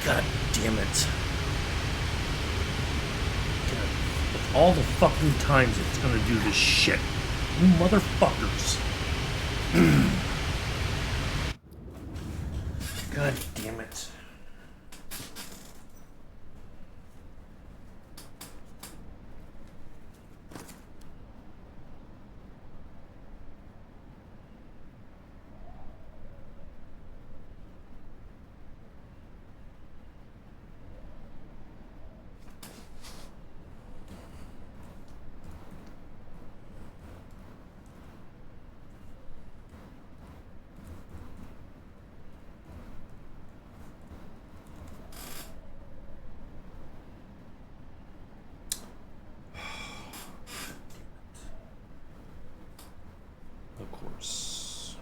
God damn it. God, of all the fucking times it's gonna do this shit. You motherfuckers. God damn it. Of course.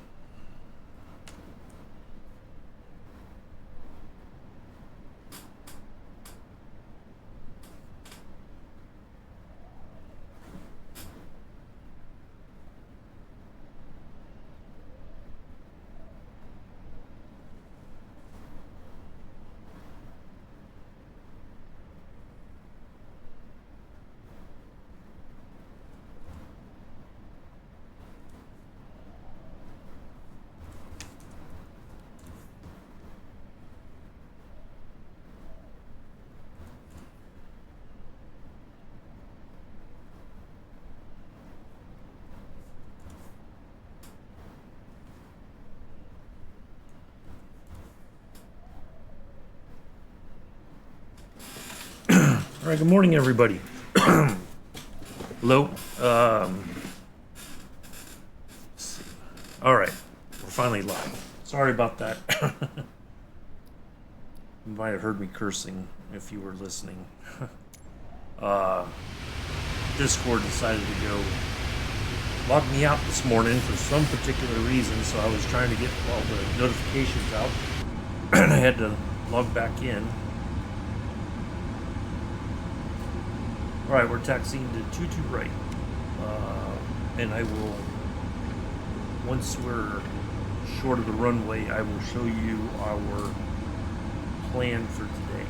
All right, good morning, everybody. Hello. Let's see. All right, we're finally live. Sorry about that. You might have heard me cursing if you were listening. Discord decided to go log me out this morning for some particular reason, so I was trying to get all the notifications out, and I had to log back in. All right, we're taxiing to 22 right, and I will, once we're short of the runway, I will show you our plan for today.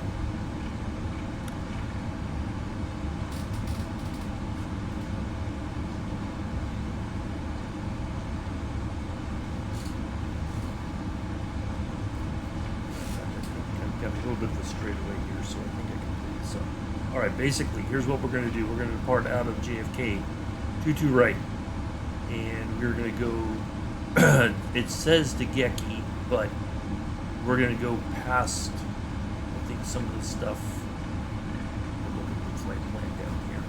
I've got a little bit of a straightaway here, so I think I can do this. All right, basically, here's what we're going to do. We're going to depart out of JFK, 22 right, and we're going to go, it says to Geki, but we're going to go past, I think, some of the stuff. We'll look at the flight plan down here.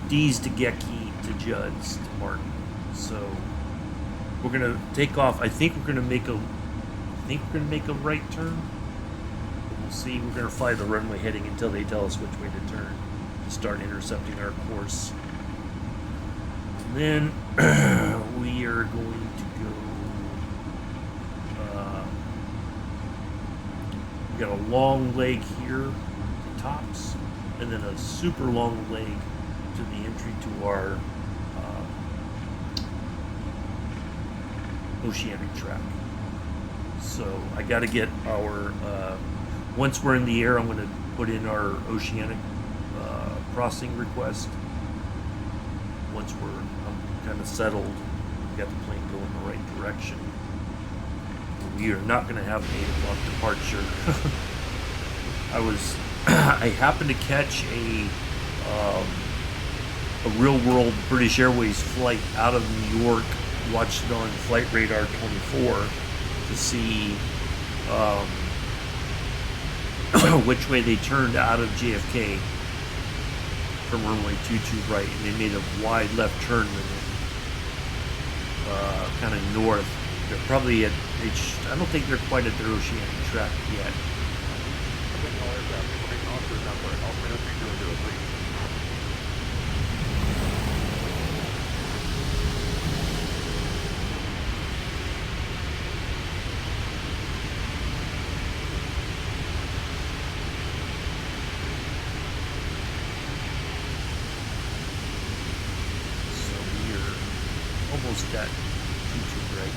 D's to Geki, to Judd's, to Martin. So we're going to take off. I think we're going to make a right turn. We'll see. We're going to fly the runway heading until they tell us which way to turn to start intercepting our course. And then we are going to go. We got a long leg here, to tops, and then a super long leg to the entry to our oceanic track. So I got to get our. Once we're in the air, I'm going to put in our oceanic crossing request. Once I'm kind of settled, we've got the plane going in the right direction. We are not going to have an 8 o'clock departure. I happened to catch a real world British Airways flight out of New York. Watched it on Flight Radar 24 to see which way they turned out of JFK from runway 22 right, and they made a wide left turn kind of north. They're probably at, I don't think they're quite at their oceanic track yet. Almost at 22 right.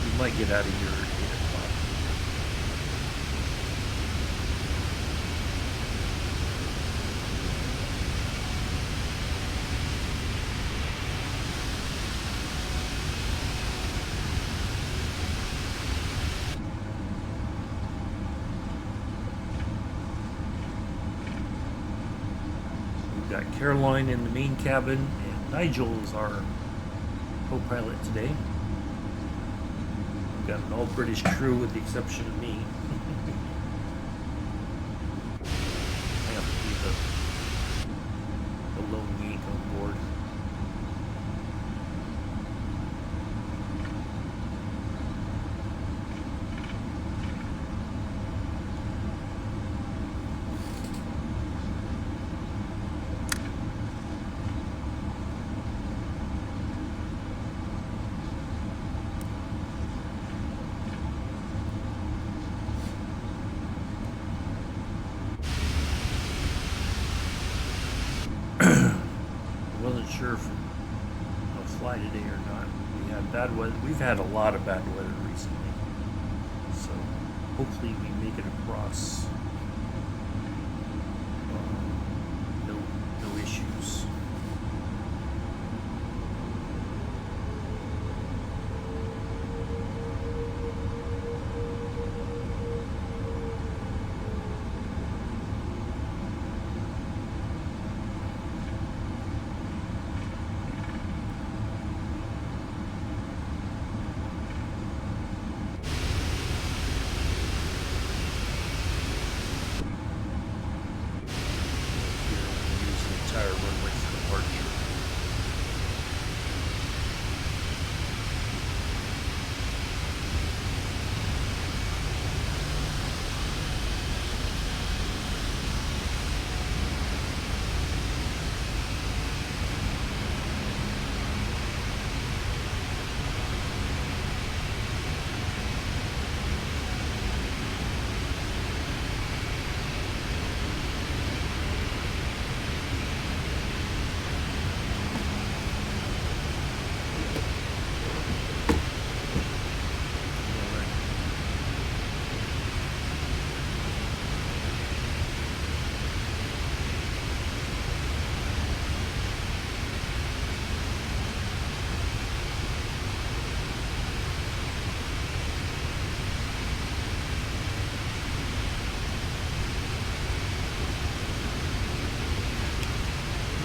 We might get out of here at 8 o'clock. got Caroline in the main cabin, and Nigel is our co-pilot today. We've got an all-British crew with the exception of me. I have to be the lone yank on board. Sure if I'll fly today or not. We had bad weather. We've had a lot of bad weather recently, so hopefully we make it across. No issues.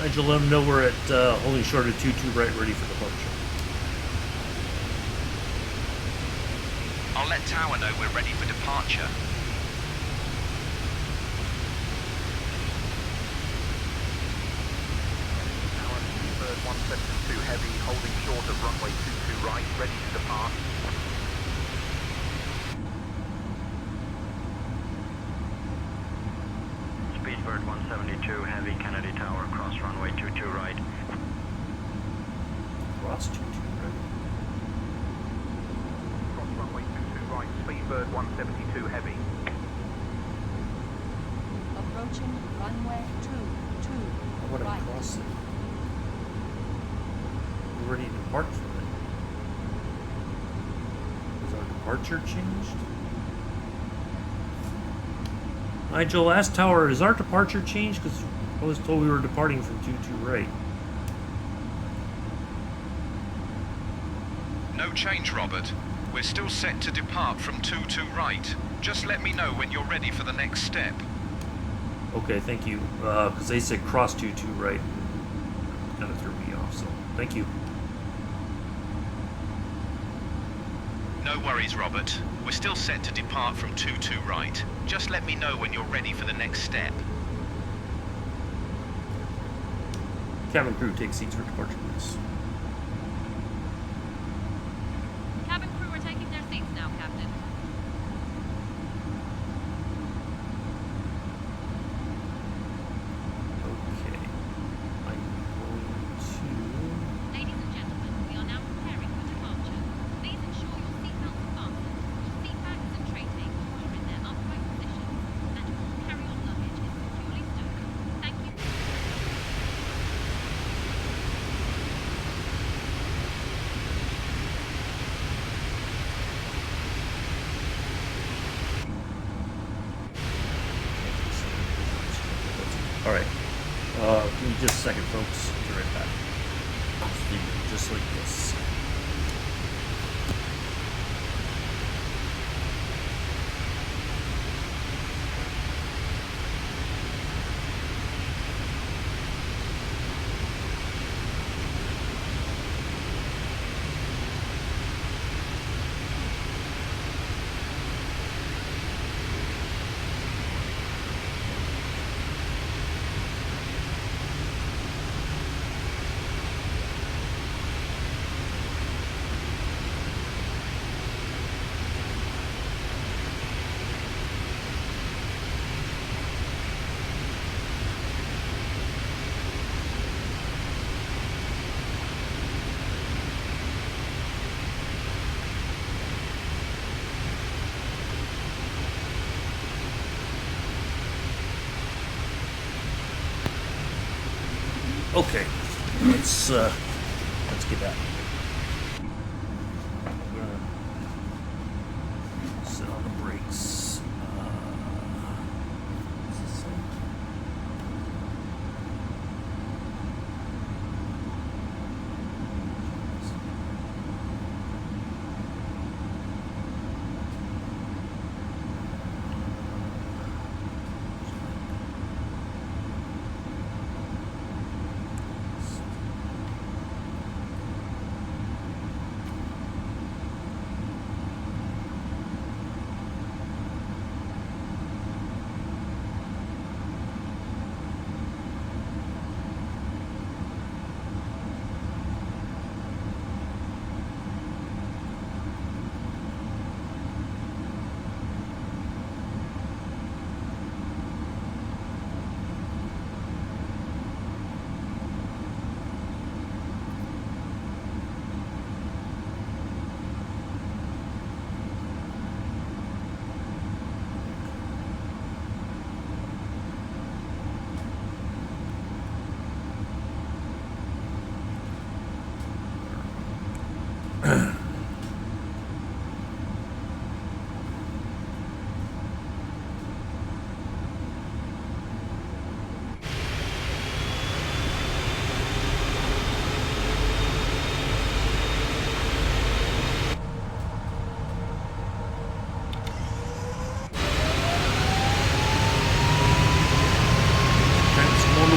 Nigel, let them know we're at holding short of 22 right, ready for departure. I'll let Tower know we're ready for departure. Tower, Bird 172 heavy, holding short of runway 22 right, ready to depart. Bird 172 heavy, Kennedy Tower, cross runway 22 right. Cross 22 right. Cross runway 22 right, Speedbird 172 heavy. Approaching runway 22 How about I right. cross it? We're ready to depart from it. Is our departure changed? Nigel, last tower, is our departure changed? Because I was told we were departing from 22 right. No change, Robert. We're still set to depart from 22 right. Just let me know when you're ready for the next step. Okay, thank you. Because they said cross 22 right. Kind of threw me off, so thank you. No worries, Robert. We're still set to depart from 22 right. Just let me know when you're ready for the next step. Cabin crew, take seats for departure, please. Cabin crew are taking their seats now, Captain. Okay. I'm going to... Ladies and gentlemen, we are now preparing for departure. Please ensure your seatbelts are fastened, your seat bags and tray tables are in their upright positions, and all carry-on luggage is securely stowed. Thank you. All right. Give me just a second, folks. I'll be right back. Just leave it just like this. Okay, let's get out. We're gonna sit on the brakes. What's this say?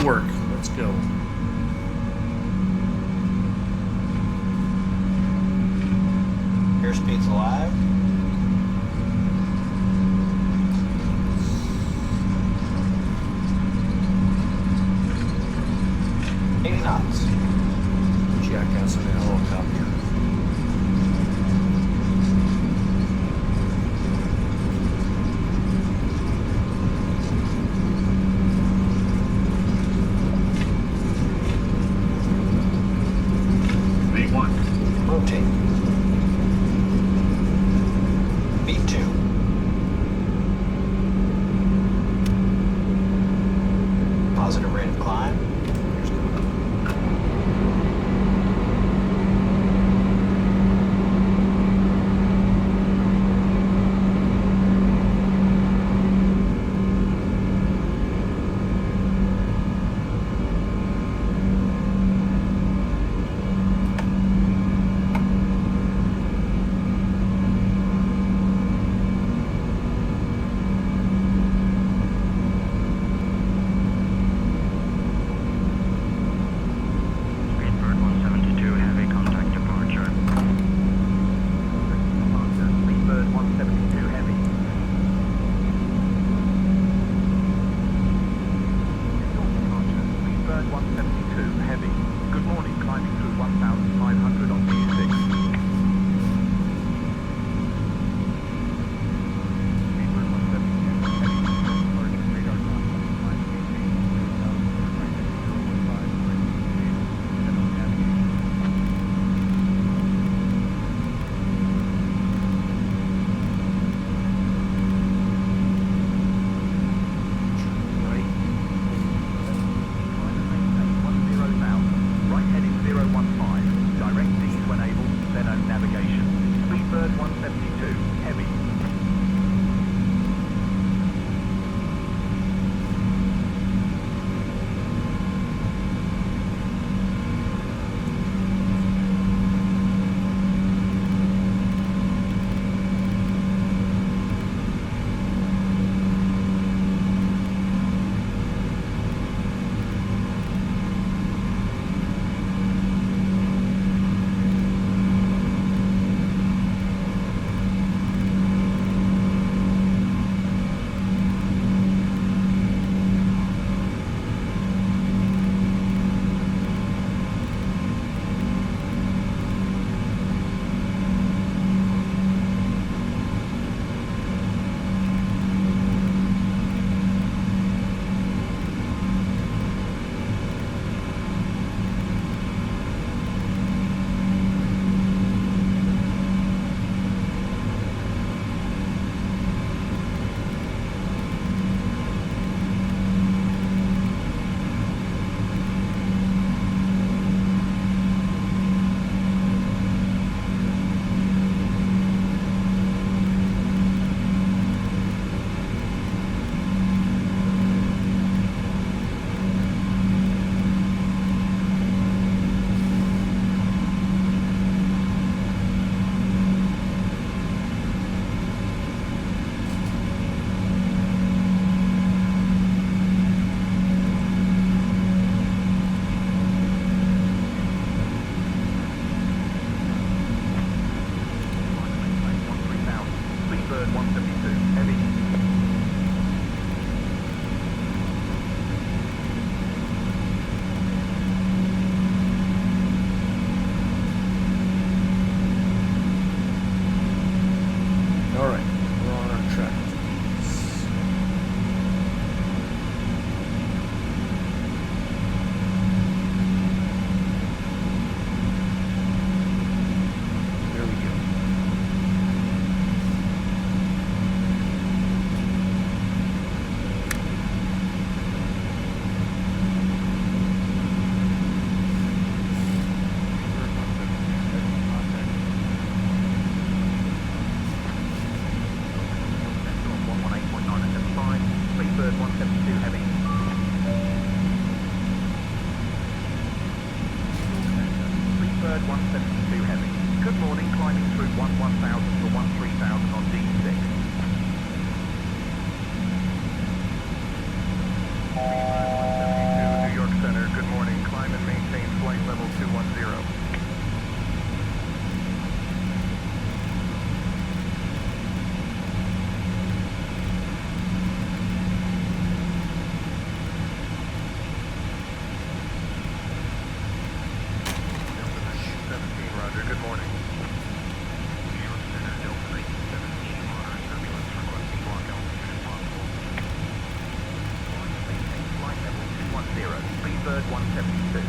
Work. Let's go. Airspeed's alive. Knots. Jackass in a helicopter. 172, heavy. All right, we're on our track to these. There we go. Speedbird 172 heavy. Speedbird 172 heavy. Good morning, climbing through 1000 to 13,000 on D6. Speedbird 172 New York Center. Good morning, climb and maintain flight level 210. Good morning. New York Center, Delta 1917, moderate turbulence, requesting block altitude if possible. Maintain flight level 210, Speedbird 172.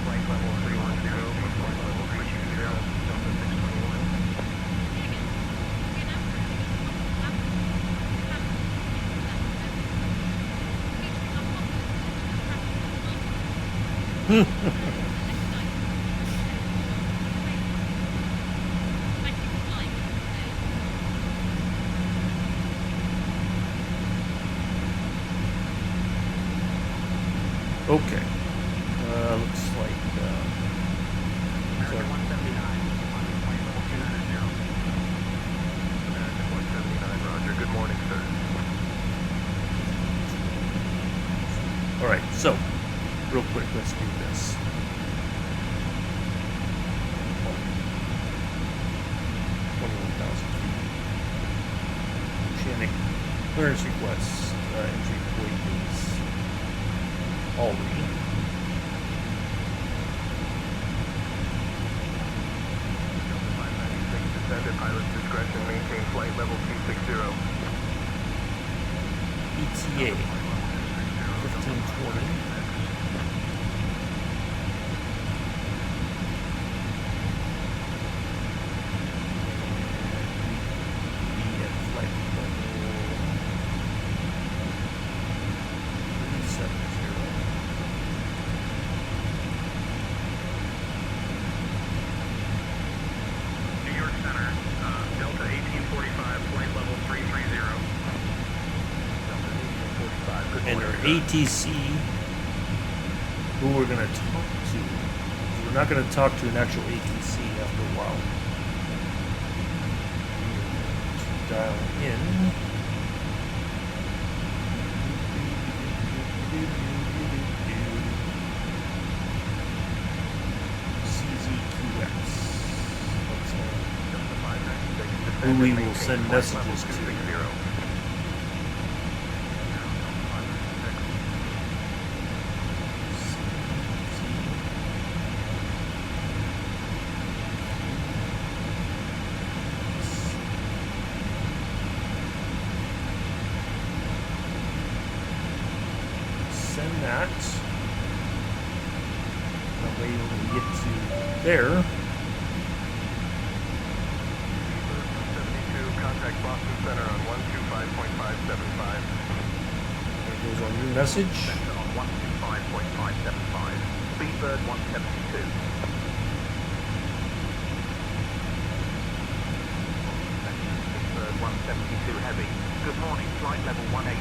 Flight level 310, flight level 320, Delta 621. Okay. Looks like. American 179, flight level 290. American 179, roger. Good morning, sir. All right. So, real quick, let's do this. 21,000 feet. Oceanic clearance requests. Entry point is Albany. Delta 596, descend at pilot's discretion, maintain flight level 260. ETA 1520. Be at flight level 370. New York Center, Delta 1845, flight level 330. Delta 1845, good And morning, our sir. ATC, who we're going to talk to, we're not going to talk to an actual ATC after a while. Dial in. CZQX. Delta 596, Who descend we and will maintain send flight level messages to. 260. Send that. That way when we get to there, 72, contact Boston Center on 125.575. there goes our new message. Center on 125.575. Speedbird 172. Speedbird 172 heavy. Good morning, flight level 180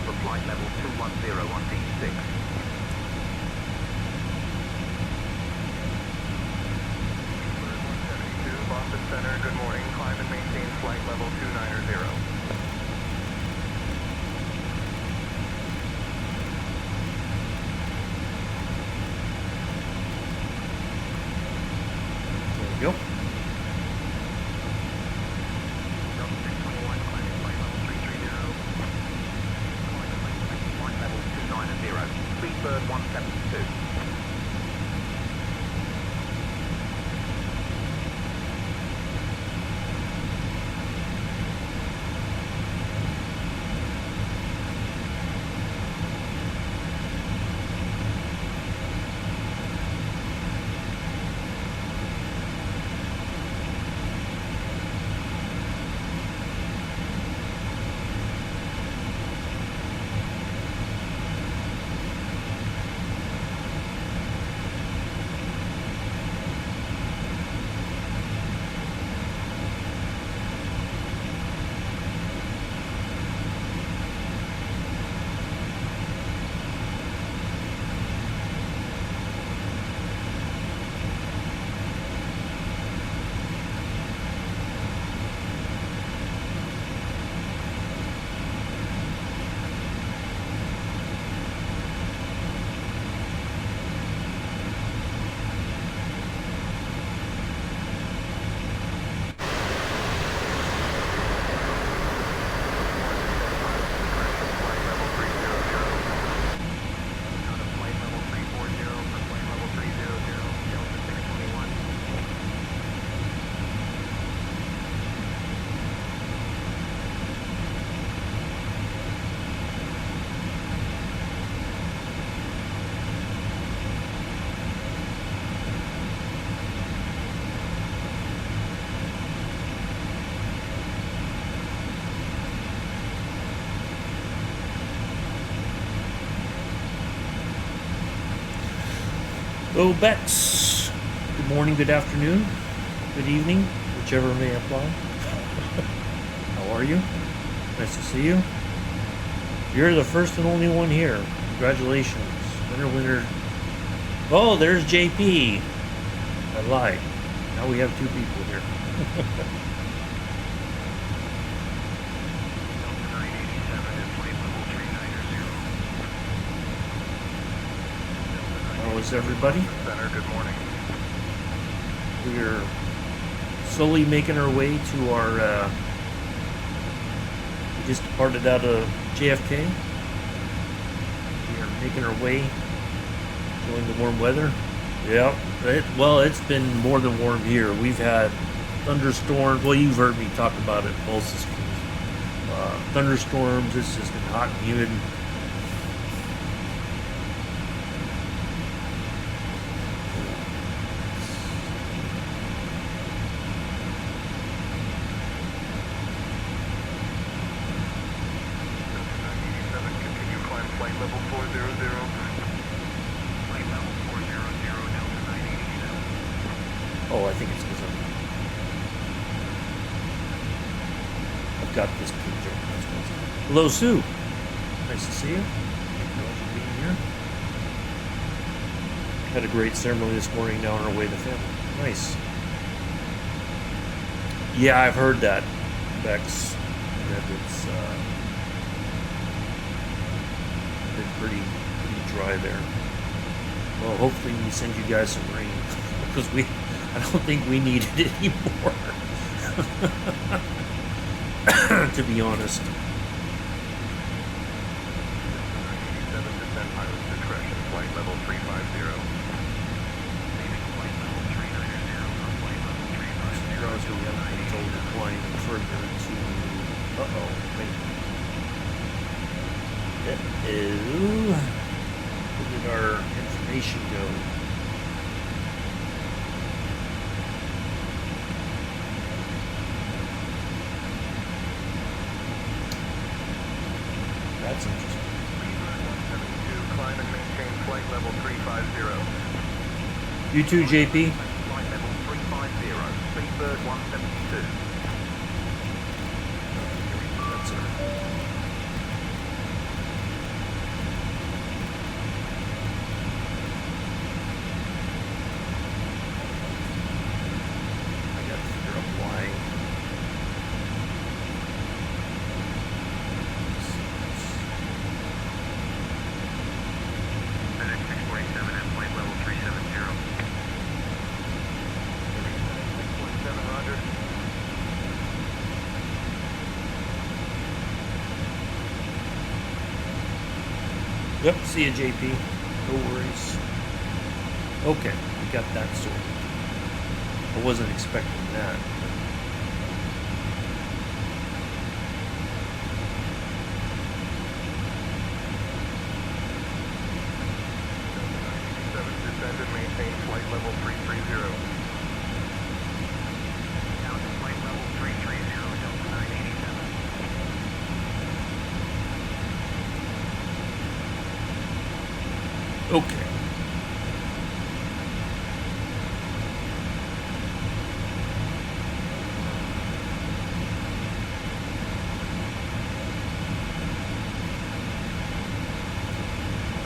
for flight level 210 on D6. good morning. Climb and maintain flight level 290. There we go. Delta 621, climbing flight level 330. Climb and maintain flight level 290. Speedbird 172. Hello, Bex. Good morning, good afternoon, good evening, whichever may apply. How are you? Nice to see you. You're the first and only one here. Congratulations. Winner. Oh, there's JP. I lied. Now we have two people here. Delta 987 at flight level 390. How is everybody? Center, good morning. We're slowly making our way to our, we just departed out of JFK. We are making our way, enjoying the warm weather. Yep. It's been more than warm here. We've had thunderstorms. Well, you've heard me talk about it, pulses. Thunderstorms. It's just been hot and humid. Continue climb flight level 400. Flight level 400, Delta 987. Oh, I think it's because I've got this picture. Hello, Sue. Nice to see you. Thank you all for being here. Had a great ceremony this morning. Now on our way to family. Nice. Yeah, I've heard that, Bex. That it's been pretty dry there. Well, hopefully we send you guys some rain because I don't think we need it anymore. To be honest. Delta 987 descent pilot's discretion, flight level 350. Leaving flight level 390 for flight level 350. Surprised we haven't been told to climb further to. Wait. Where did our information go? That's interesting. Speedbird 172, climb and maintain flight level 350. You too, JP. Flight level 350, Speedbird 172. That's her. I gotta figure out why. Yep, see you, JP. No worries. Okay, we got that sorted. I wasn't expecting that. Descend and maintain flight level 330. Down to flight level 330, Delta 987. Okay.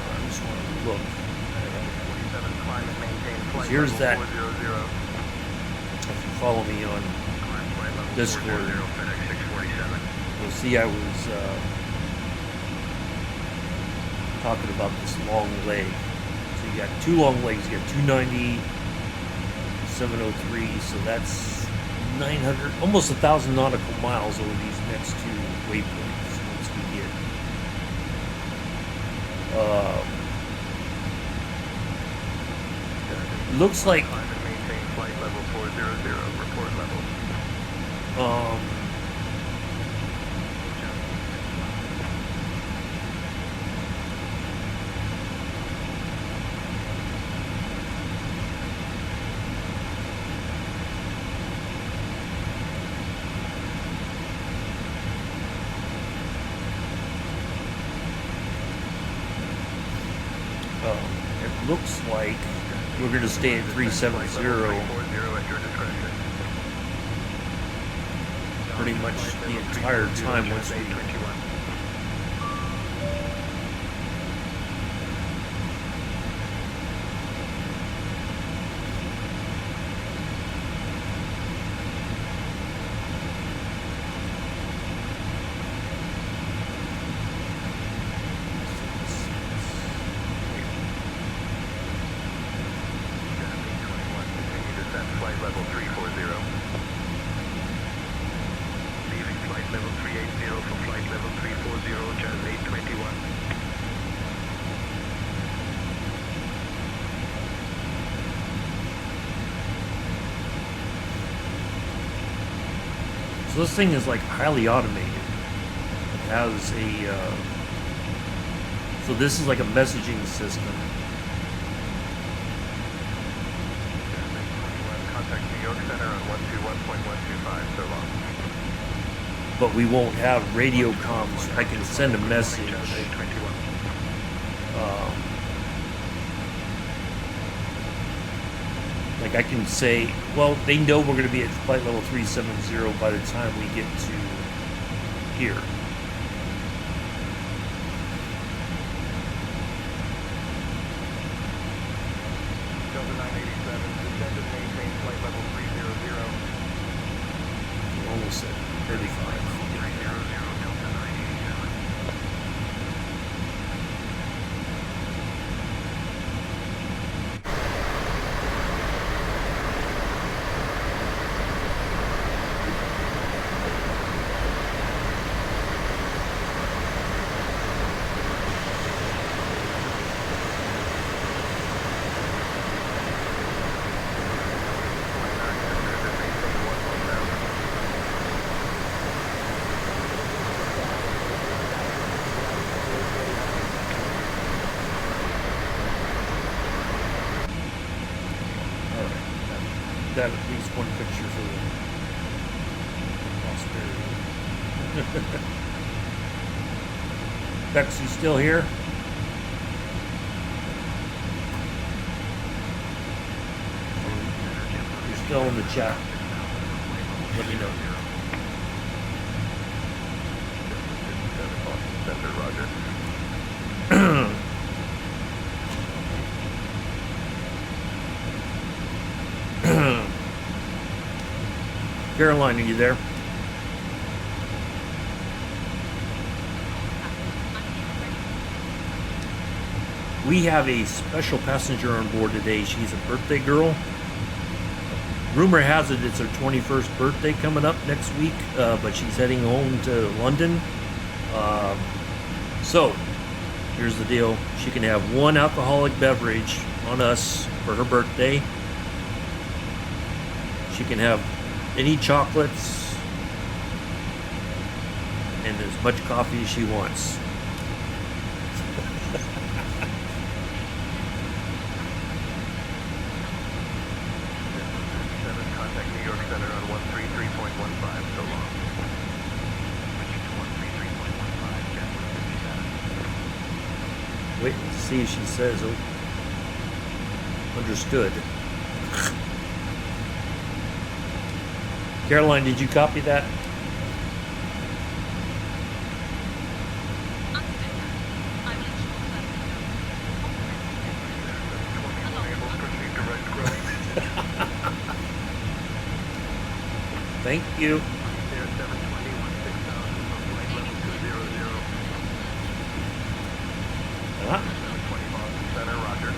I just want to look. 47, climb and maintain flight Here's level that. 400. If you follow me on Climb flight level Discord, 400, FedEx 647. you'll see I was talking about this long leg. So you got two long legs. You got 290, 703. So that's 900, almost 1,000 nautical miles over these next two waypoints once we get. Looks like Climb and maintain flight level 400. Report level. it looks like we're going to stay at 370 Flight level 340 at your discretion. pretty much the entire time once we 821. Flight level 340. Leaving flight level 380 for flight level 340, Jazz 821. So this thing is like highly automated. It has a so this is like a messaging system. Jazz 821, contact New York Center on 121.125, so long. But we won't have radio comms. I can send a message. Jazz 821. Like I can say, well, they know we're going to be at flight level 370 by the time we get to here. Delta 987, descend and maintain flight level 300. We're almost at 35. 300, Delta 987. Got at least one picture for the prosperity. Bex, you still here? You're still in the chat. Let me know. Center, Roger. Caroline, are you there? We have a special passenger on board today. She's a birthday girl. Rumor has it it's her 21st birthday coming up next week, but she's heading home to London. So, Here's the deal. She can have one alcoholic beverage on us for her birthday. She can have any chocolates and as much coffee as she wants. 7, contact New York Center on 133.15, so long. Switching to 133.15, JetBlue 57. Wait and see if she says, oh, understood. Caroline, did you copy that? Thank you. Air 721, 6000 from flight level 200. Ah, 720 Boston Center, roger.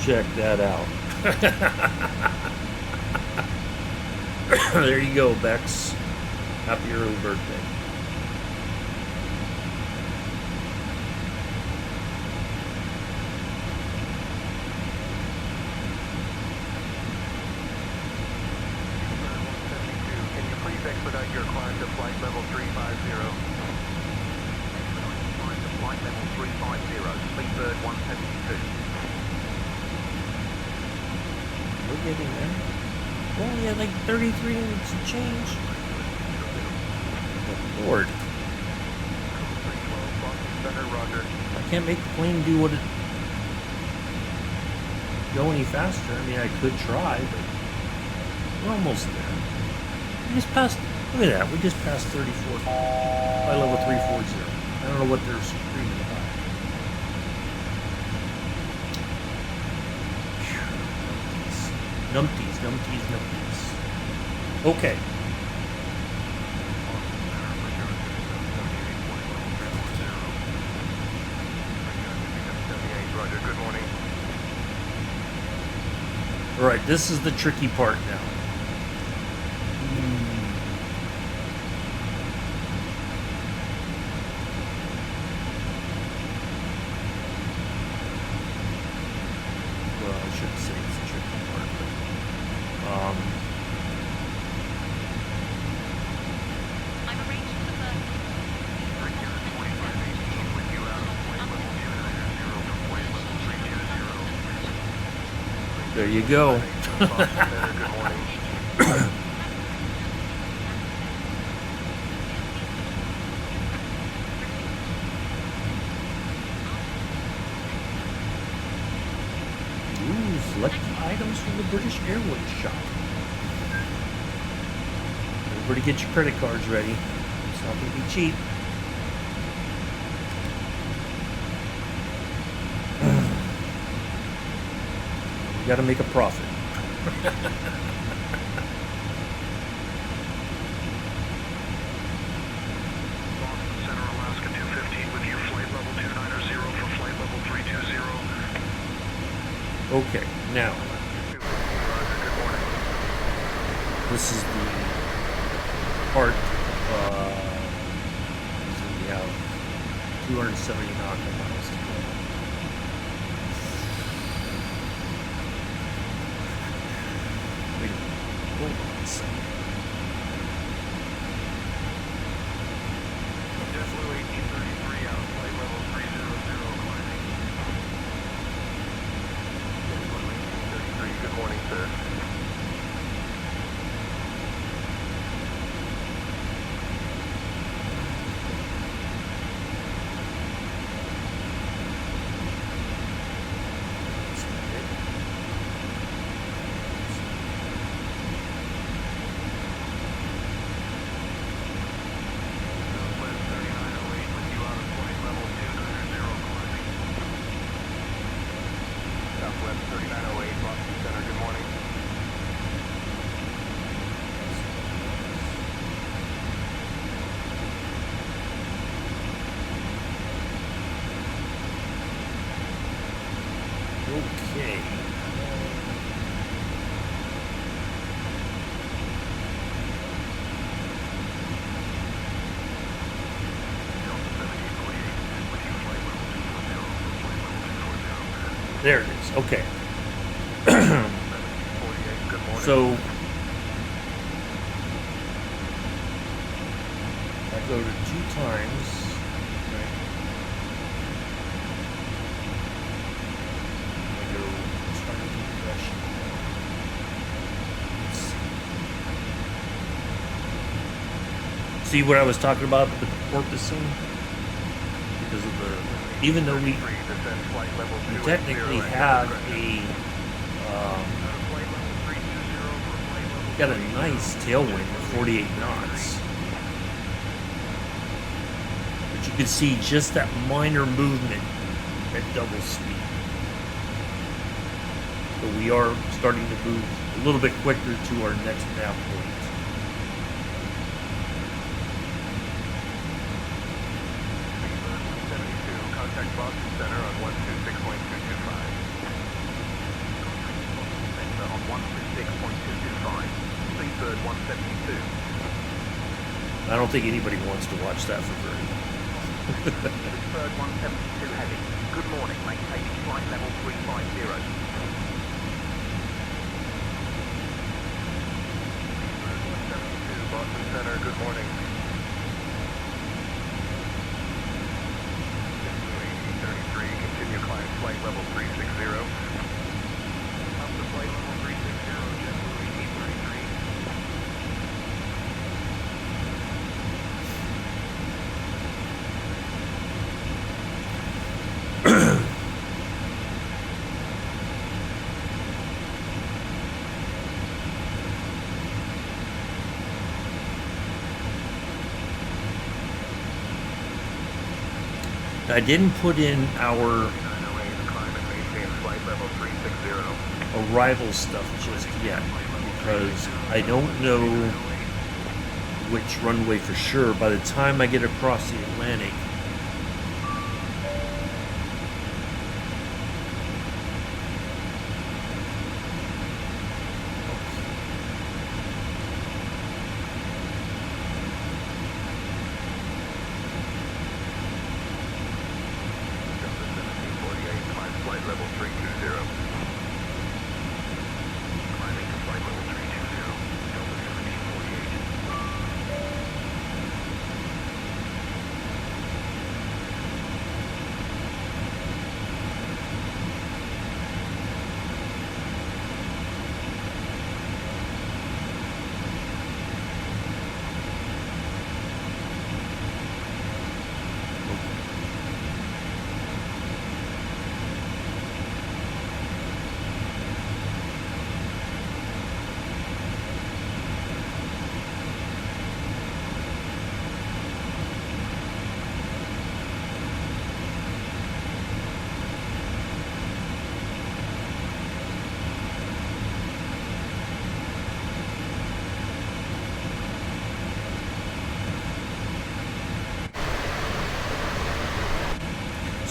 check that out. There you go, Bex. Happy early birthday. Can you please expedite your climb to flight level 350? Climb to flight level 350, Speedbird 172. We're getting there. Well, yeah, like 33 minutes and change. Good Lord. 312 Boston Center, roger. I can't make the plane do what it... go any faster. I mean, I could try, but we're almost there. We just passed... Look at that. We just passed 34. By level 340. I don't know what they're screaming about. Numpties, numpties, numpties. Okay. Roger, good morning. All right, this is the tricky part now. Well, I shouldn't say it's a tricky part, but I've arranged for the first. there you go. Good morning. Ooh, select items from the British Airways shop. Everybody get your credit cards ready. It's not going to be cheap. We got to make a profit. Boston Center, Alaska 215 with you, flight level 290 for flight level 320. Okay, now, Roger, good morning. this is the part, so we have 270 nautical miles to go. Wait a minute, hold on a second. JetBlue 1833 out, flight level 300 climbing. JetBlue 1833, good morning, sir. Southwest 3908 with you out of flight level 290 climbing. Southwest 3908, Boston Center, good morning. Okay. There it is. Okay. 1748, good morning. So I go to 2 times. Right. I go starting compression. Let's see what I was talking about with the porpoising? Because of the, even though we Descend flight level technically 280 have discretion. Flight level 320 for flight level got a nice tailwind of 48 knots. But you can see just that minor movement at double speed. But we are starting to move a little bit quicker to our next nav point. Speedbird 172, contact Boston Center on 126.225. Center on 126.225. Speedbird 172. I don't think anybody wants to watch that for very long. Speedbird 172 heavy. Good morning, maintaining flight level 350. Speedbird 172, Boston Center, good morning. JetBlue 1833, continue climb flight level 360. Up to flight level 360, JetBlue 1833. I didn't put in our 908, climb and maintain flight level 360. arrival stuff just yet because I don't know which runway for sure. By the time I get across the Atlantic, Delta 1748, climb flight level 320. Climbing to flight level 320, Delta 1748.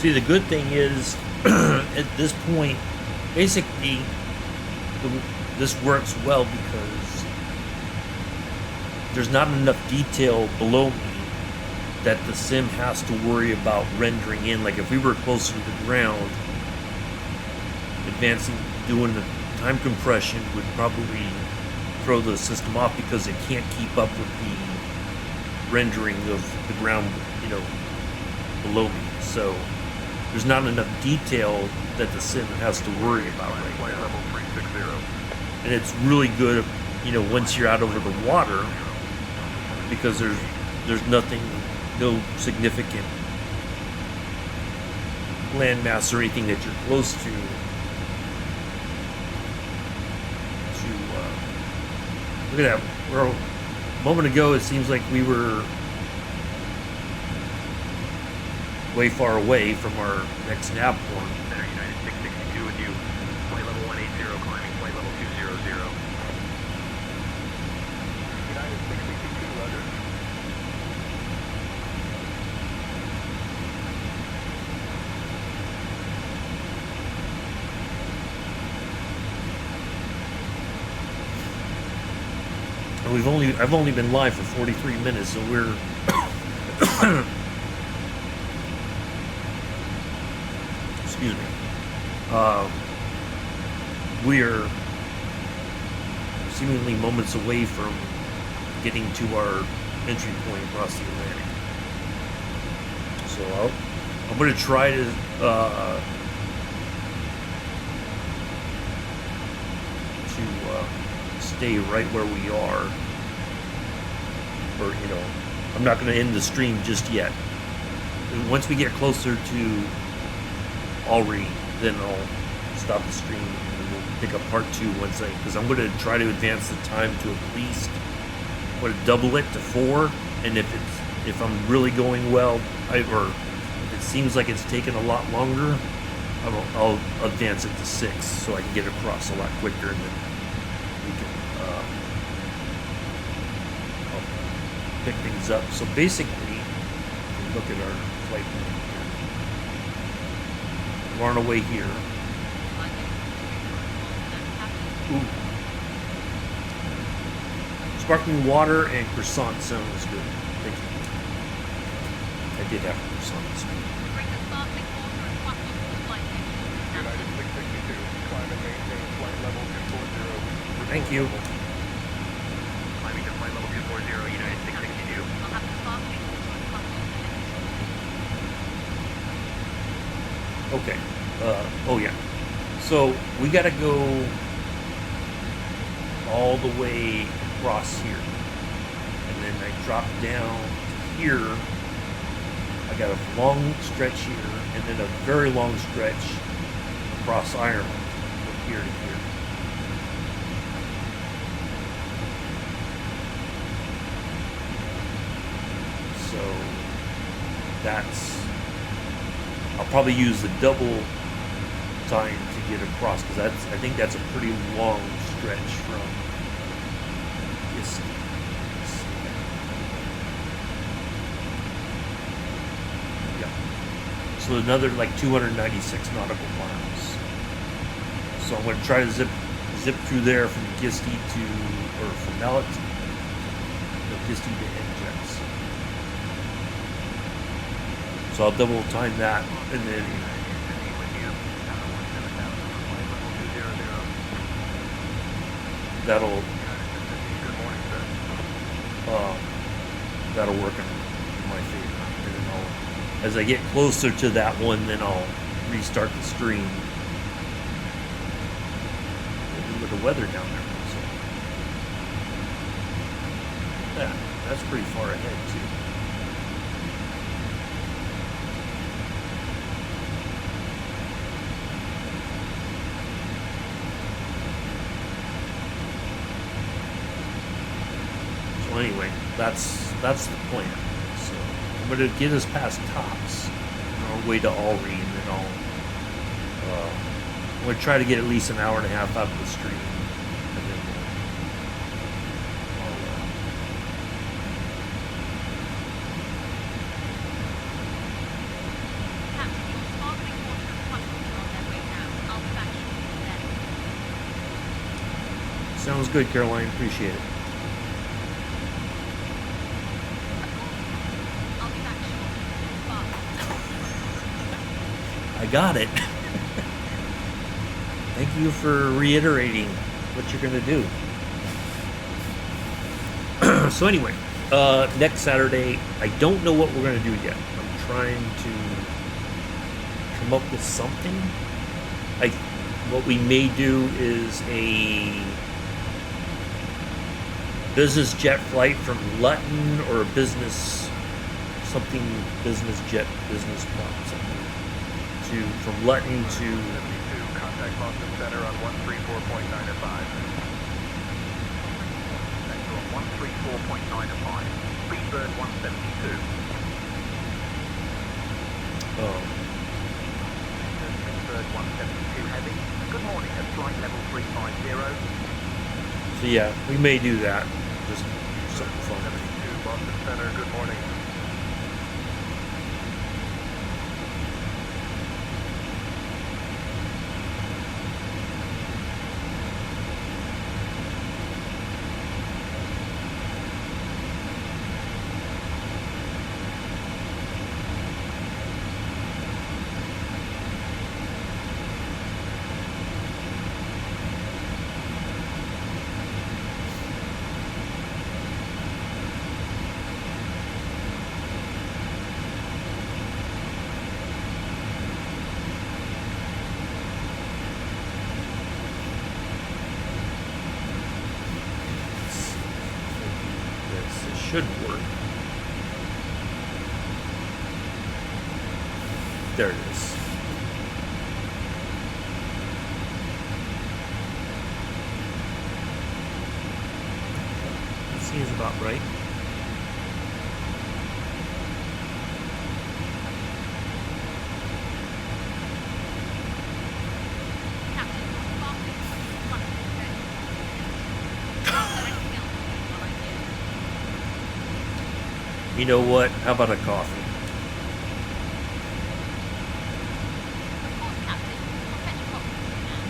see, the good thing is at this point, basically, this works well because there's not enough detail below me that the sim has to worry about rendering in. Like if we were closer to the ground, advancing, doing the time compression would probably throw the system off because it can't keep up with the rendering of the ground, below me. So there's not enough detail that the sim has to worry about right Flight now. level 360. And it's really good, once you're out over the water, because there's nothing, no significant landmass or anything that you're close to. Look at that. A moment ago, it seems like we were way far away from our next nav point. Center United 662 with you. Flight level 180, climbing flight level 200. United 662, Roger. And I've only been live for 43 minutes, so we're excuse me. we're seemingly moments away from getting to our entry point across the Atlantic. So I'm going to try to stay right where we are, or I'm not going to end the stream just yet. Once we get closer to Alri, then I'll stop the stream and we'll pick up part 2 because I'm going to try to advance the time to at least double it to 4, and if I'm really going well, or if it seems like it's taken a lot longer, I'll advance it to 6 so I can get across a lot quicker, and then we can I'll pick things up. So basically, look at our flight plan here. We're on our way here. Ooh. Sparkling water and croissant sounds good. Thank you. I did have a croissant this morning. Bring the sparkling water and croissant to the flight deck. United 662, climb and maintain flight level 240. Thank you. Climbing to flight level 240, United 662. I'll have the sparkling water and croissant delivered. Okay. Oh yeah. So we gotta go all the way across here, and then I drop down here. I got a long stretch here, and then a very long stretch across Ireland from here to here. So I'll probably use the double time to get across, because I think that's a pretty long stretch from this. Yeah. So another like 296 nautical miles. So I'm going to try to zip through there from Gisti or from Mallet, Gisti to NJets. So I'll double time that, and then that'll work in my favor. And then as I get closer to that one, then I'll restart the stream. Maybe with the weather down there. So that's pretty far ahead too. Anyway, that's the plan. So I'm going to get us past Tops on our way to Alri, and then I'm going to try to get at least an hour and a half out of the stream, and then Captain, your sparkling water and croissant are on their way now. I'll be back shortly then. Sounds good, Caroline. Appreciate it. I got it. Thank you for reiterating what you're going to do. So anyway, next Saturday, I don't know what we're going to do yet. I'm trying to come up with something. What we may do is a business jet flight from Luton, or a business jet, business plot, something. From Luton to 72, contact Boston Center on 134.905. Center on 134.905. Speedbird 172. Speedbird 172 heavy. Good morning at flight level 350. So yeah, we may do that. Just something fun. 72, Boston Center, good morning. There it is. Seems about right. Captain, your sparkling is wonderful. Is there anything else you need while I'm here? You know what? How about a coffee? Of course, Captain. I'll fetch a coffee for you now.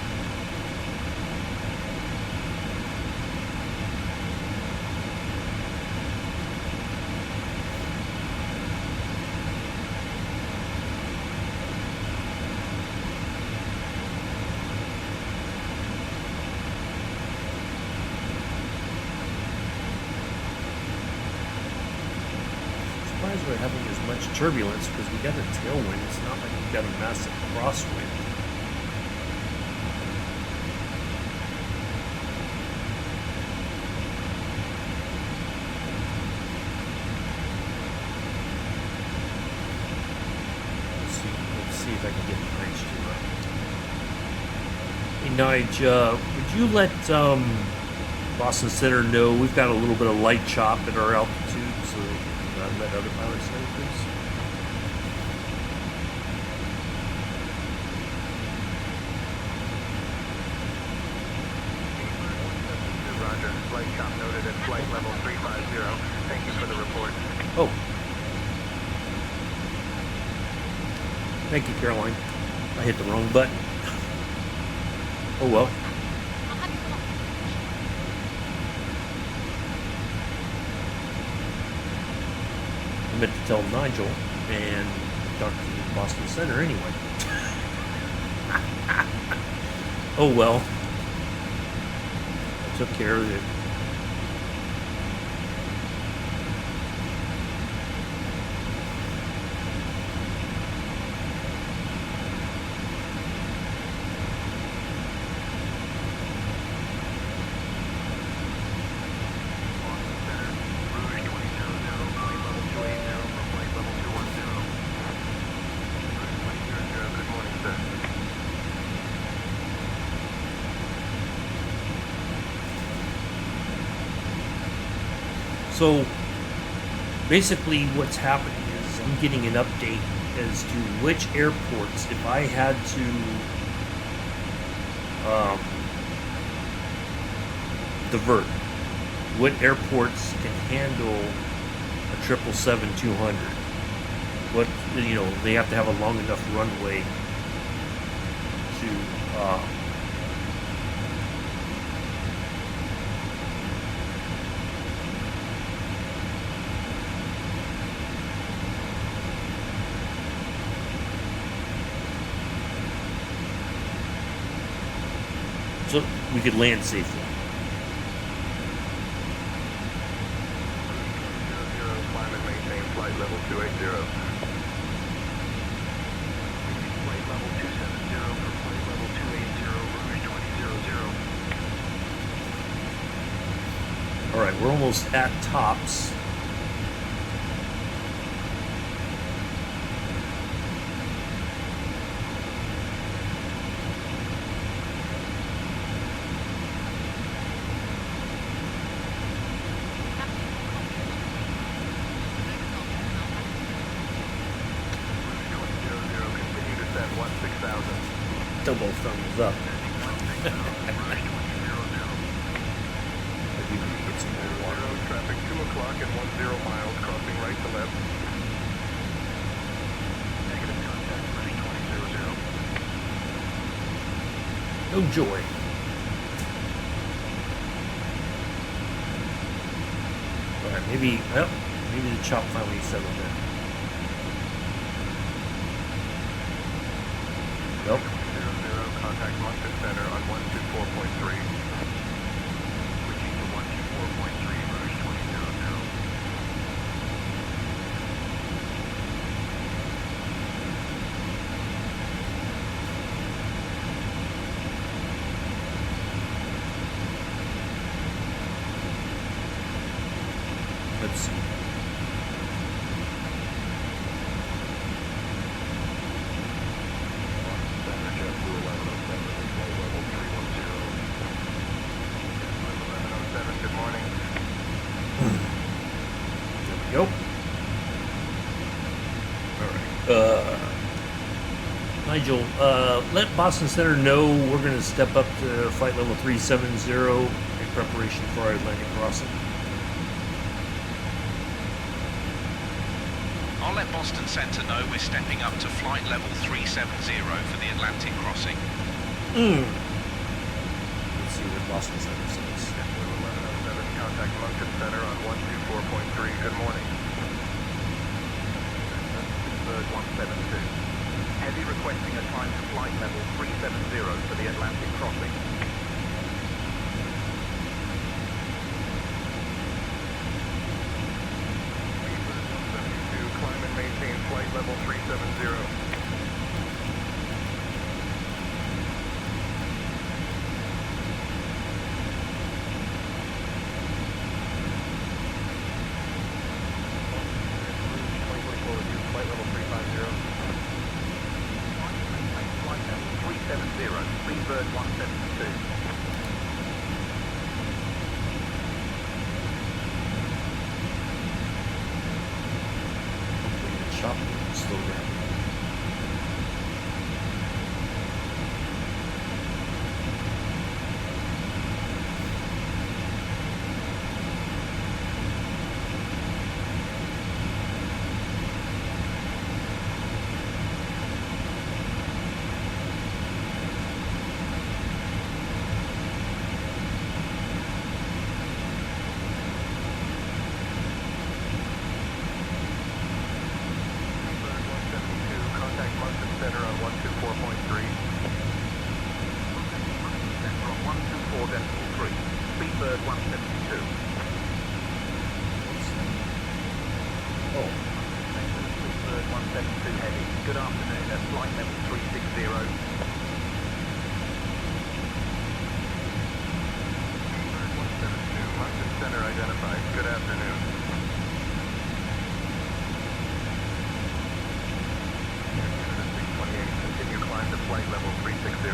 Surprised we're having as much turbulence because we got a tailwind. It's not like we've got a massive crosswind. Let's see if I can get Nige to. Hey Nige, would you let Boston Center know we've got a little bit of light chop at our altitude so they can let other pilots know, please? Roger. Flight chop noted at flight level 350. Thank you for the report. Oh. Thank you, Caroline. I hit the wrong button. Oh well. I'll have you come up to the station. I meant to tell Nigel and talk to the Boston Center anyway. Oh well. I took care of it. So basically what's happening is I'm getting an update as to which airports, if I had to divert, what airports can handle a 777-200. What, you know, they have to have a long enough runway to so we could land safely. Climb and maintain flight level 280. Flight level 270 for flight level 280, Rouge 2000. All right, we're almost at tops. Double thumbs up. Maybe we can get some more water. Traffic 2 o'clock and 10 miles, crossing right to left. Negative contact, British 2000. No joy. All right, maybe, well, maybe the chop finally settled in. Nope. 00, contact Moncton Center on 124.3. Switching to 124.3, Rouge 2000. Let's see. Nigel, let Boston Center know we're going to step up to flight level 370 in preparation for our Atlantic crossing. I'll let Boston Center know we're stepping up to flight level 370 for the Atlantic crossing. Let's see what Boston Center says. JetBlue 1107, contact Moncton Center on 124.3. Good morning. Bird 172. Heavy requesting a time to flight level 370 for the Atlantic crossing. Bird 172, climb and maintain flight level 370. Flight level 350. Flight level 370, Freebird 172. Hopefully the shop will slow down. Freebird 172, contact Moncton Center on 124.3. Contact Moncton Center on 124.3. Freebird 172. Oh, Freebird 172 heavy. Good afternoon, at flight level 360. Freebird 172, Moncton Center identified. Good afternoon. Air Canada 628, continue climb to flight level 360.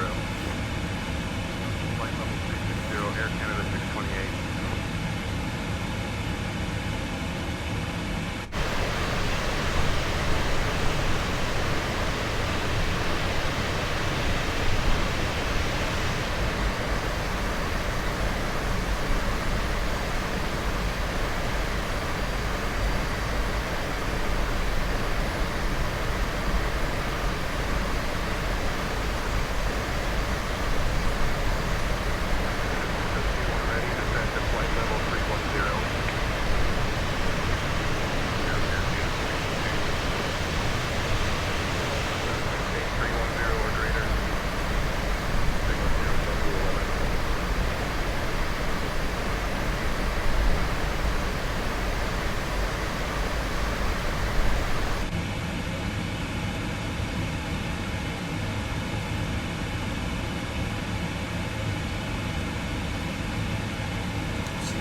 Flight level 360, Air Canada 628. Ready to descend to flight level 310. Air Canada 310 or greater. Signal 0 11. let's see.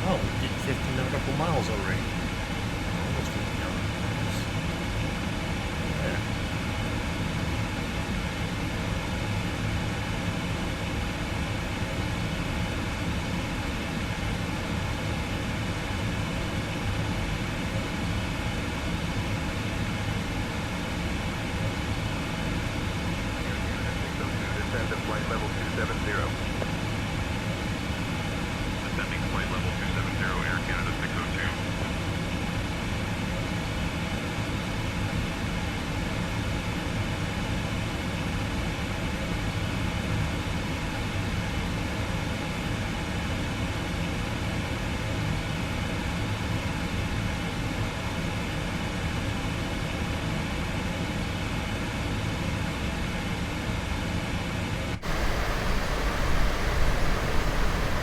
Oh, we did 50 nautical miles already. Almost 50 nautical miles. Yeah. Air Canada 602, descend to flight level 270. Descending flight level 270, Air Canada 602.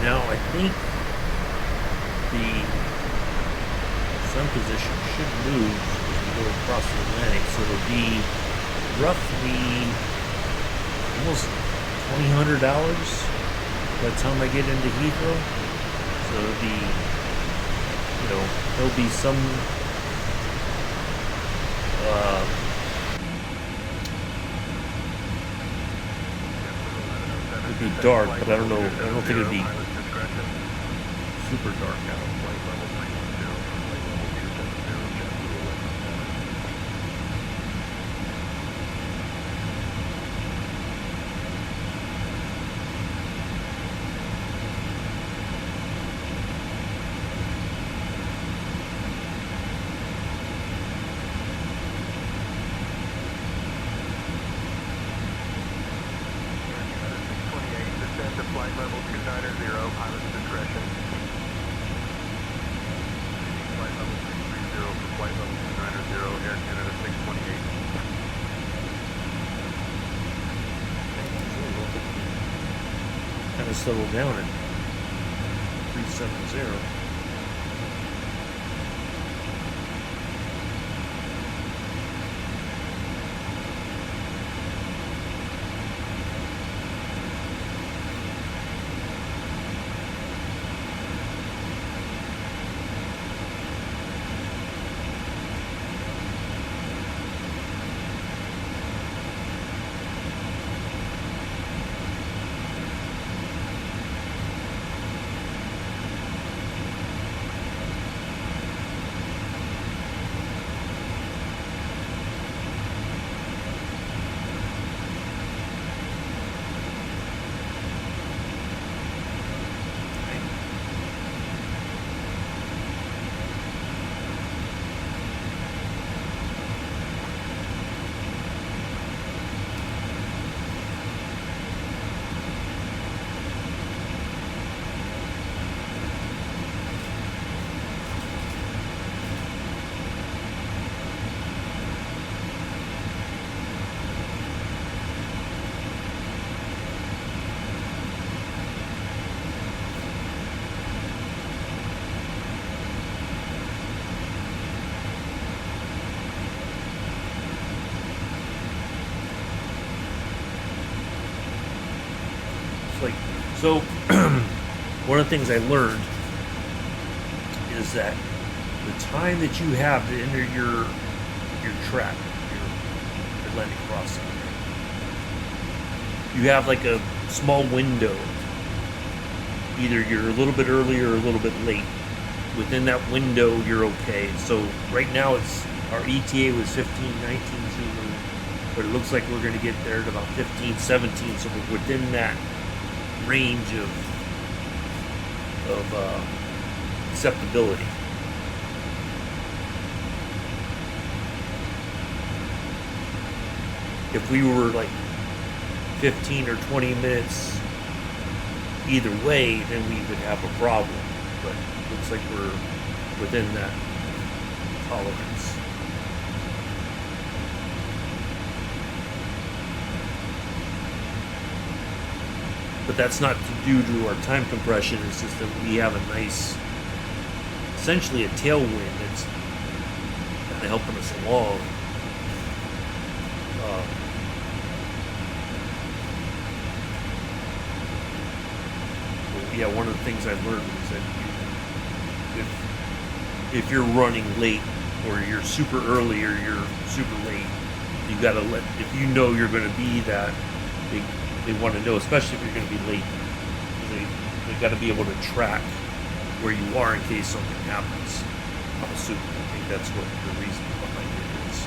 Now, I think the sun position should move as we go across the Atlantic, so it'll be roughly almost $2,000 by the time I get into Heathrow. So it'll be, there'll be some it'd be dark, but I don't know. I don't think it'd be super dark out. Flight level 310, flight level 270, JetBlue 1107. to settle down at 370. Like, so one of the things I learned is that the time that you have to enter your track, your Atlantic crossing, you have like a small window. Either you're a little bit early or a little bit late. Within that window, you're okay. So right now, it's our ETA was 15:19 Zulu, but it looks like we're going to get there at about 15:17. So we're within that range of acceptability. If we were like 15 or 20 minutes either way, then we would have a problem. But it looks like we're within that tolerance. But that's not due to our time compression. It's just that we have a nice, essentially a tailwind that's kind of helping us along. Yeah, one of the things I've learned is that if you're running late, or you're super early, or you're super late, you gotta let, if you know you're going to be that, they want to know, especially if you're going to be late. They got to be able to track where you are in case something happens. I'm assuming. I think that's what the reason behind it is.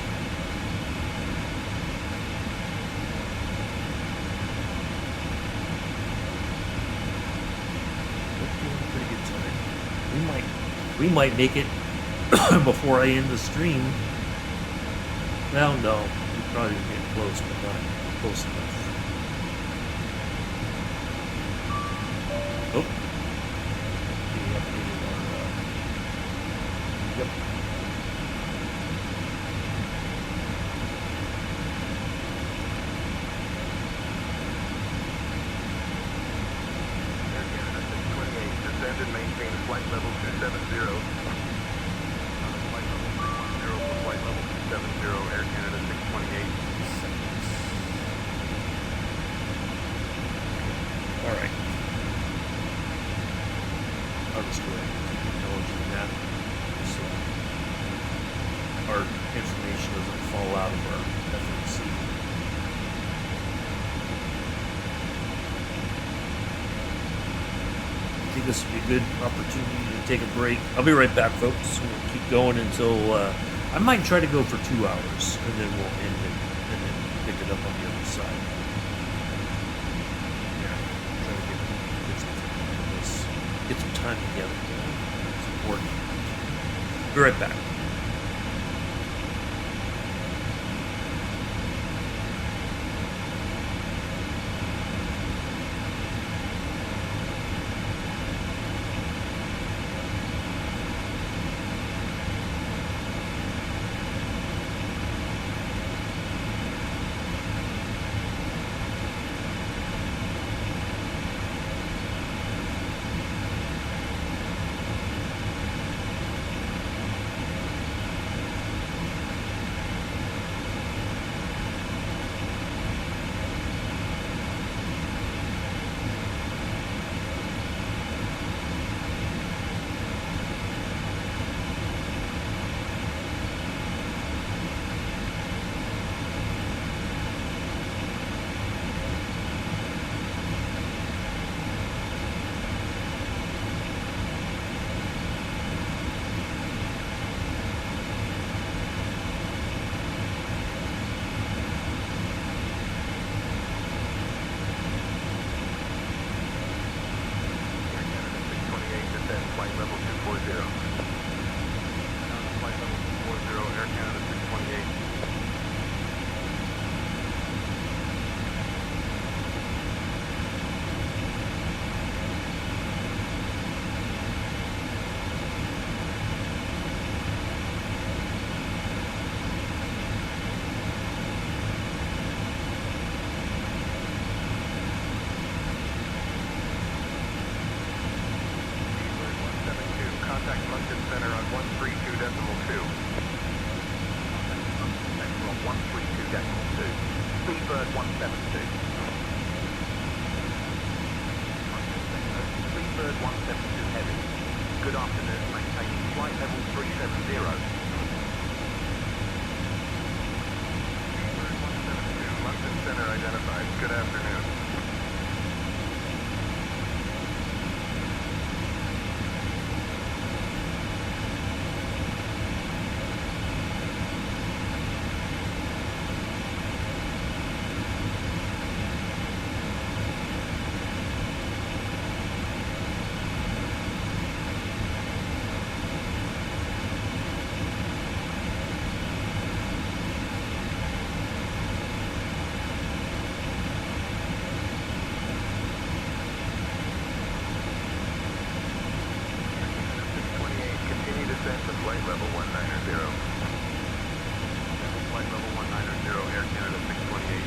We're doing a pretty good time. We might make it before I end the stream. Well, no, we probably get close, but not close enough. Oh. We updated our, yep. Air Canada 628, descend and maintain flight level 270. Flight level 310 for flight level 270, Air Canada 628. All right. I'll just go ahead and keep acknowledging that, so our information doesn't fall out of our FNC. I think this would be a good opportunity to take a break. I'll be right back, folks. We'll keep going until I might try to go for 2 hours, and then we'll end it, and then pick it up on the other side. Yeah, try to get some time together. It's important. Be right back. Decimal 2. Speedbird 172. Speedbird 172 heavy. Good afternoon, maintaining flight level 370. Speedbird 172, London Center identified. Good afternoon. Flight level 190. Flight level 190, Air Canada 628.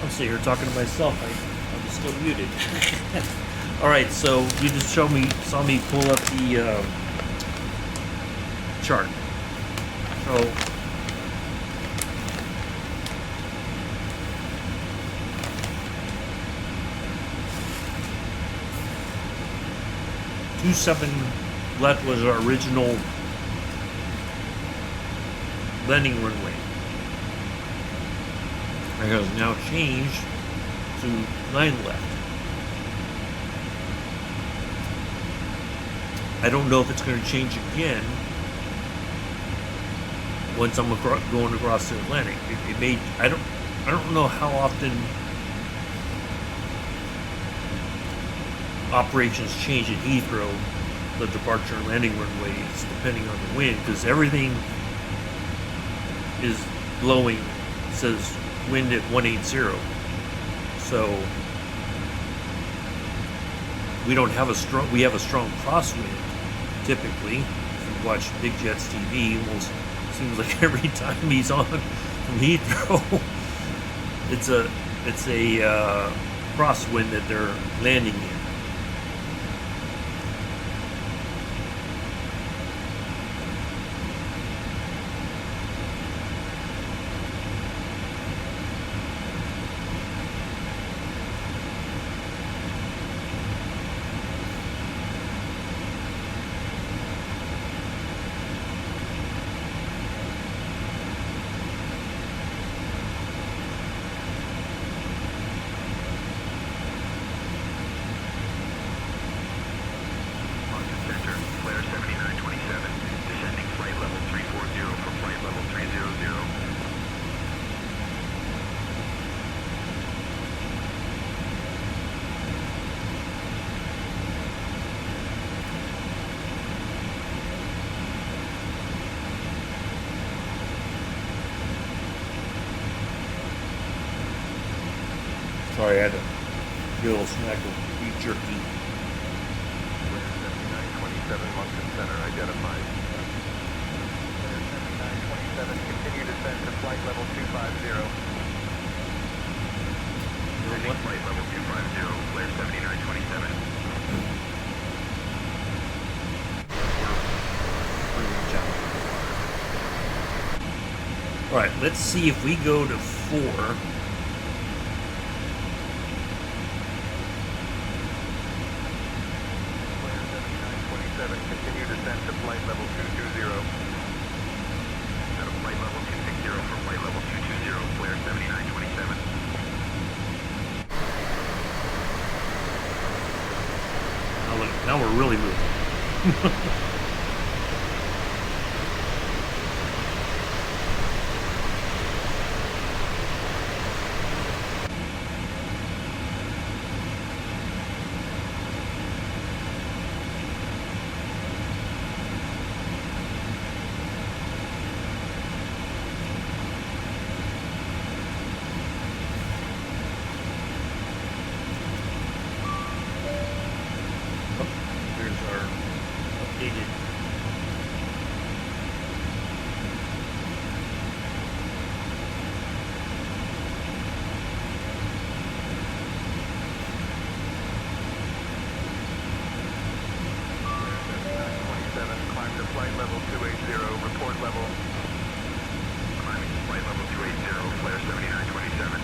I'm sitting here talking to myself. I'm still muted. All right, so you just saw me pull up the chart. So .27 left was our original landing runway. It has now changed to 9 left. I don't know if it's going to change again once I'm going across the Atlantic. It may. I don't know how often operations change at Heathrow, the departure and landing runways, depending on the wind, because everything is blowing. Says wind at 180, so we don't have a strong. We have a strong crosswind typically. If you watch Big Jets TV, almost seems like every time he's on from Heathrow, it's a crosswind that they're landing in. Sorry, I had a little snack of beef jerky. Player 7927 Moncton Center identified. Player 7927, continue descent to flight level 250. Descending flight level 250, Player 7927. All right, let's see if we go to 4. Player 7927, continue descent to flight level 220. Out of flight level 260 for flight level 220, Player 7927. Now we're really moving. There's our updated. Player 7927, climb to flight level 280, report level. Climbing to flight level 280, Player 7927.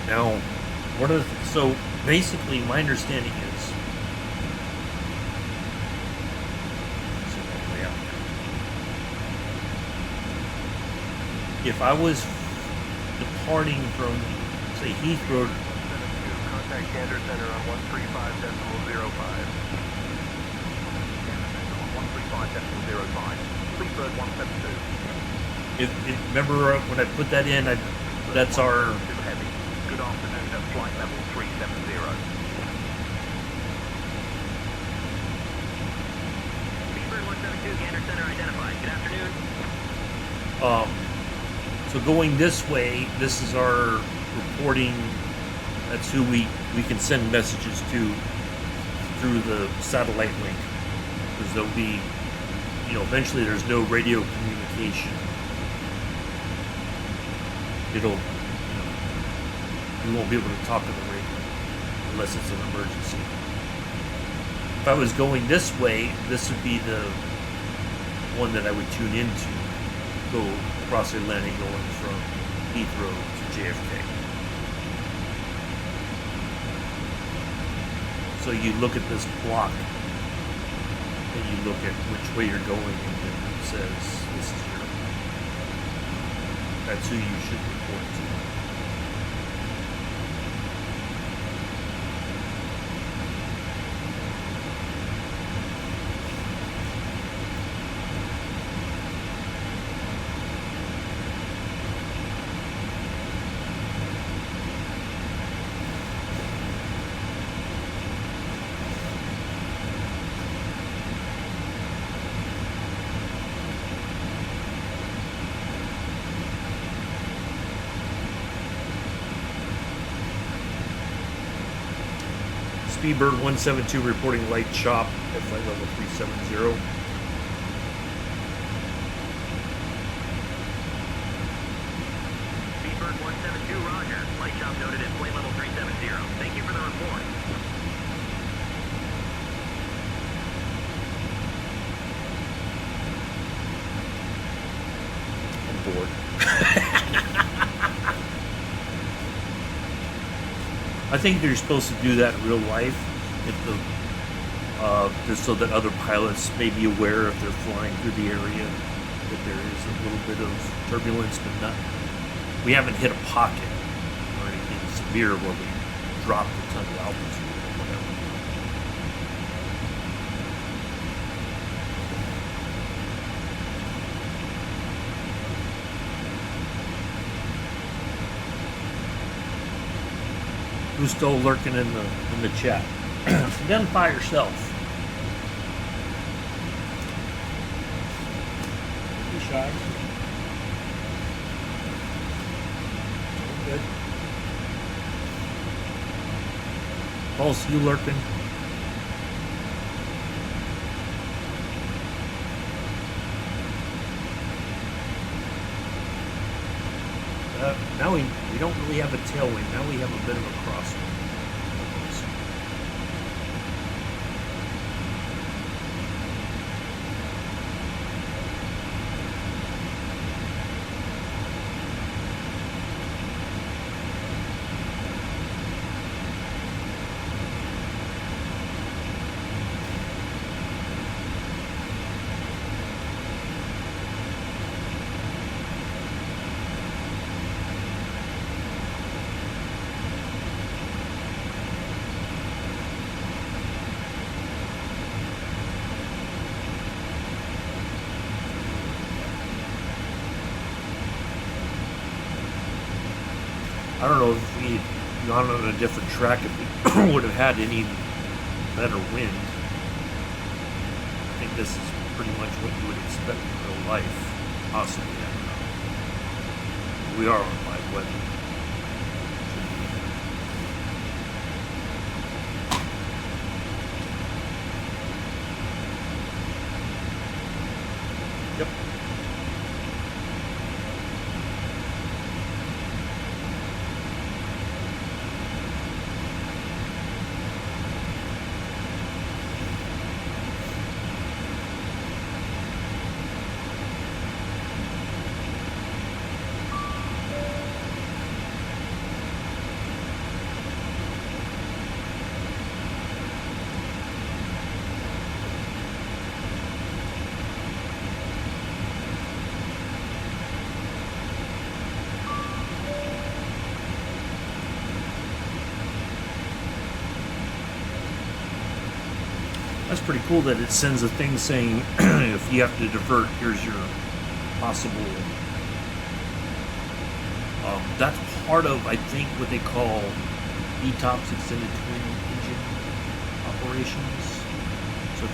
Now, what are so basically my understanding is if I was departing from, say, Heathrow, 172, contact Gander Center on 135.05. 135.05. Fleet Bird 172. remember when I put that in, that's our. Too heavy. Good afternoon at flight level 370. Fleet Bird 172, Gander Center identified. Good afternoon. So going this way, this is our reporting. That's who we can send messages to through the satellite link, because there'll be, eventually there's no radio communication. We won't be able to talk to the radio unless it's an emergency. If I was going this way, this would be the one that I would tune into, go across the Atlantic going from Heathrow to JFK. So you look at this block, and you look at which way you're going, and then it says this is that's who you should report to. Speedbird 172 reporting light chop at flight level 370. Speedbird 172, roger. Light chop noted at flight level 370. Thank you for the report. I'm bored. I think they're supposed to do that in real life, just so that other pilots may be aware if they're flying through the area. that there is a little bit of turbulence, but not. We haven't hit a pocket or anything severe where we dropped a ton of altitude or whatever. Who's still lurking in the chat? Identify yourself. Don't be shy. Good. Pulse, you lurking? Now we don't really have a tailwind. Now we have a bit of a crosswind. I don't know if we'd gone on a different track if we would have had any better wind. I think this is pretty much what you would expect in real life. Possibly, I don't know. We are on live weather. Yep. That's pretty cool that it sends a thing saying if you have to divert, here's your possible. That's part of, I think, what they call ETOPS, extended twin engine operations. So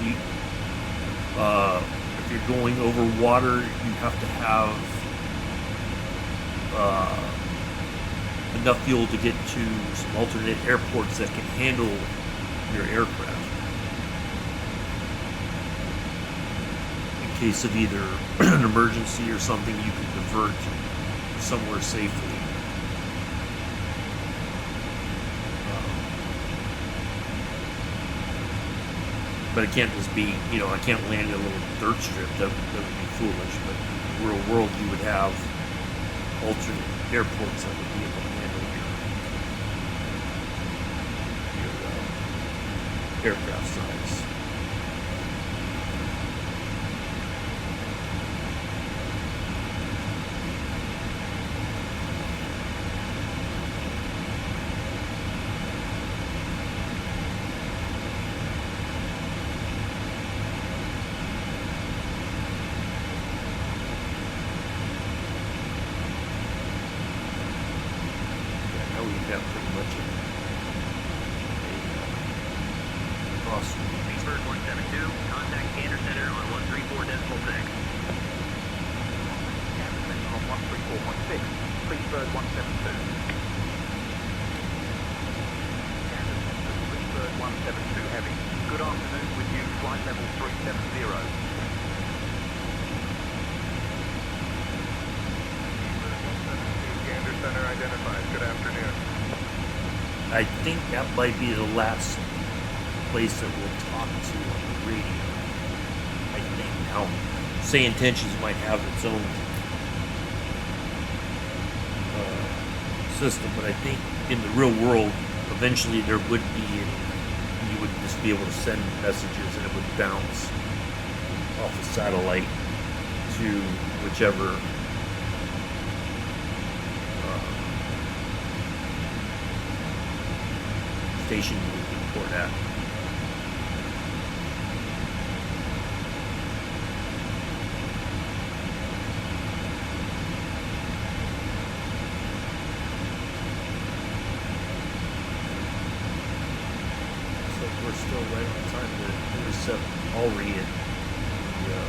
if you're going over water, you have to have enough fuel to get to some alternate airports that can handle your aircraft. In case of either an emergency or something, you can divert somewhere safely. But it can't just be, I can't land in a little dirt strip. That would be foolish. But in the real world, you would have alternate airports that would be able to handle your aircraft size. I think that might be the last place that we'll talk to on the radio. I think now, Say Intentions might have its own system, but I think in the real world, eventually there would be, you would just be able to send messages and it would bounce off a satellite to whichever station you would report at. So we're still right on time to intercept Alri at the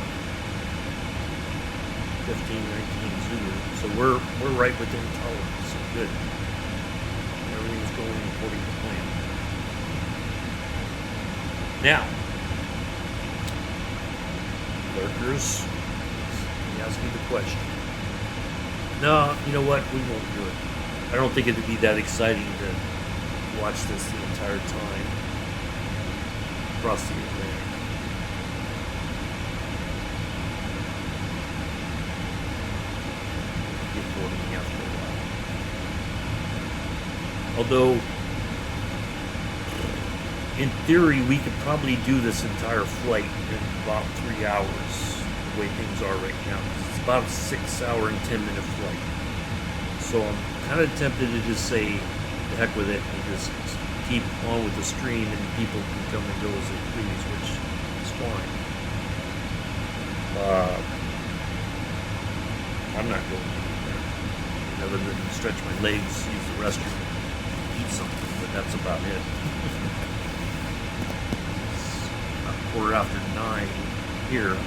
1519 Zulu. So we're right within tolerance. So good. Everything's going according to plan. Now, lurkers, he asked me the question. No, you know what? We won't do it. I don't think it'd be that exciting to watch this the entire time across the Atlantic. It'll get bored of me after a while. Although, in theory, we could probably do this entire flight in about 3 hours, the way things are right now. It's about a 6-hour and 10-minute flight. So I'm kind of tempted to just say, the heck with it, and just keep on with the stream, and people can come and go as they please, which is fine. I'm not going anywhere, other than stretch my legs, use the restroom, eat something, but that's about it. Quarter after 9 here, and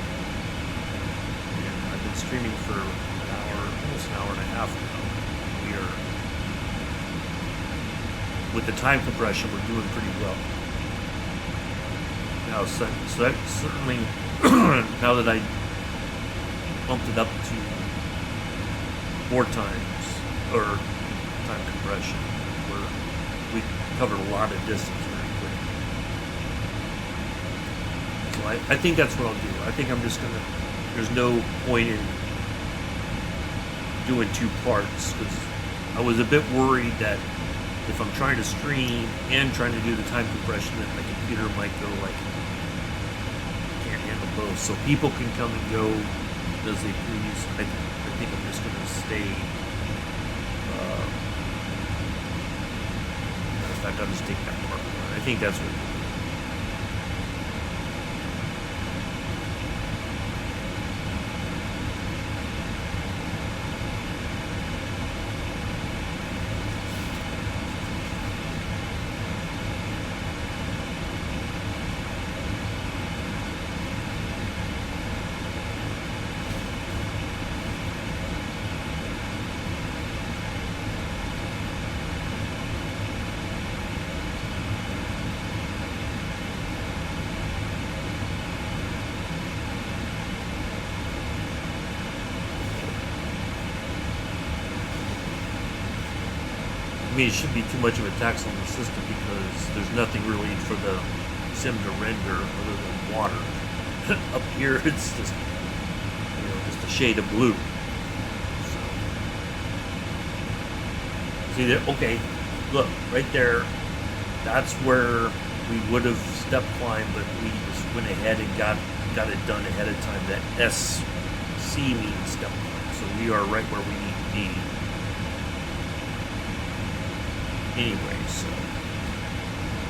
I've been streaming for an hour, almost an hour and a half now. We are, with the time compression, we're doing pretty well. Now, so that certainly, now that I bumped it up to 4 times, or time compression, we covered a lot of distance very quick. I think that's what I'll do. I think I'm just gonna, there's no point in doing 2 parts, because I was a bit worried that if I'm trying to stream and trying to do the time compression, that my computer might go like, can't handle both. So people can come and go as they please. I think I'm just gonna stay, matter of fact, I'll just take that part. I think that's what we'll do. I mean, it shouldn't be too much of a tax on the system because there's nothing really for the sim to render other than water. Up here, it's just, just a shade of blue. So, see there? Okay, look right there. That's where we would have step climbed, but we just went ahead and got it done ahead of time. That SC means step climb, so we are right where we need to be. Anyway, so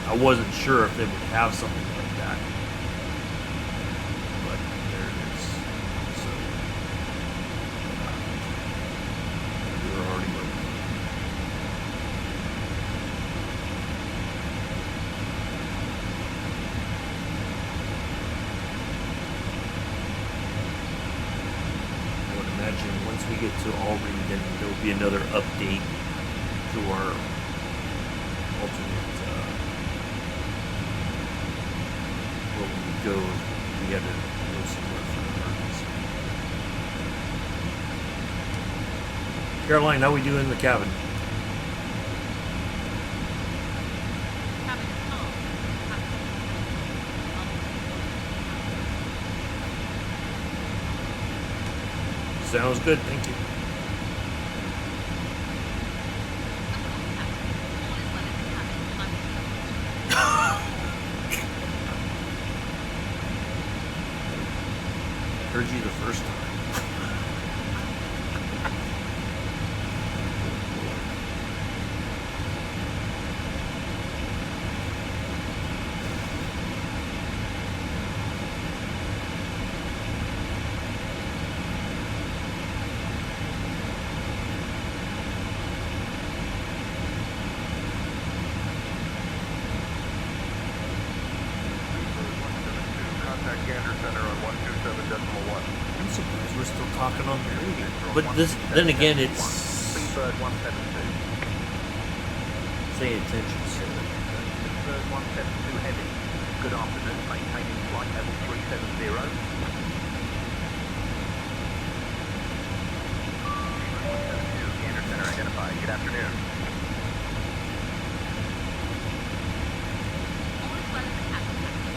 I wasn't sure if they would have something like that, but there it is. So we're already working. I would imagine once we get to Albury, then there will be another update to our alternate where we would go if we had to go somewhere for an emergency. Caroline, how we doing in the cabin? Cabin is calm. Sounds good, thank you. Heard you the first time. surprised we're still talking on the radio. But then again, it's Speedbird 172. pay attention. Speedbird 172 heavy. Good afternoon, maintaining flight level 370. Gander Center identified. Good afternoon. All is well in the cabin, Captain.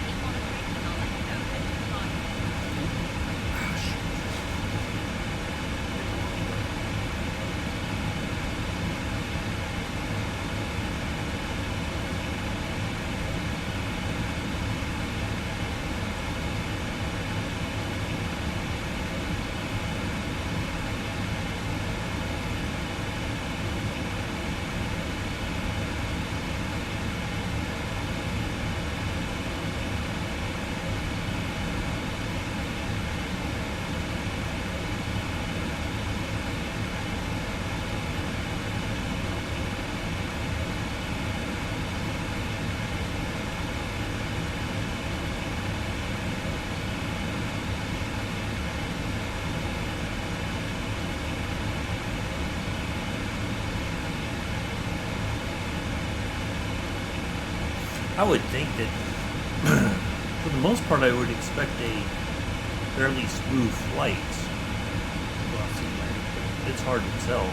Keep monitoring and I'll let you know when to fly. I would think that, for the most part, I would expect a fairly smooth flight. It's hard to tell.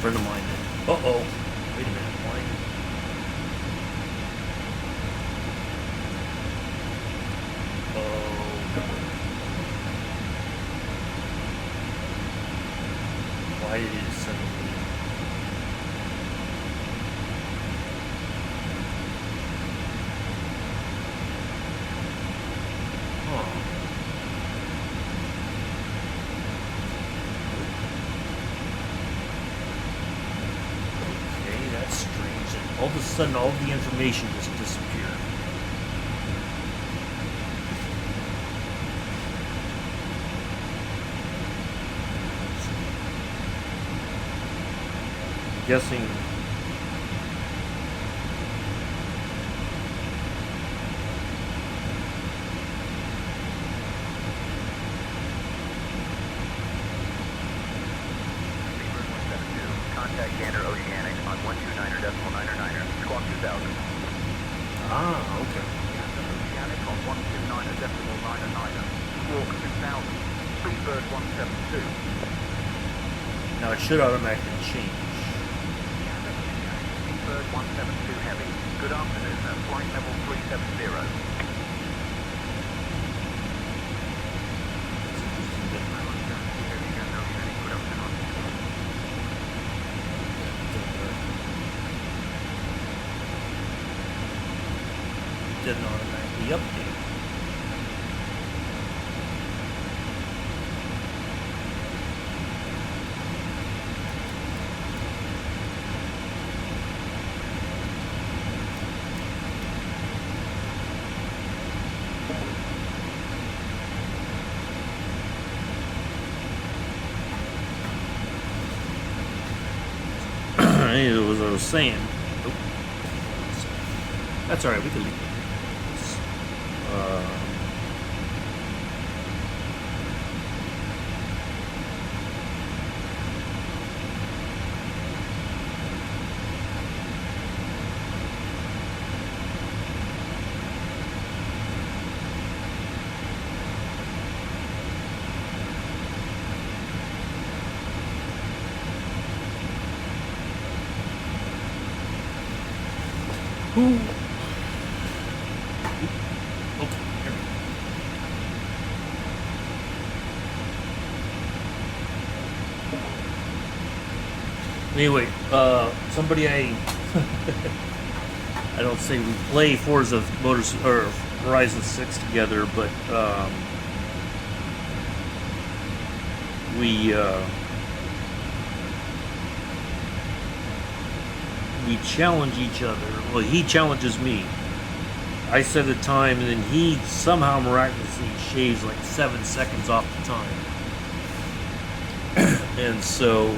Friend of mine. Uh-oh. Wait a minute. Why? Oh. Why did it suddenly? Huh. That's strange. And all of a sudden, all the information just disappeared. I'm guessing. Contact Gander Oceanic on 129.999er, squawk 2000. Ah, okay. Gander Oceanic on 129.999er, squawk 2000. Speedbird 172. Now it should automatically change. Gander Oceanic, Speedbird 172 heavy. Good afternoon, flight level 370. Didn't automatically update. I was saying. Nope. That's all right. We can leave. Who? Okay, here we go. Anyway, somebody I don't say we play Forza Motors or Horizon 6 together, but we challenge each other. Well, he challenges me. I set a time, and then he somehow miraculously shaves like 7 seconds off the time. And so,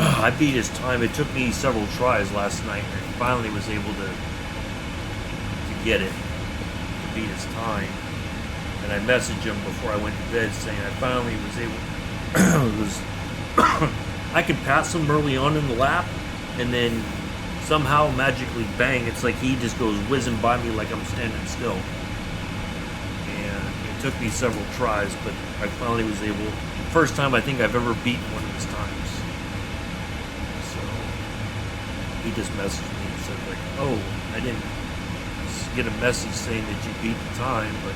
I beat his time. It took me several tries last night, and I finally was able to get it, to beat his time. And I messaged him before I went to bed saying I finally was able. I could pass him early on in the lap, and then somehow magically bang! It's like he just goes whizzing by me like I'm standing still. And it took me several tries, but I finally was able. First time I think I've ever beaten one of his times. He just messaged me and said like, oh, I didn't get a message saying that you beat the time, but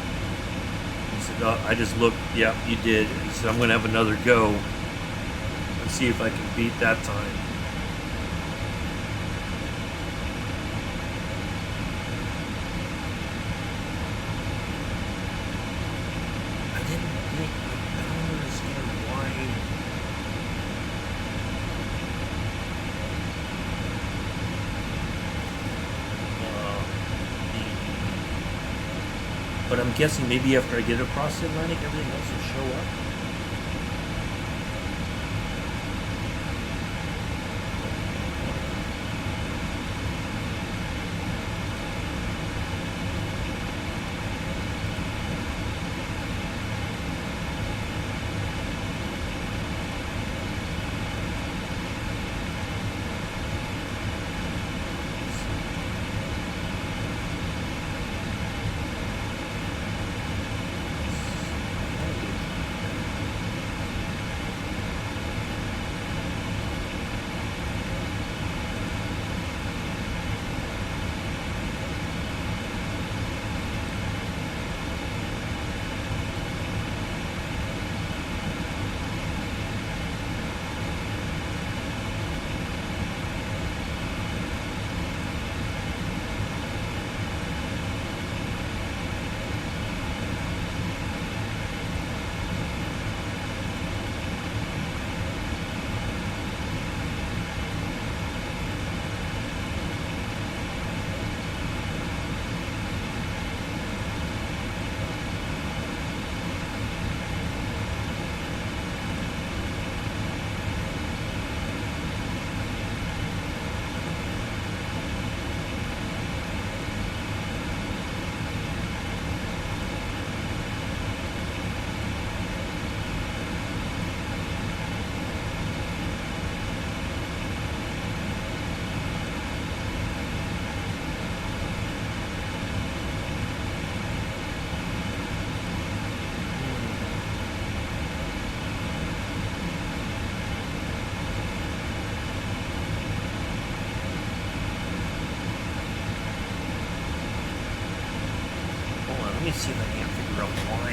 he said, oh, I just looked, yeah, you did. And he said, I'm going to have another go and see if I can beat that time. I don't understand why. But I'm guessing maybe after I get across the Atlantic, everything else will show up. see if I can't figure out why.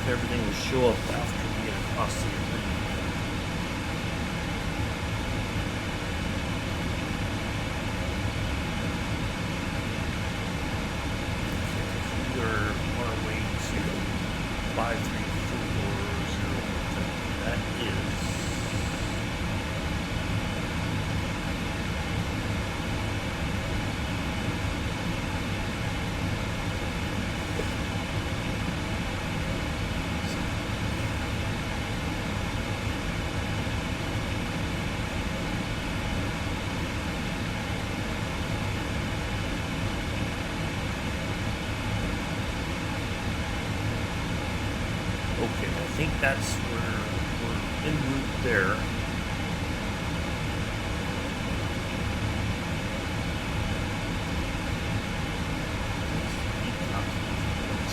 Everything will show up after we get across the Atlantic. We are on our way to 53401. That is okay, I think that's where we're en route there.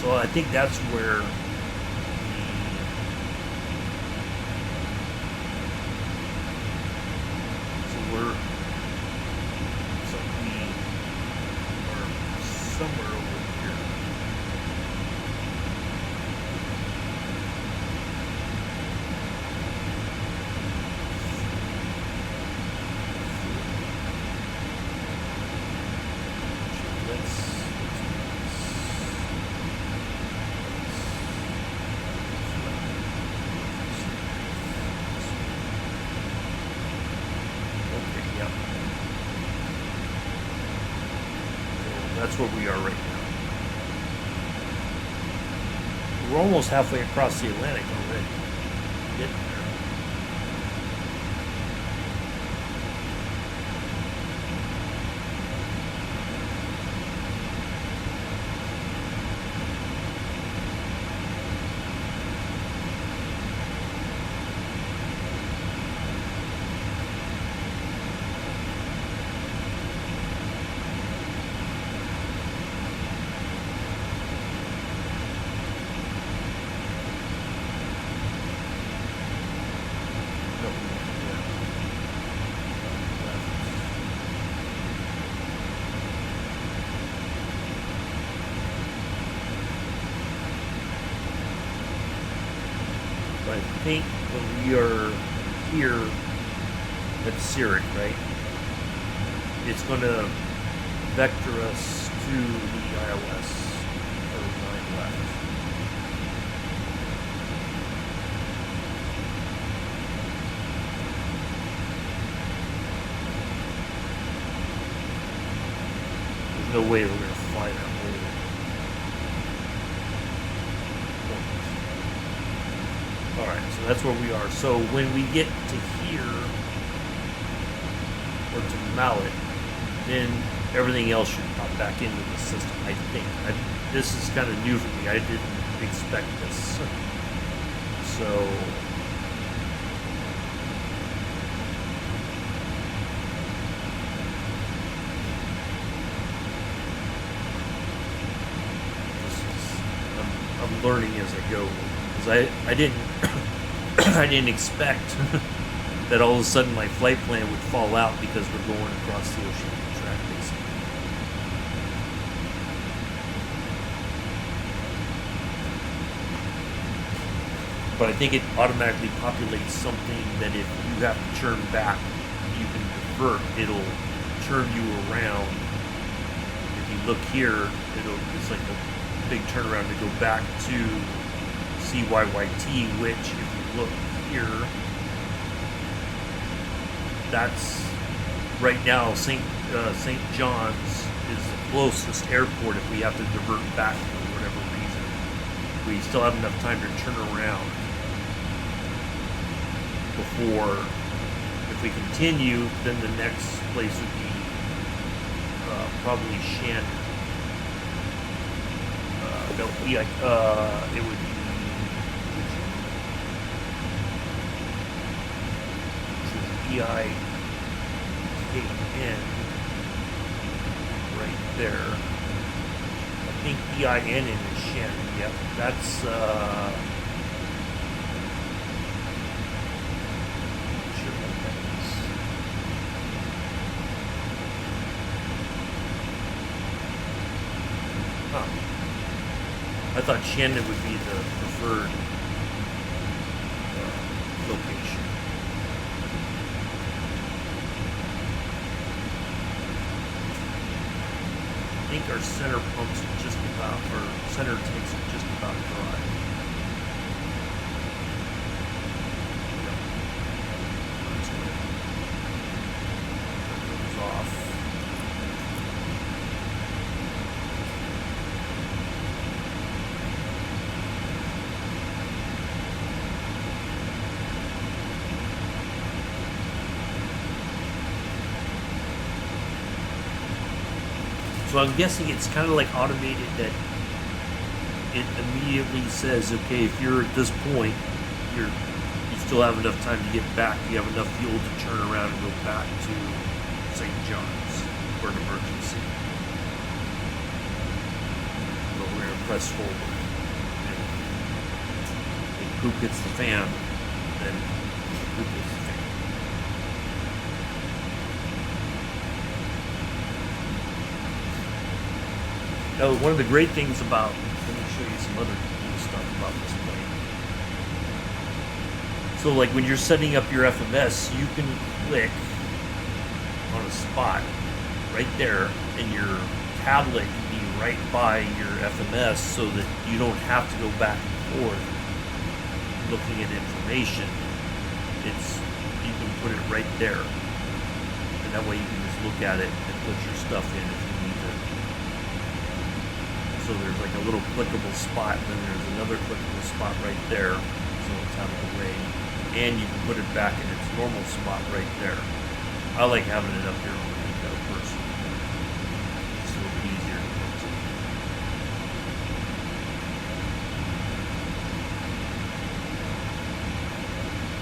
So I think that's where we are somewhere over here. That's where we are right now. We're almost halfway across the Atlantic already. Getting there. I think when we are here at Zurich, right, it's going to vector us to the ILS for 9 left. no way we're gonna fly that whole point. Alright, so that's where we are. So when we get to here, or to Mallet, then everything else should pop back into the system, I think. This is kind of new for me. I didn't expect this. So I'm learning as I go, because I didn't I didn't expect that all of a sudden my flight plan would fall out because we're going across the ocean track, basically. But I think it automatically populates something that if you have to turn back, you can divert. It'll turn you around. If you look here, it's like a big turnaround to go back to CYYT, which if you look here, that's right now St. John's is the closest airport if we have to divert back for whatever reason. We still have enough time to turn around before, if we continue, then the next place would be probably Shannon. No, it would be EIKN right there. I think EIN is Shannon. Yep, that's sure what that is. Huh. I thought Shannon would be the preferred location. I think our center pumps are just about, or center tanks are just about dry. Yep. That's good. That goes off. So I'm guessing it's kind of like automated, that it immediately says, okay, if you're at this point, you still have enough time to get back. You have enough fuel to turn around and go back to St. John's for an emergency. But we're going to press forward. And if poop hits the fan, then poop hits the fan. Now, one of the great things about, let me show you some other cool stuff about this plane. So like when you're setting up your FMS, you can click on a spot right there, and your tablet can be right by your FMS so that you don't have to go back and forth looking at information. You can put it right there. And that way you can just look at it and put your stuff in if you need to. So there's like a little clickable spot, and then there's another clickable spot right there, so it's out of the way. And you can put it back in its normal spot right there. I like having it up here on the window personally. It's a little bit easier to get to.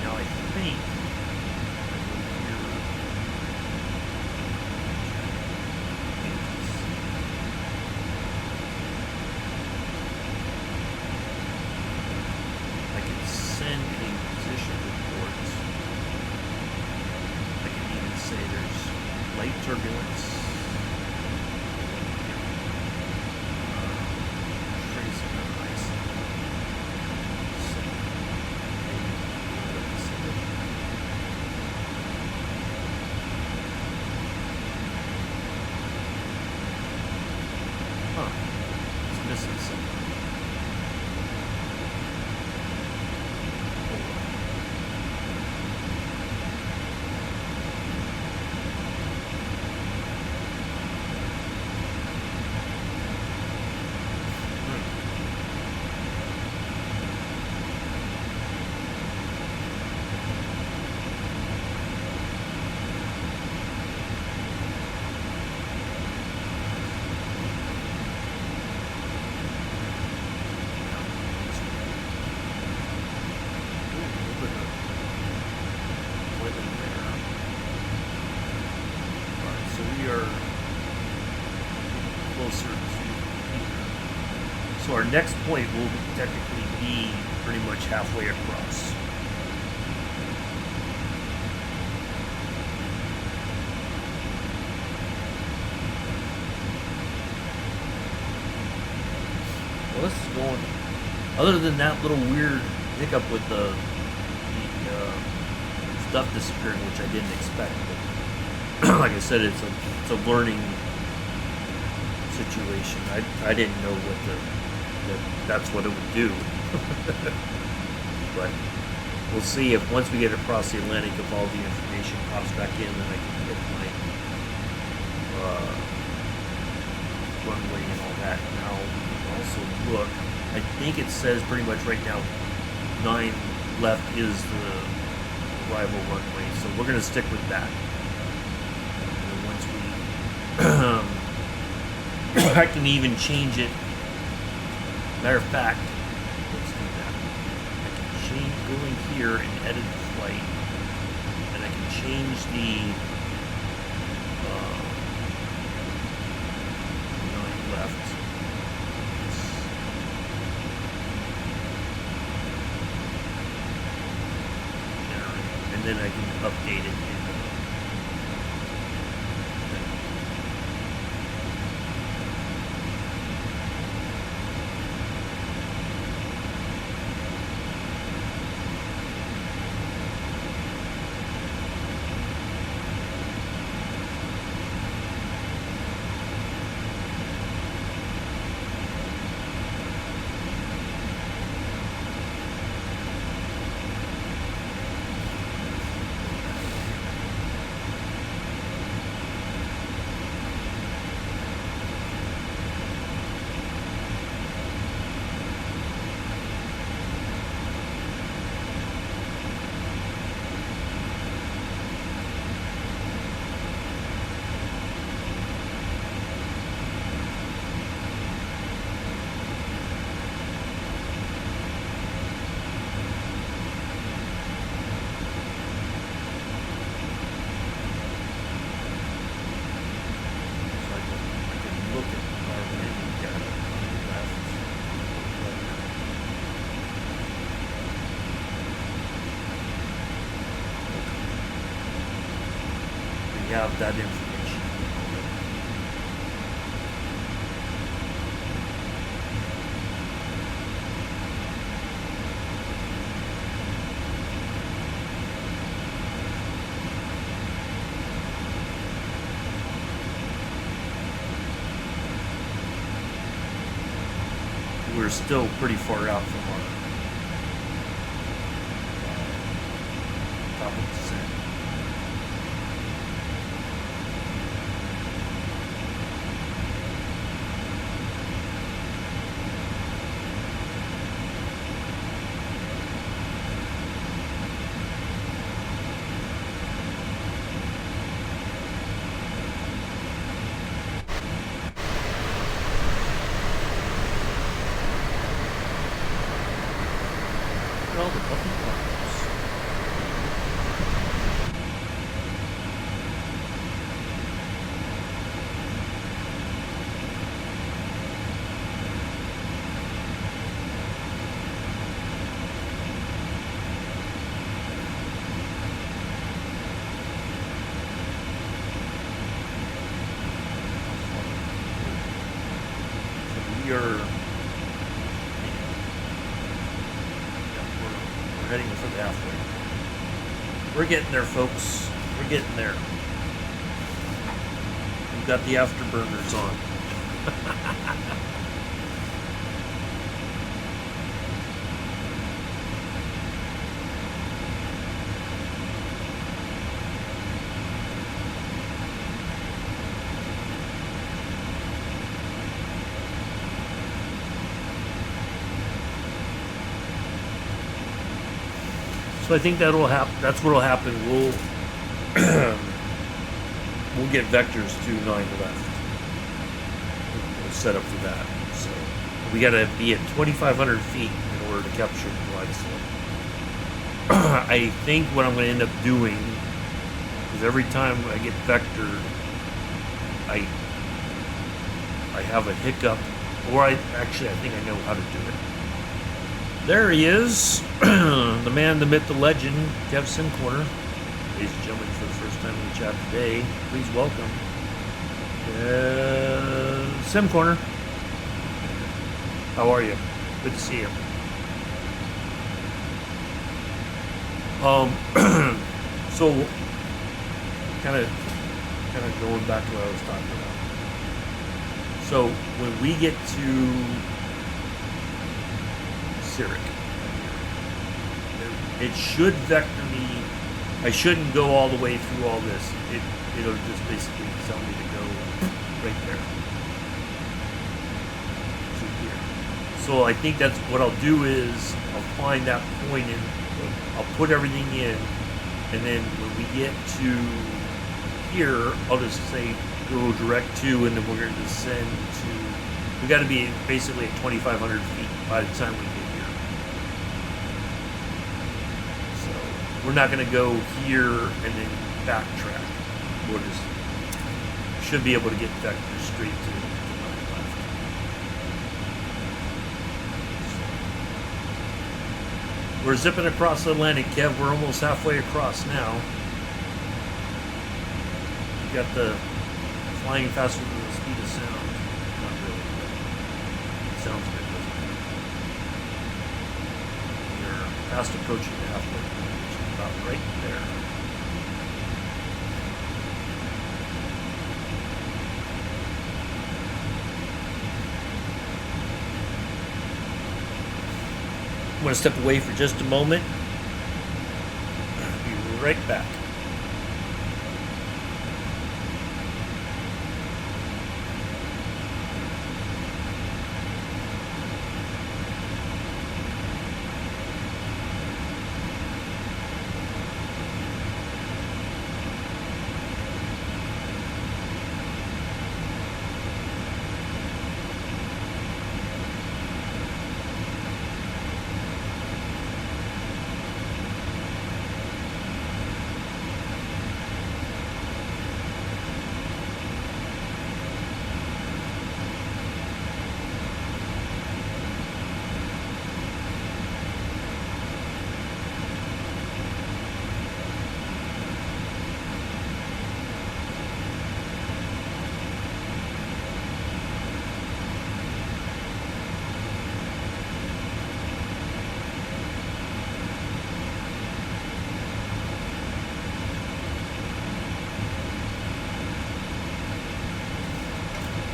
Now I think we are getting closer to here. So our next point will technically be pretty much halfway across. Well, this is going. Other than that little weird hiccup with the stuff disappearing, which I didn't expect, but like I said, it's a learning situation. I didn't know that's what it would do. But we'll see if once we get across the Atlantic, if all the information pops back in, then I can get my runway and all that. Now we can also look. I think it says pretty much right now 9 left is the arrival runway, so we're going to stick with that. And then once we I can even change it. Matter of fact, let's do that. I can go in here and edit the flight, and I can change the 9 left. And then I can update it in have that information. We're still pretty far out from our top of descent. All the puppy cars. So we are heading for the halfway. We're getting there, folks. We're getting there. We've got the afterburners on. So I think that'll happen. That's what'll happen. We'll we'll get vectors to 9 left. We'll set up for that. So we got to be at 2,500 feet in order to capture the glide slope. I think what I'm going to end up doing is every time I get vectored, I have a hiccup, or I think I know how to do it. There he is, the man, the myth, the legend, Kev Simcorner. Ladies and gentlemen, for the first time in the chat today, please welcome Simcorner. How are you? Good to see you. So kind of going back to what I was talking about. So when we get to Zurich, it should vector me. I shouldn't go all the way through all this. It'll just basically tell me to go right there to here. So I think that's what I'll do is I'll find that point and I'll put everything in, and then when we get to here, I'll just say go direct to, and then we're going to descend to. We got to be basically at 2,500 feet by the time we get here. So we're not going to go here and then backtrack. We'll just should be able to get vector straight to my left. So, we're zipping across the Atlantic, Kev. We're almost halfway across now. You got the flying faster than the speed of sound. Not really, but it sounds good, doesn't it? We're fast approaching the halfway point, which is about right there. I'm going to step away for just a moment. I'll be right back.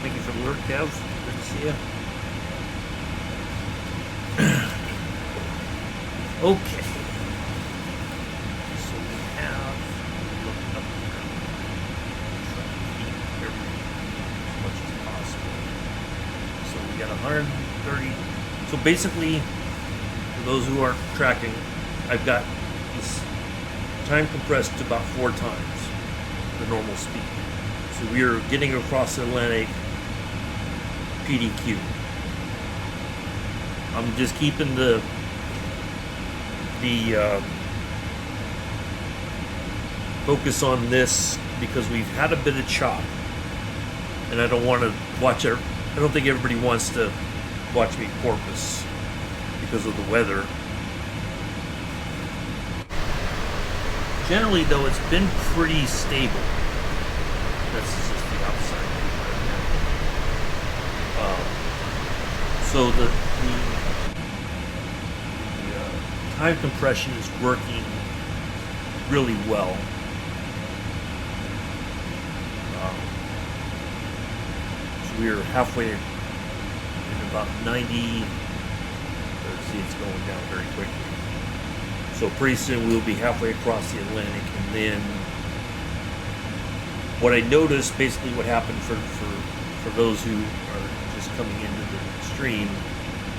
Thank you for the alert, Kev. Good to see you. Okay. So we have looked up here. Try to keep everything as much as possible. So we got 130. So basically, for those who aren't tracking, I've got this time compressed to about 4 times the normal speed. So we are getting across the Atlantic PDQ. I'm just keeping the focus on this because we've had a bit of chop, and I don't want to watch it. I don't think everybody wants to watch me porpoise because of the weather. Generally, though, it's been pretty stable. That's just the outside view right now. So the time compression is working really well. So we're halfway in about 90. Let's see, it's going down very quickly. So pretty soon we'll be halfway across the Atlantic, and then what I noticed, basically what happened for those who are just coming into the stream,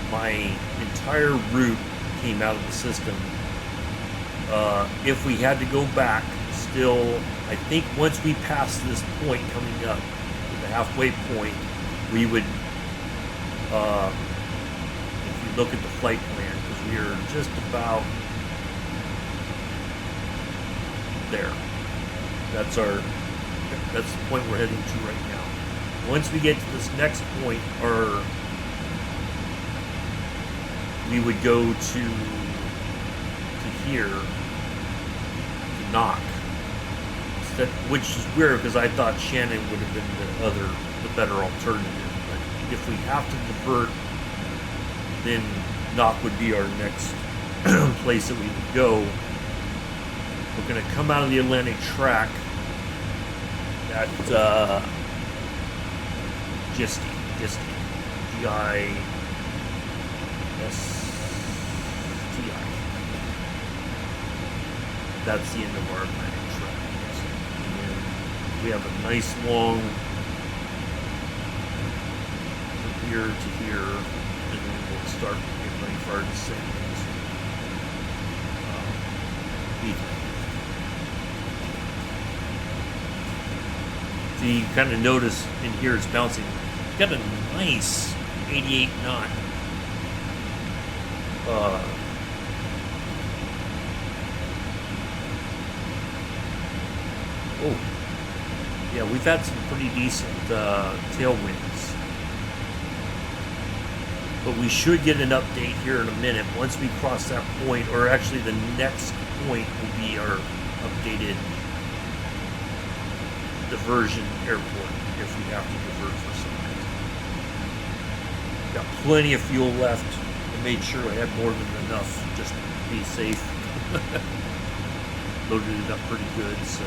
my entire route came out of the system. If we had to go back, still, I think once we pass this point coming up to the halfway point, we would, if you look at the flight plan, because we are just about there. That's the point we're heading to right now. once we get to this next point, or we would go to here to knock. Instead, which is weird because I thought Shannon would have been the better alternative. But if we have to divert, then knock would be our next place that we would go. We're going to come out of the Atlantic track at Gisty, G-I-S-T-I. That's the end of our Atlantic track. And then we have a nice long from here to here, and then we'll start getting ready for our descent into Heathrow. So you kind of notice in here it's bouncing. It's got a nice 88 knot. Oh, yeah, we've had some pretty decent tailwinds. But we should get an update here in a minute once we cross that point, or actually the next point will be our updated diversion airport if we have to divert for some reason. Got plenty of fuel left. I made sure I had more than enough just to be safe. Loaded it up pretty good, so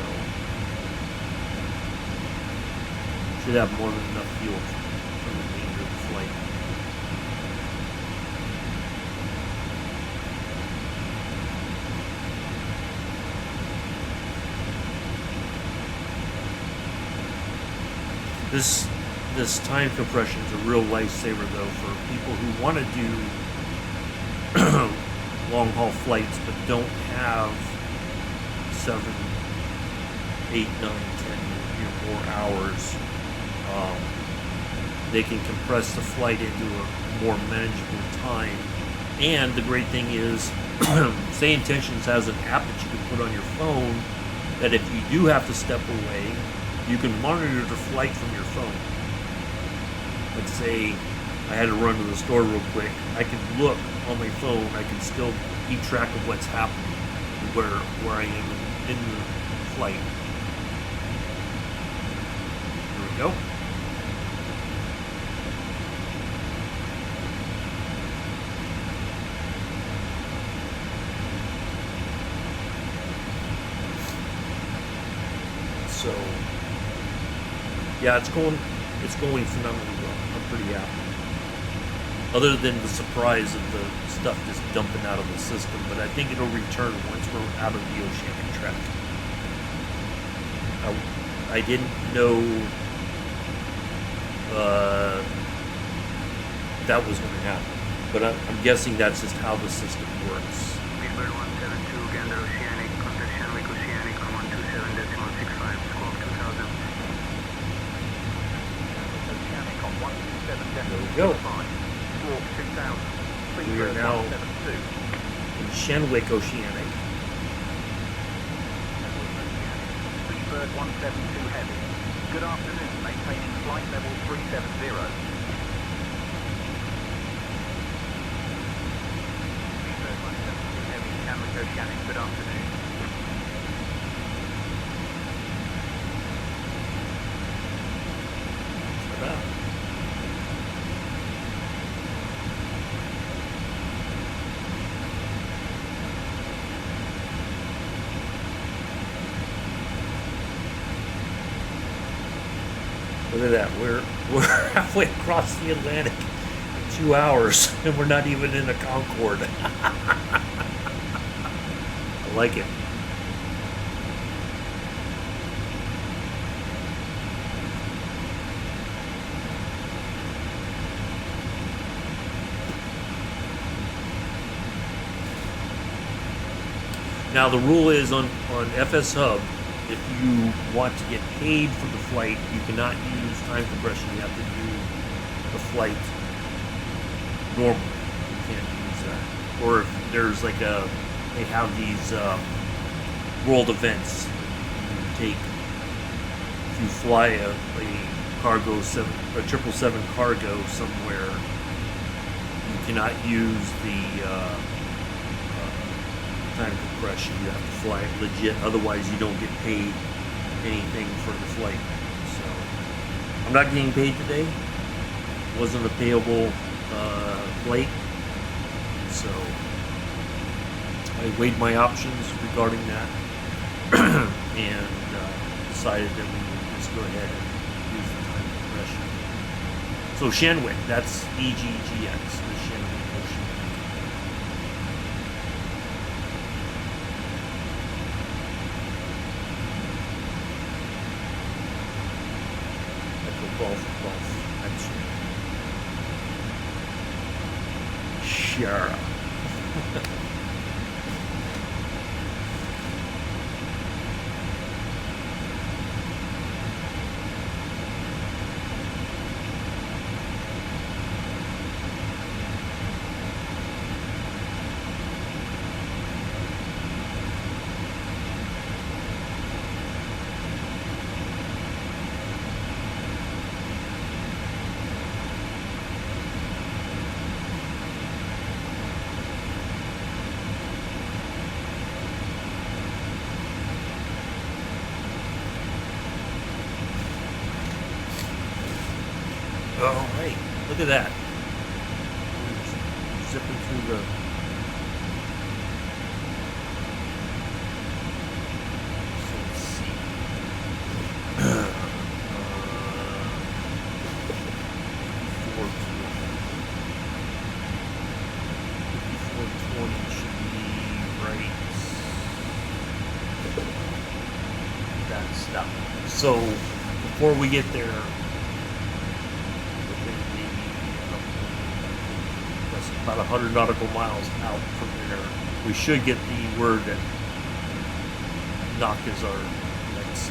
should have more than enough fuel for the remainder of the flight. This time compression is a real lifesaver though for people who want to do long haul flights but don't have 7, 8, 9, 10 more hours. They can compress the flight into a more manageable time. And the great thing is, Say Intentions has an app that you can put on your phone that if you do have to step away, you can monitor the flight from your phone. Let's say I had to run to the store real quick. I can look on my phone. I can still keep track of what's happening, where I am in the flight. Here we go. So, yeah, it's going phenomenally well. I'm pretty happy. Other than the surprise of the stuff just dumping out of the system, but I think it'll return once we're out of the oceanic track. I didn't know that was going to happen, but I'm guessing that's just how the system works. Pittsburgh 172, Gander Oceanic, contact Shanwick Oceanic on 127.65, squawk 2000. Oceanic on 127.65. There we go. Squawk 2000. We are now 172. in Shanwick Oceanic. Freebird 172 Heavy. Good afternoon, maintaining flight level 370. Freebird 172 Heavy, Shanwick Oceanic, good afternoon. Ta-da. Look at that. We're halfway across the Atlantic in 2 hours, and we're not even in a Concorde. I like it. Now the rule is on FS Hub, if you want to get paid for the flight, you cannot use time compression. You have to do the flight normally. You can't use that. Or if there's like they have these world events. If you fly a cargo 777 cargo somewhere, you cannot use the time compression. You have to fly it legit, otherwise you don't get paid anything for the flight. So I'm not getting paid today. It wasn't a payable flight, so I weighed my options regarding that and decided that we would just go ahead and use the time compression. So Shenwick, that's EGGX, the Shenwick Ocean. Echo Golf, X-ray. Sure. Oh, hey, look at that. Zipping through the... So let's see. 5420 should be right. That's that one. So, before we get there, about 100 nautical miles out from there, we should get the word that Knock is our next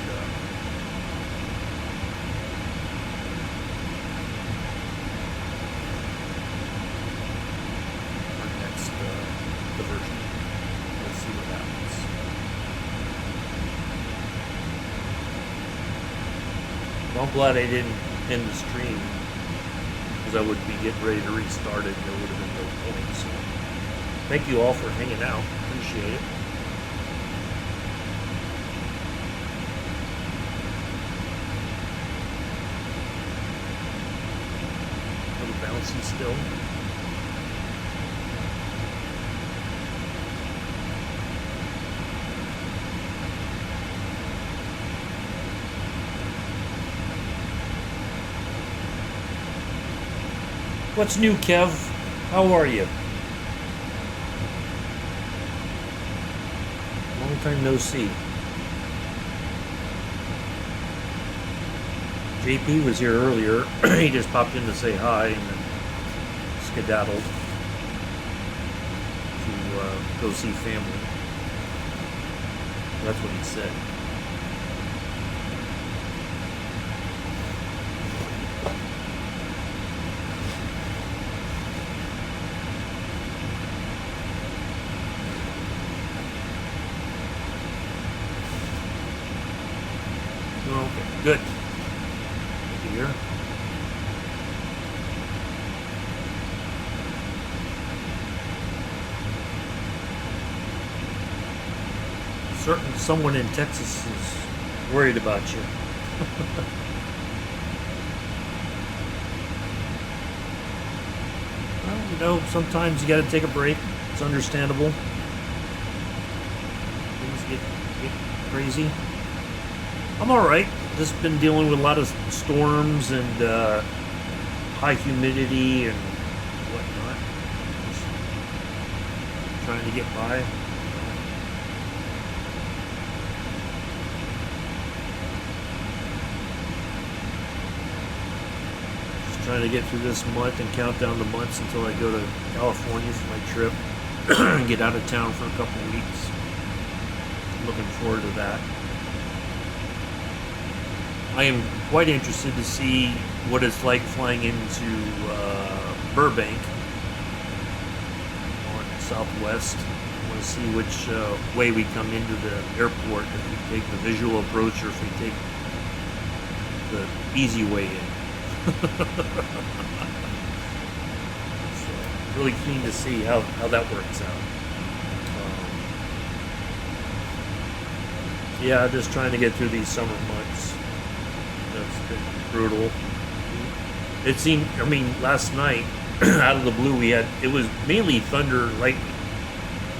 diversion. Let's see what happens. Well, I'm glad I didn't end the stream, because I would be getting ready to restart it and there would have been no point. So thank you all for hanging out. Appreciate it. A little bouncy still. What's new, Kev? How are you? Long time no see. JP was here earlier. He just popped in to say hi and then skedaddled to go see family. That's what he said. Good. Here. Certain someone in Texas is worried about you. Well, you know, sometimes you got to take a break. It's understandable. Things get crazy. I'm all right. Just been dealing with a lot of storms and high humidity and whatnot. Just trying to get by. Just trying to get through this month and count down the months until I go to California for my trip and get out of town for a couple of weeks. Looking forward to that. I am quite interested to see what it's like flying into Burbank on Southwest. I want to see which way we come into the airport, if we take the visual approach or if we take the easy way in. So really keen to see how that works out. Yeah, just trying to get through these summer months. That's been brutal. It seemed, I mean, last night, out of the blue, it was mainly thunder and lightning.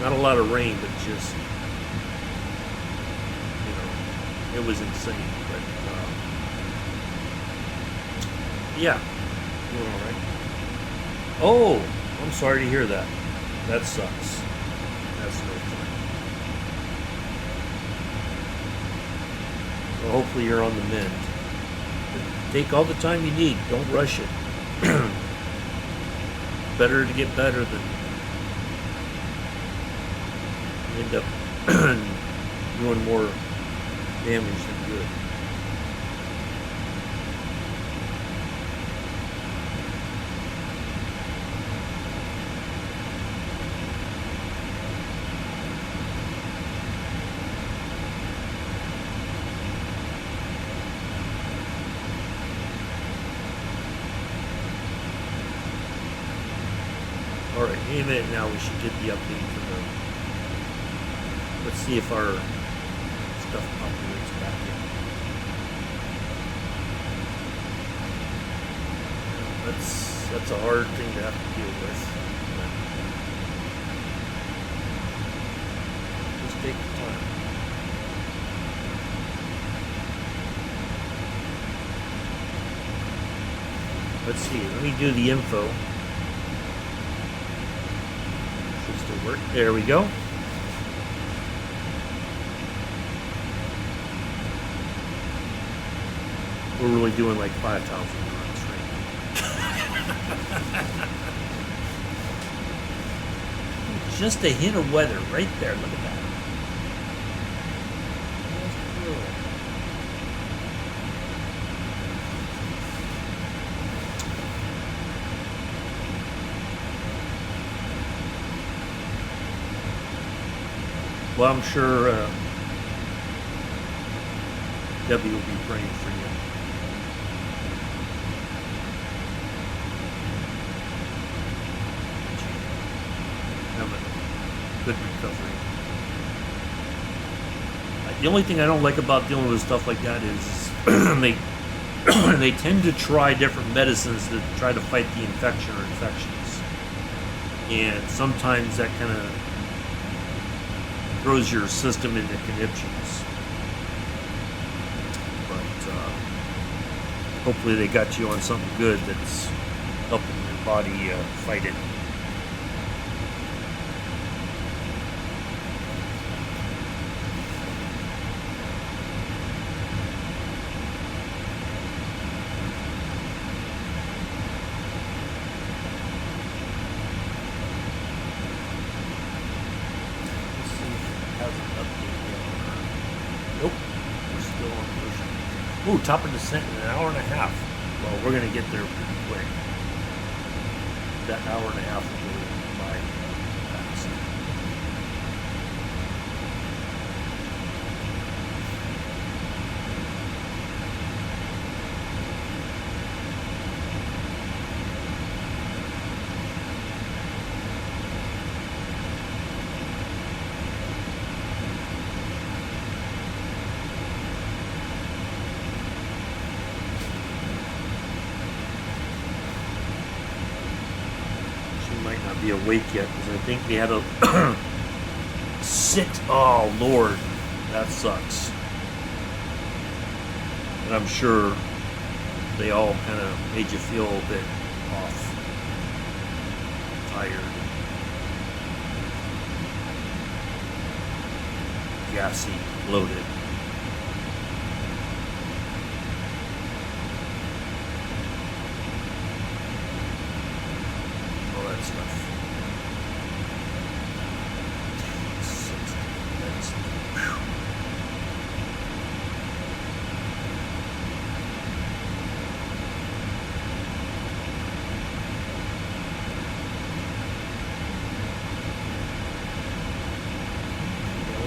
Not a lot of rain, but just, it was insane. But, yeah, doing all right. Oh, I'm sorry to hear that. That sucks. That's no fun. Well, hopefully you're on the mend. But take all the time you need. Don't rush it. Better to get better than end up doing more damage than good. Alright, any minute now we should get the update for the... Let's see if our stuff populates back in. That's a hard thing to have to deal with. But just take the time. Let's see, let me do the info. Should still work. There we go. We're really doing like 5,000 runs right now. Just a hint of weather right there. Look at that. That's cool. Well, I'm sure Debbie will be praying for you. Have a good recovery. The only thing I don't like about dealing with stuff like that is they tend to try different medicines to try to fight the infection or infections, and sometimes that kind of throws your system into conniptions. But hopefully they got you on something good that's helping your body fight it. Ooh, top of descent in an hour and a half. Well, we're going to get there pretty quick. That hour and a half will go by fast. Be awake yet because I think we had a sit. Oh Lord, that sucks. And I'm sure they all kind of made you feel a bit off, tired, gassy, bloated. All that stuff.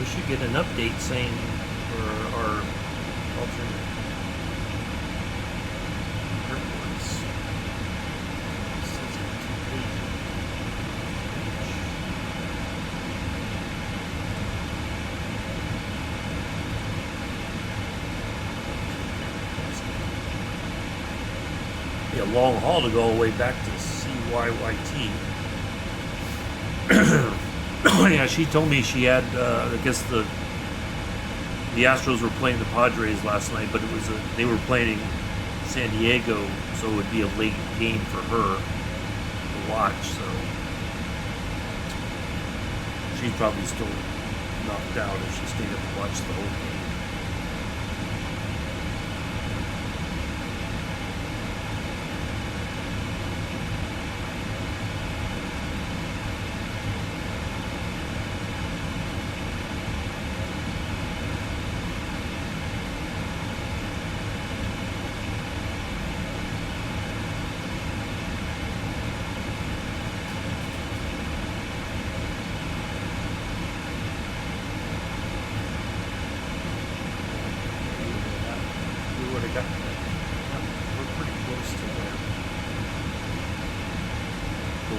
Should get an update saying for our alternate be a long haul to go all the way back to CYYT. Yeah, she told me she had, I guess the Astros were playing the Padres last night, but they were playing in San Diego, so it would be a late game for her to watch. So she's probably still knocked out if she stayed up and watched the whole game.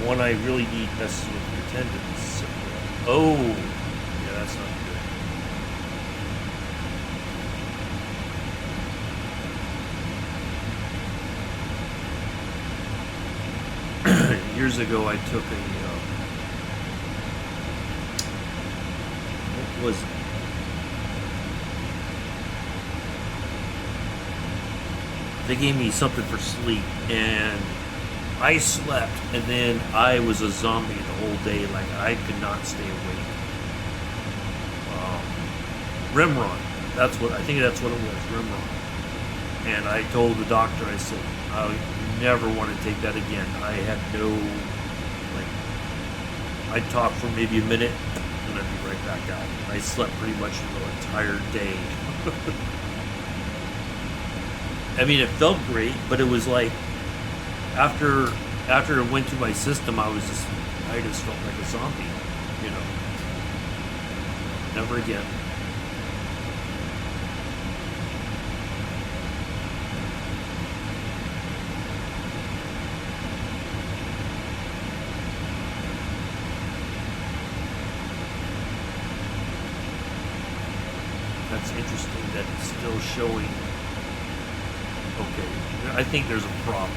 One I really need messes with your tendons. Oh, yeah, that's not good. Years ago, I took a what was it? They gave me something for sleep, and I slept, and then I was a zombie the whole day. Like, I could not stay awake. Rimron. I think that's what it was, Rimron. And I told the doctor, I said, I never want to take that again. I had no, I'd talk for maybe a minute, and I'd be right back out. I slept pretty much the entire day. I mean, it felt great, but it was like, after it went through my system, I just felt like a zombie, you know. Never again. That's interesting that it's still showing. Okay, I think there's a problem.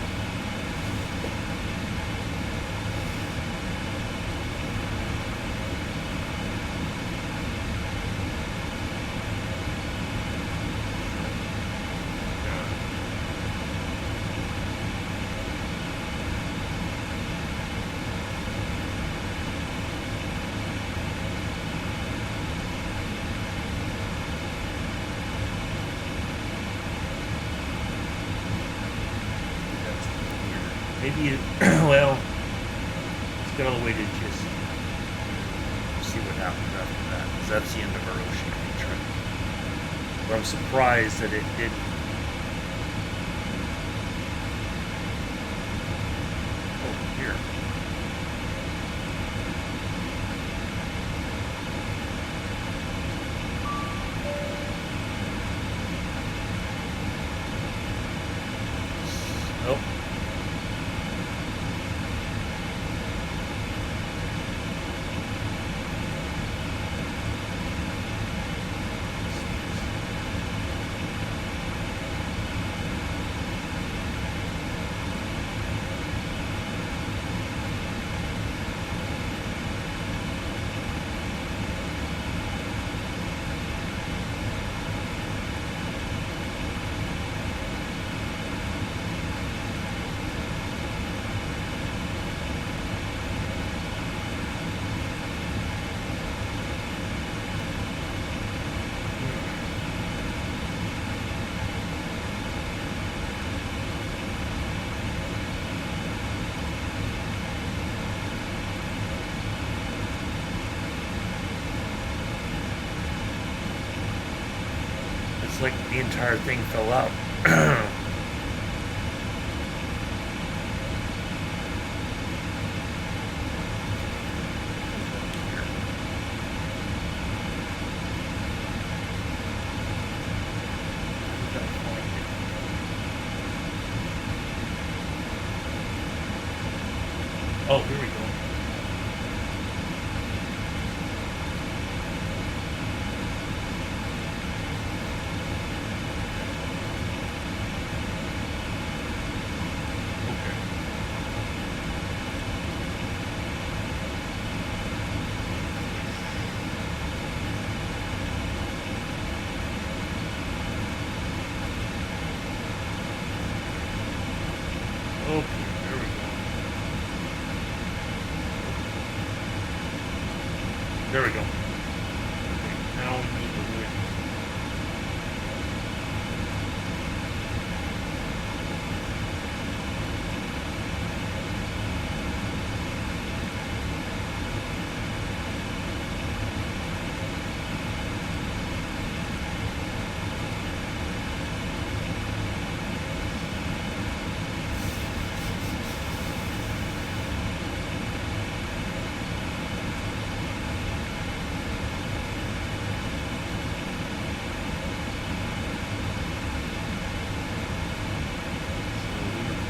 Maybe, well, let's get all the way to just see what happens after that, because that's the end of our Oceanic trip. But I'm surprised that it didn't. Oh, here. Nope. It's like the entire thing fell out. Oh, here we go. Okay, there we go. There we go. Okay, now we need the wind.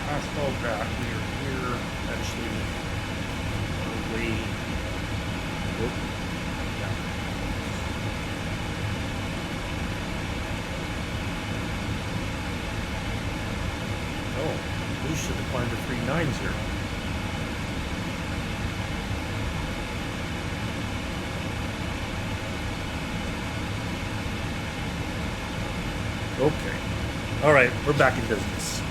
Past all that, we are here actually our way. Whoop. Yeah. Oh, we should have climbed the 3 9s here. Okay. All right, we're back in business.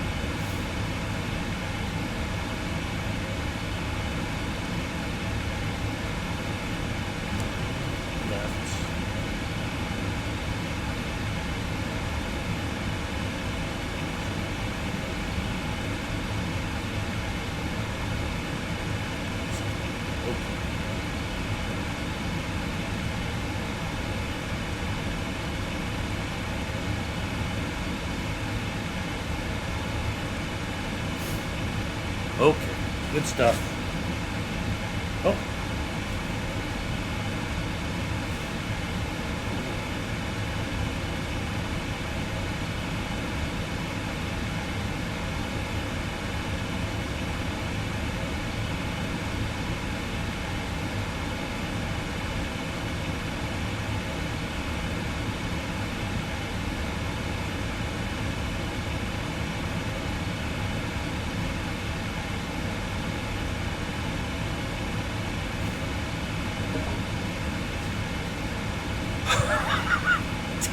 Okay, good stuff. Oh.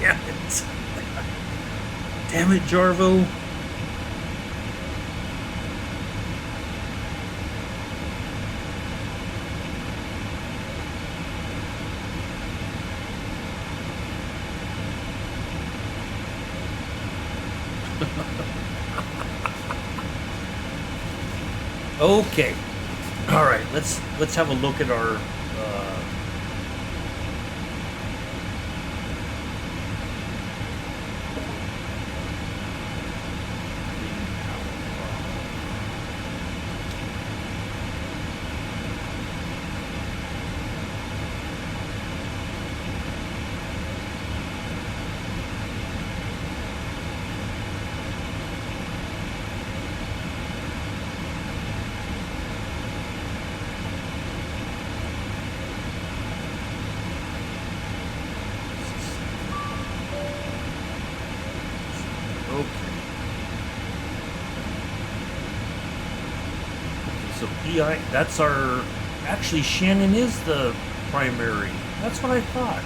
Damn it. Damn it, Jarvo. Okay. All right, let's have a look at our So EI, that's our, actually Shannon is the primary. That's what I thought.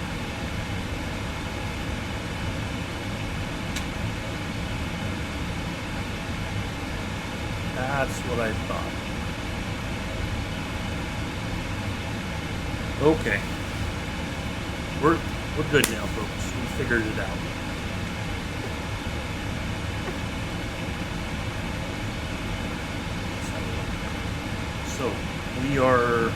That's what I thought. Okay. We're good now, folks. We figured it out. So we are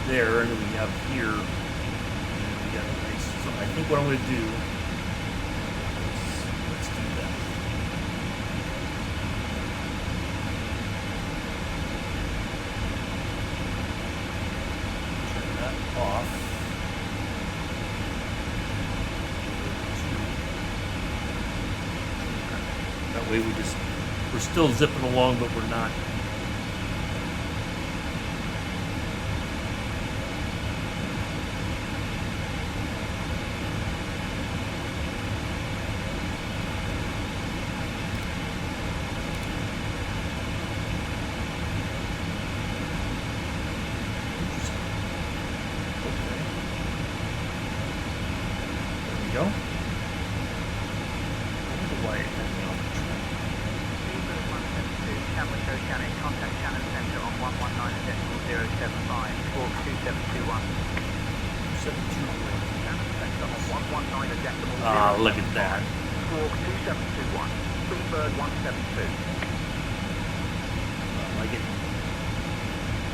there, and we have here, and we got a nice. So I think what I'm going to do is let's do that. Turn that off. That way we're still zipping along, but we're not. 2721. 721. Shannon Centre on 119 a decimal. Ah, look at that. Squawk 2721. Speedbird 172. I like it.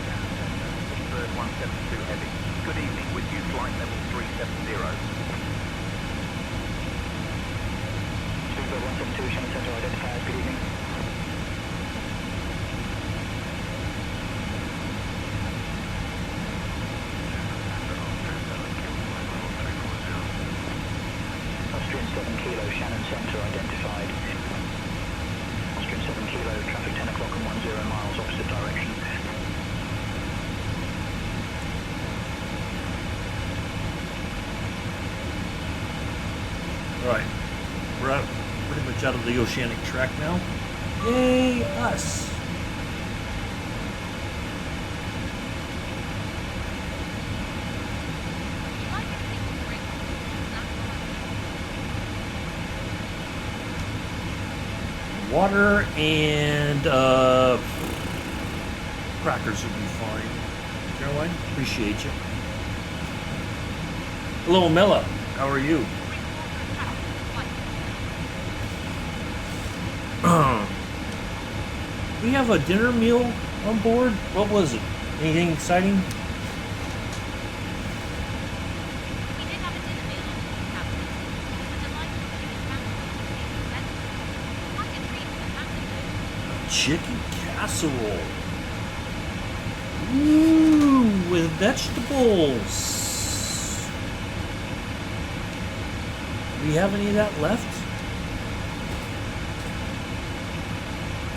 Shannon Centre, Speedbird 172 heavy. Good evening with you, flight level 370. Speedbird 172, Shannon Centre identified. Good evening. Austrian 7 Kilo, Shannon Centre identified. Austrian 7 Kilo, traffic 10 o'clock and 10 miles, opposite direction. Right. We're out, pretty much out of the oceanic track now. Yay, us. You like anything to drink? That's all. Water and crackers would be fine. Caroline, appreciate you. Hello, Mela. How are you? We have a dinner meal on board. What was it? Anything exciting? We did have a dinner meal on board, Captain. A delightful chicken casserole. Quite a treat for the passengers. Chicken casserole. Ooh, with vegetables. Do we have any of that left?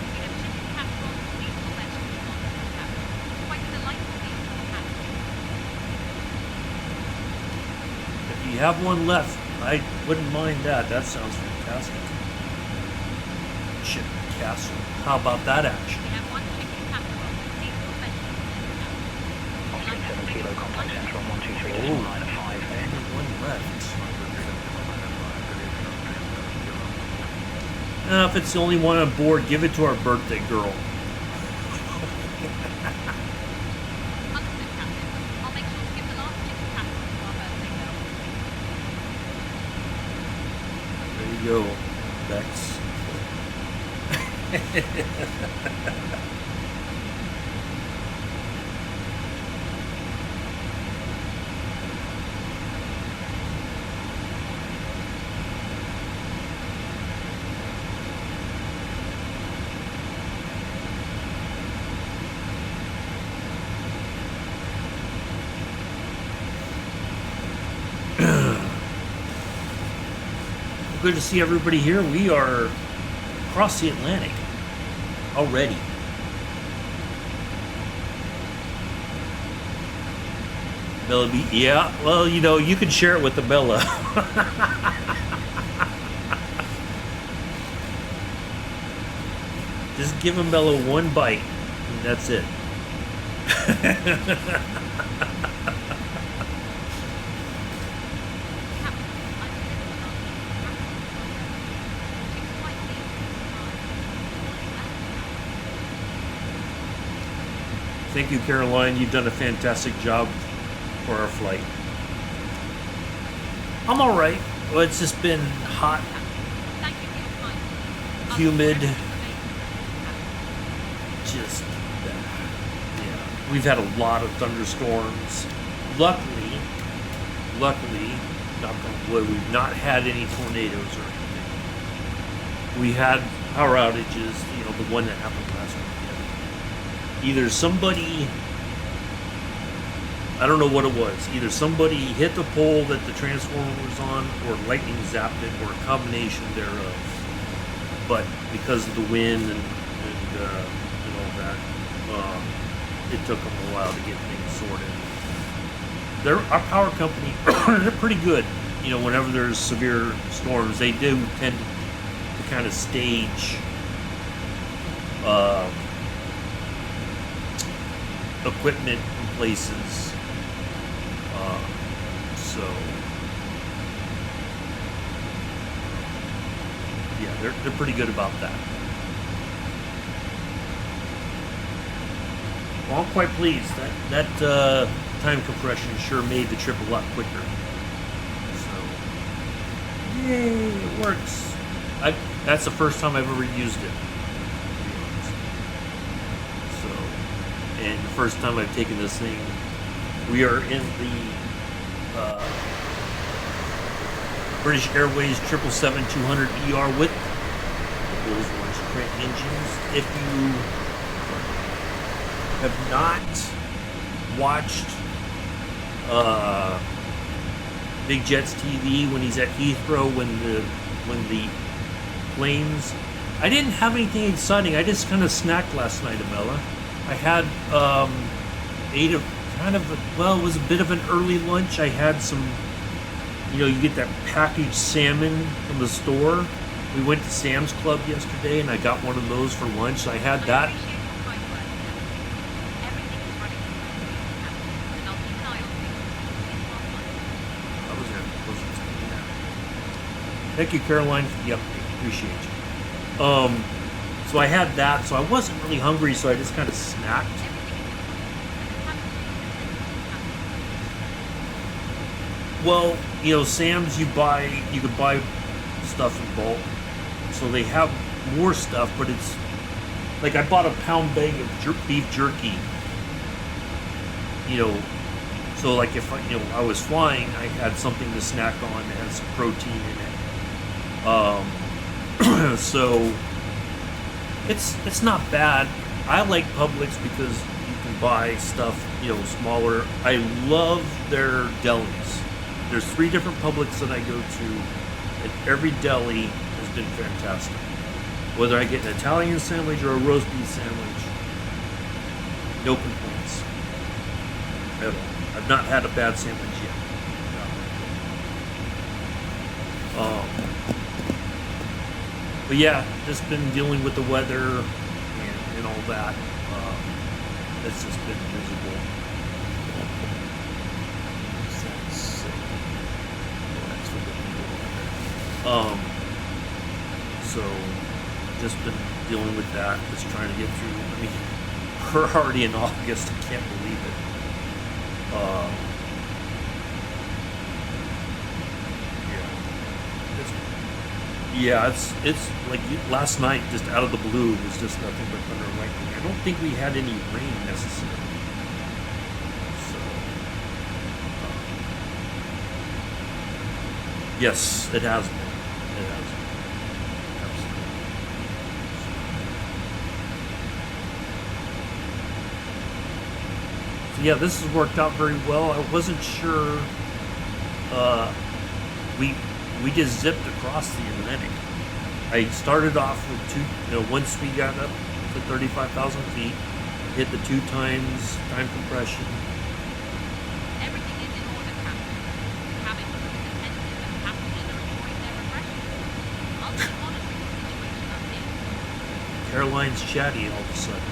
We have chicken casserole with seasonal vegetables on board, Captain. Quite a delightful meal for the passengers. If you have one left, I wouldn't mind that. That sounds fantastic. Chicken casserole. How about that action? We have one chicken casserole with seasonal vegetables on board, Captain. Austrian 7 Kilo, contact centre on 123 Oh. decimal 9 at 5. Only one left. If it's the only one on board, give it to our birthday girl. Understood, Captain. I'll make sure to give the last chicken casserole to our birthday girl. There you go, Bex. Good to see everybody here. We are across the Atlantic already. Bella B, yeah. Well, you know, you can share it with the Bella. Just give him Bella one bite, and that's it. Thank you, Caroline. You've done a fantastic job for our flight. I'm all right. Well, it's just been hot, Thank you for your kindness. humid. Just, yeah. We've had a lot of thunderstorms. Luckily, knock on wood, we've not had any tornadoes or anything. We had power outages, you know, the one that happened last weekend. Either somebody, I don't know what it was, either somebody hit the pole that the transformer was on, or lightning zapped it, or a combination thereof. But because of the wind and all that, it took them a while to get things sorted. Our power company, they're pretty good. You know, whenever there's severe storms, they do tend to kind of stage equipment in places. So, yeah, they're pretty good about that. Well, I'm quite pleased. That time compression sure made the trip a lot quicker. So, yay, it works. That's the first time I've ever used it, to be honest. So, and the first time I've taken this thing, we are in the British Airways 777-200ER with the Rolls-Royce Trent engines. If you have not watched Big Jets TV when he's at Heathrow, when the planes, I didn't have anything exciting. I just kind of snacked last night, Amela. I had ate a kind of it was a bit of an early lunch. I had some, you get that packaged salmon from the store. We went to Sam's Club yesterday, and I got one of those for lunch. So I had that. Thank you, Caroline, for the update. Appreciate you. So I had that, so I wasn't really hungry, so I just kind of snacked. Well, Sam's, you could buy stuff in bulk, so they have more stuff, but it's like I bought a pound bag of beef jerky. So like if I was flying, I had something to snack on that has some protein in it. So it's not bad. I like Publix because you can buy stuff, smaller. I love their delis. There's 3 different Publix that I go to, and every deli has been fantastic. Whether I get an Italian sandwich or a roast beef sandwich, no complaints at all. I've not had a bad sandwich yet. But yeah, just been dealing with the weather and all that. It's just been miserable. So just been dealing with that, just trying to get through. I mean, we're already in August. I can't believe it. Yeah, it's like last night, just out of the blue, it was just nothing but thunder and lightning. I don't think we had any rain necessarily. So, yes, it has been. It has been. Absolutely. So yeah, this has worked out very well. I wasn't sure. We just zipped across the Atlantic. I started off with once we got up to 35,000 feet, hit the 2 times time compression. Everything is in order, Captain. The cabin crew is attentive and passengers are enjoying their refreshments. I'll keep monitoring the situation up here. Caroline's chatty all of a sudden.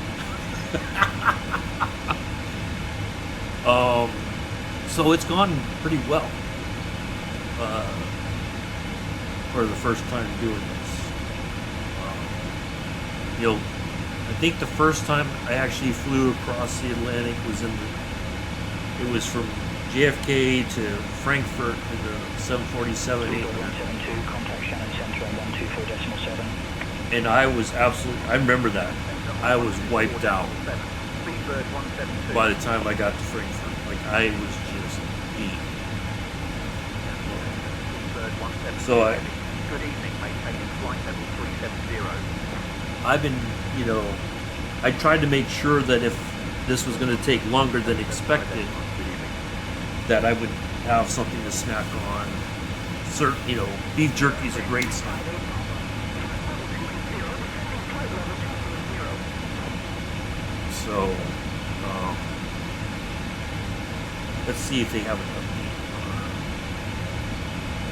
So it's gone pretty well. For the first time doing this. I think the first time I actually flew across the Atlantic was from JFK to Frankfurt in the 747-800. Contact Shannon Center on 124.7. And I was I remember that. I was wiped out by the time I got to Frankfurt. Like, I was just beat. So Good evening, maintaining flight level 370. I've been, I tried to make sure that if this was going to take longer than expected, that I would have something to snack on. Beef jerky is a great snack. So, let's see if they have an update.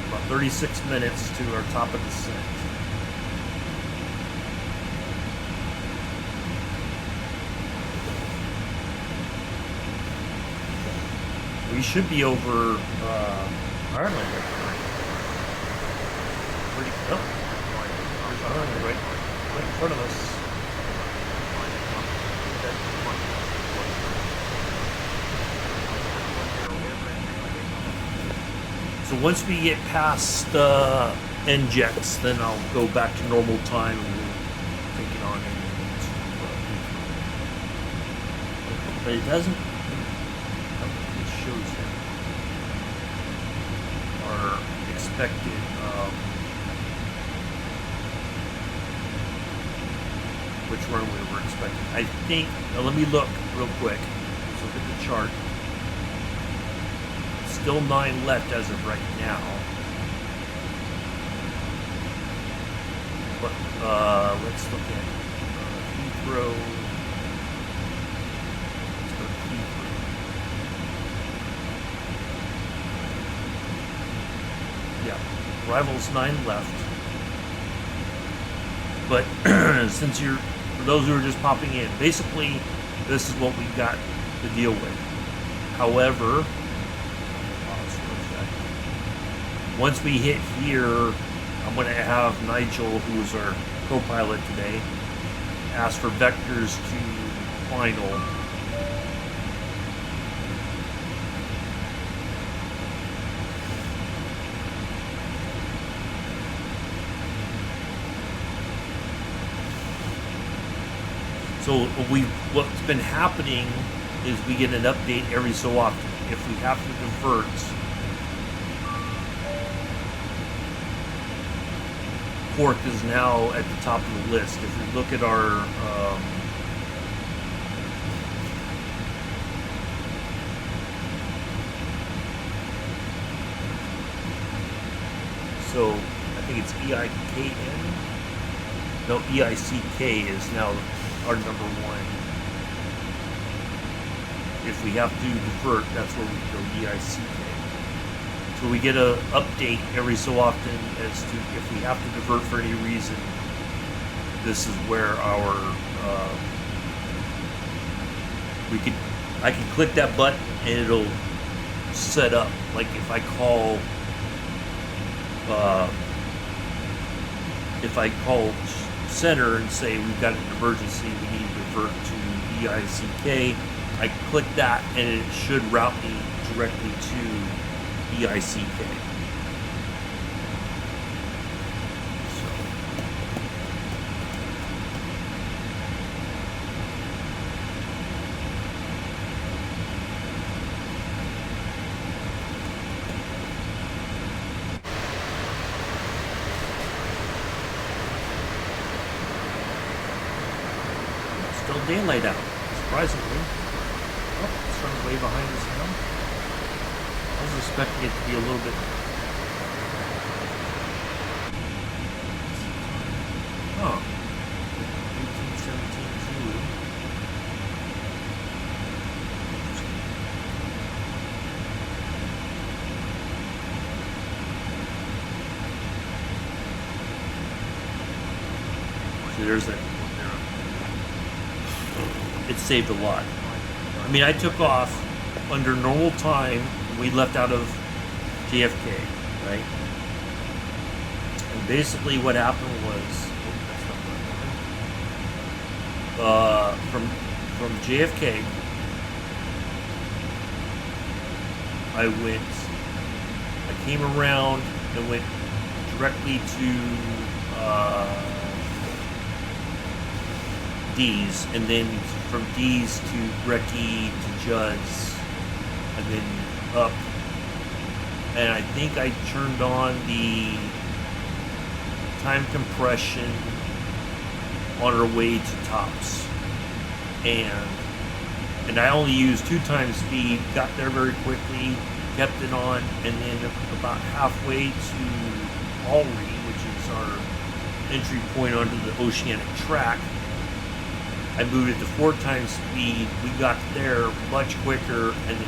About 36 minutes to our top of descent. We should be over Ireland Pretty oh. There's Ireland right in front of us. once we get past NJEX, then I'll go back to normal time and we'll take it on into Heathrow. But it doesn't. I don't think it shows here our expected. Which runway we're expecting. I think. Now let me look real quick. Let's look at the chart. Still 9 left as of right now. But let's look at Heathrow. Let's go to Heathrow. Yeah, arrivals 9 left. But since you're, for those who are just popping in, basically this is what we got to deal with. However, once we hit here, I'm going to have Nigel, who is our co-pilot today, ask for vectors to final. So what's been happening is we get an update every so often. If we have to divert, Cork is now at the top of the list. If we look at our so I think it's EIKN. No, EICK is now our number 1. If we have to divert, that's where we go EICK. So we get a update every so often as to if we have to divert for any reason. This is where our I can click that button and it'll set up. Like if I call center and say we've got an emergency, we need to divert to EICK, I click that and it should route me directly to EICK. So still daylight out, surprisingly. Oh, it's running way behind us now. I was expecting it to be a little bit. Oh. 1817 Zulu. So there's that. It saved a lot. I mean, I took off under normal time. We left out of JFK, right? And basically what happened was, from JFK, I came around and went directly to D's, and then from D's to Brecky to Judd's, and then up, and I think I turned on the time compression on our way to tops, and I only used 2 times speed, got there very quickly, kept it on, and then about halfway to Alry, which is our entry point onto the oceanic track, I moved it to 4 times speed. We got there much quicker, and then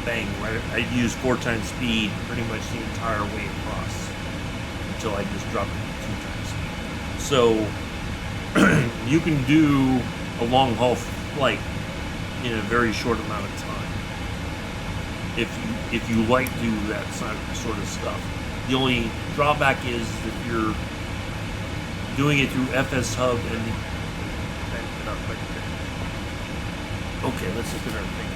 bang, right? I used 4 times speed pretty much the entire way across until I just dropped it to 2 times speed. So you can do a long haul flight in a very short amount of time if you like to do that sort of stuff. The only drawback is if you're doing it through FS Hub and okay, let's look at our thing.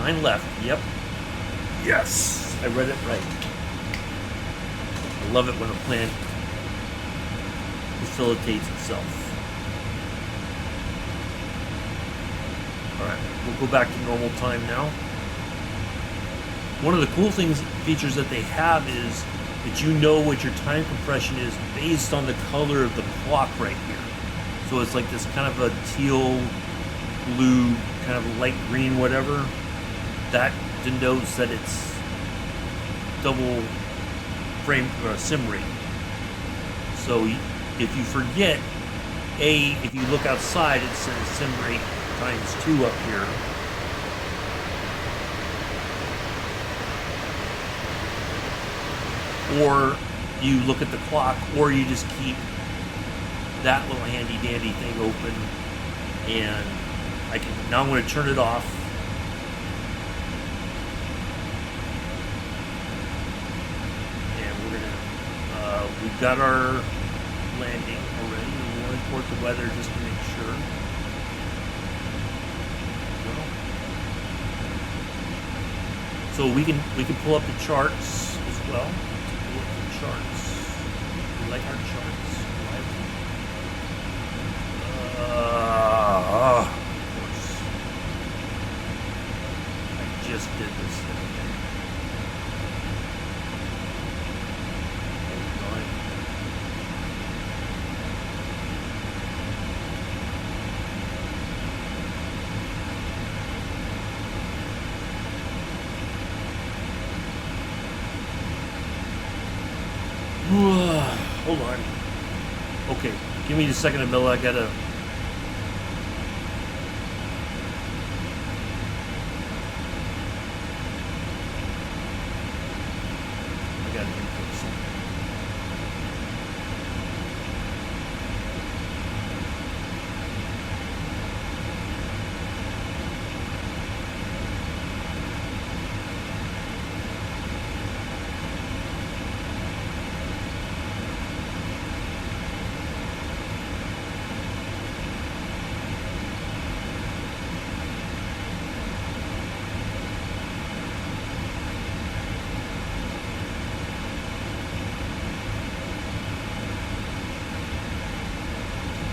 9 left. Yep. Yes! I read it right. I love it when a plan facilitates itself. Alright, we'll go back to normal time now. One of the cool features that they have is that you know what your time compression is based on the color of the clock right here. So it's like this kind of a teal, blue, kind of light green, whatever. That denotes that it's double frame sim rate. So if you forget, if you look outside, it says sim rate times 2 up here. Or you look at the clock, or you just keep that little handy dandy thing open, and now I'm going to turn it off. And we're going to, we've got our landing already. We'll import the weather just to make sure. So we can pull up the charts as well. Pull up the charts. We like our charts. Of course. I just did this the other day. Hold on. Okay, give me a second, Miller. I gotta. input something.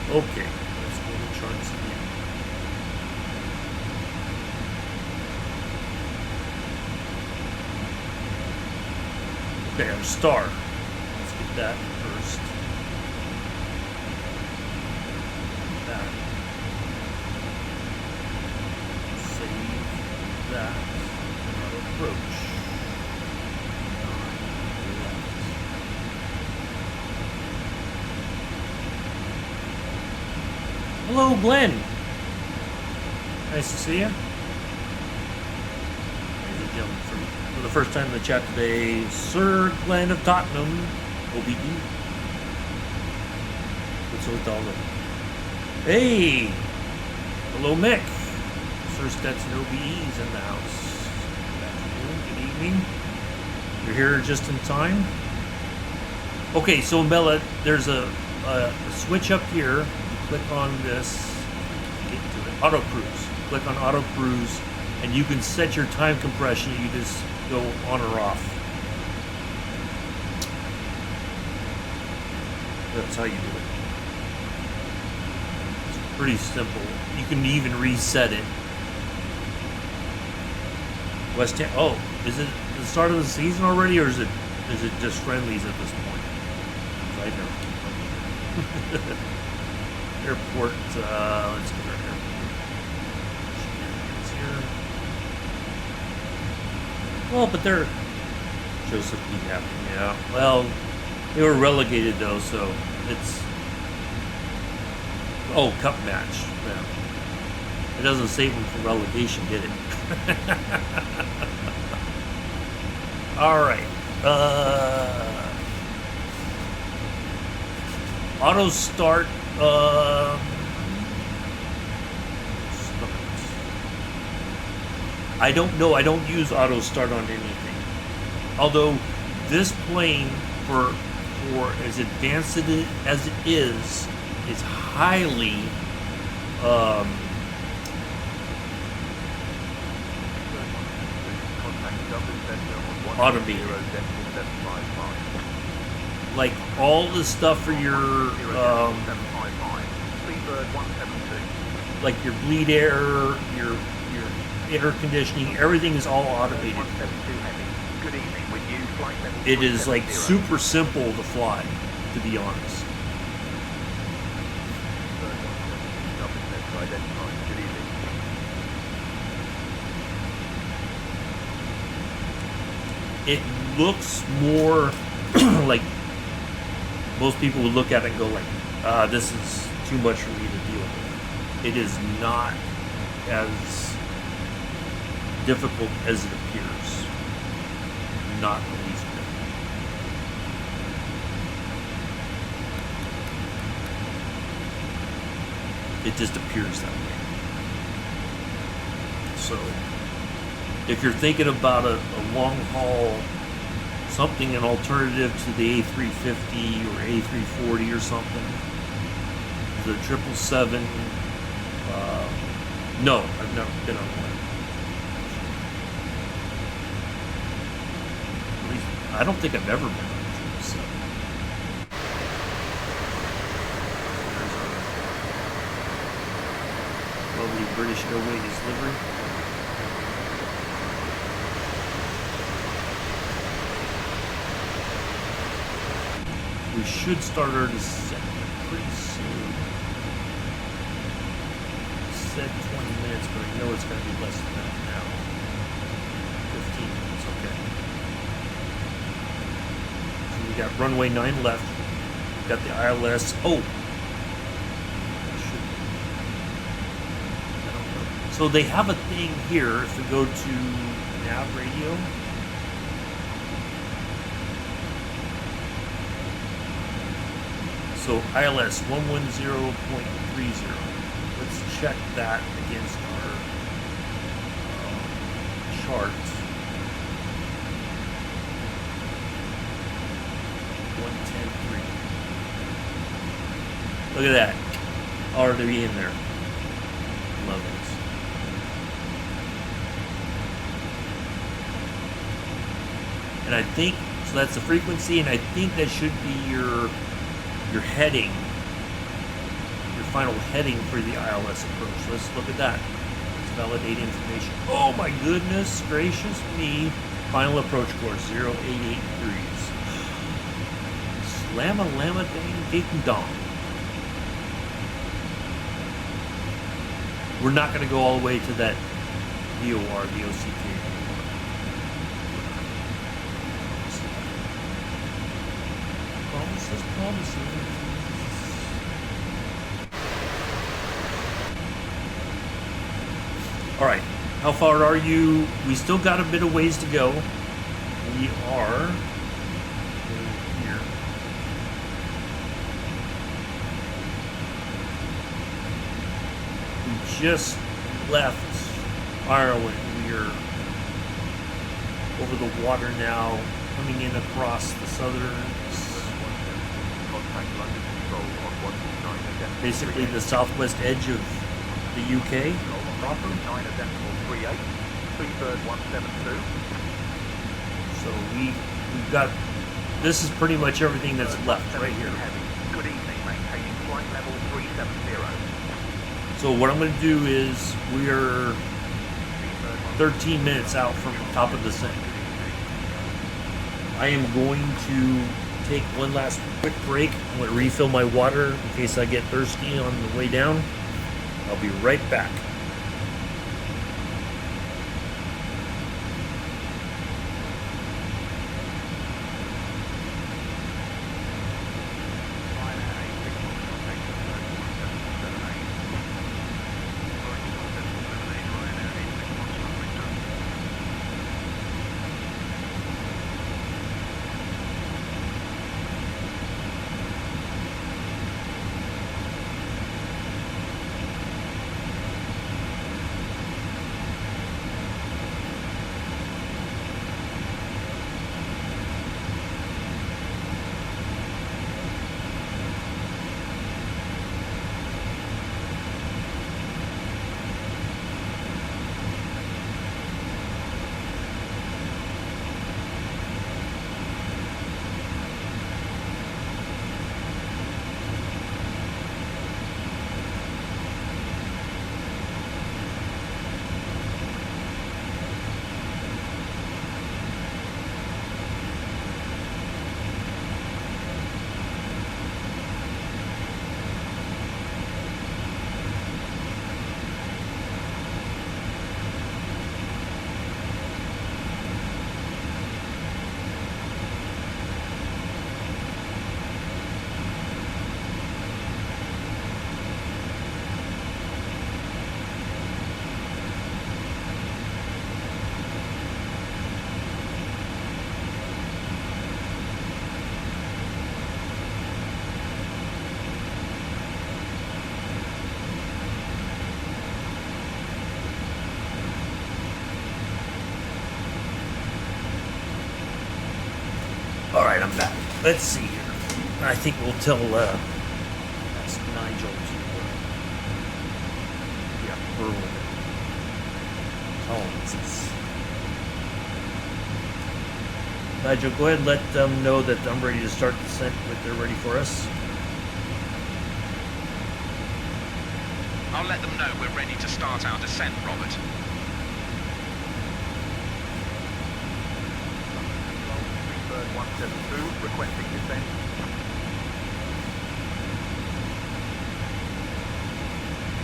Okay, let's go to charts again. Okay, our star. Let's get that first. That. Save that. And our approach. Hello, Glenn. Nice to see you. Ladies and gentlemen, for the first time in the chat today, Sir Glenn of Tottenham, OBE. What's with all the... Hey! Hello, Mick. Sir Stetson OBE's in the house. Good afternoon, good evening. You're here just in time. Okay, so Bella, there's a switch up here. Click on this, get to it, auto cruise. Click on auto cruise, and you can set your time compression. You just go on or off. That's how you do it. It's pretty simple. You can even reset it. West Ham. Oh, is it the start of the season already, or is it just friendlies at this point? I know. Airport, let's get our airport. Here. Well, but they're Joseph P. Happy, yeah. Well, they were relegated though, so it's cup match. Yeah. It doesn't save them from relegation, did it? All right. Auto start. I don't know. I don't use auto start on anything. Although this plane, for as advanced as it is highly automated. Like all the stuff for your like your bleed air, your air conditioning, everything is all automated. It is like super simple to fly, to be honest. It looks more like most people would look at it and go like, this is too much for me to deal with. It is not as difficult as it appears. Not the least bit. It just appears that way. So, if you're thinking about a long haul, something, an alternative to the A350 or A340 or something, the 777, no, I've never been on one. At least, I don't think I've ever been on a 777. There's our lovely British Airways livery. We should start our descent pretty soon. Said 20 minutes, but I know it's going to be less than that now. 15 minutes, okay. So we got runway 9 left. We've got the ILS. Oh! I don't know. So they have a thing here, if we go to nav radio. So ILS 110.30. Let's check that against our chart. 110.3. Look at that. Already in there. Love this. And I think, so that's the frequency, and I think that should be your heading, your final heading for the ILS approach. Let's look at that. Let's validate information. Oh my goodness gracious me. Final approach course, 088 degrees. Slamma llama dang ding dong. We're not going to go all the way to that VOR, VOCK. Promises. All right, how far are you? We still got a bit of ways to go. We are here. We just left Ireland. We are over the water now, coming in across the southern, basically the southwest edge of the UK proper. So we've got, this is pretty much everything that's left right here. Good evening, maintaining flight level 370. So what I'm going to do is we are 13 minutes out from the top of the descent. I am going to take one last quick break. I'm going to refill my water in case I get thirsty on the way down. I'll be right back. Let's see here. I think we'll tell ask Nigel to Berlin. Tolerances. Nigel, go ahead and let them know that I'm ready to start descent if they're ready for us. I'll let them know we're ready to start our descent, Robert. Bird 172, requesting descent.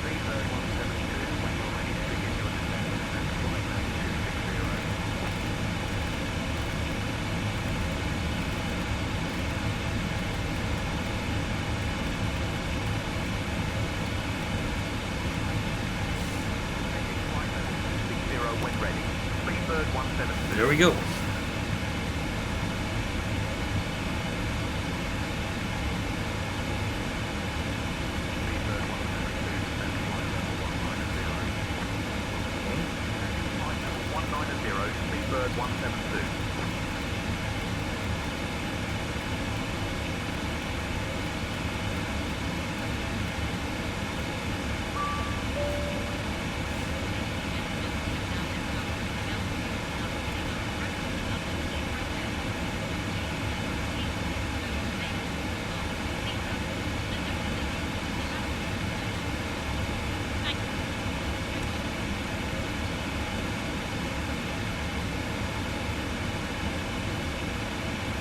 Bird 172, when you're ready to begin your descent, and flight level 260. Flight level 260 when ready. Bird 172. There we go. Bird 172.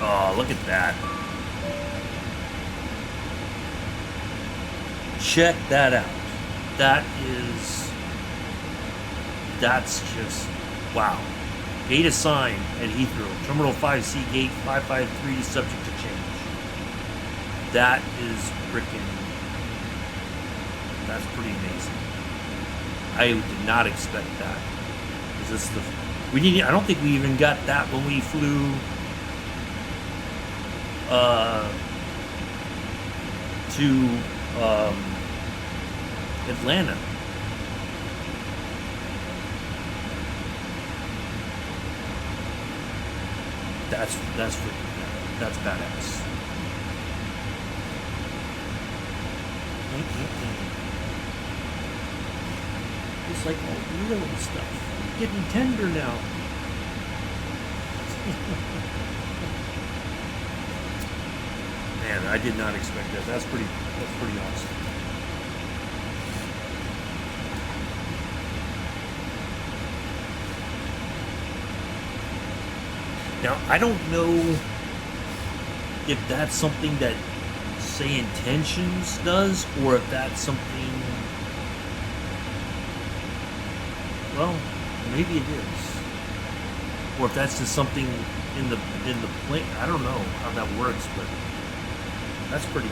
Oh, look at that. Check that out. That's just, wow. Gate assigned at Heathrow. Terminal 5C, gate 553, subject to change. That is freaking, that's pretty amazing. I did not expect that. Is this the, I don't think we even got that when we flew to Atlanta. That's freaking bad. That's badass. It's like all real and stuff. It's getting tender now. Man, I did not expect that. That's pretty awesome. Now, I don't know if that's something that, say, Intentions does, or if that's something, well, maybe it is. Or if that's just something in the plane. I don't know how that works, but that's pretty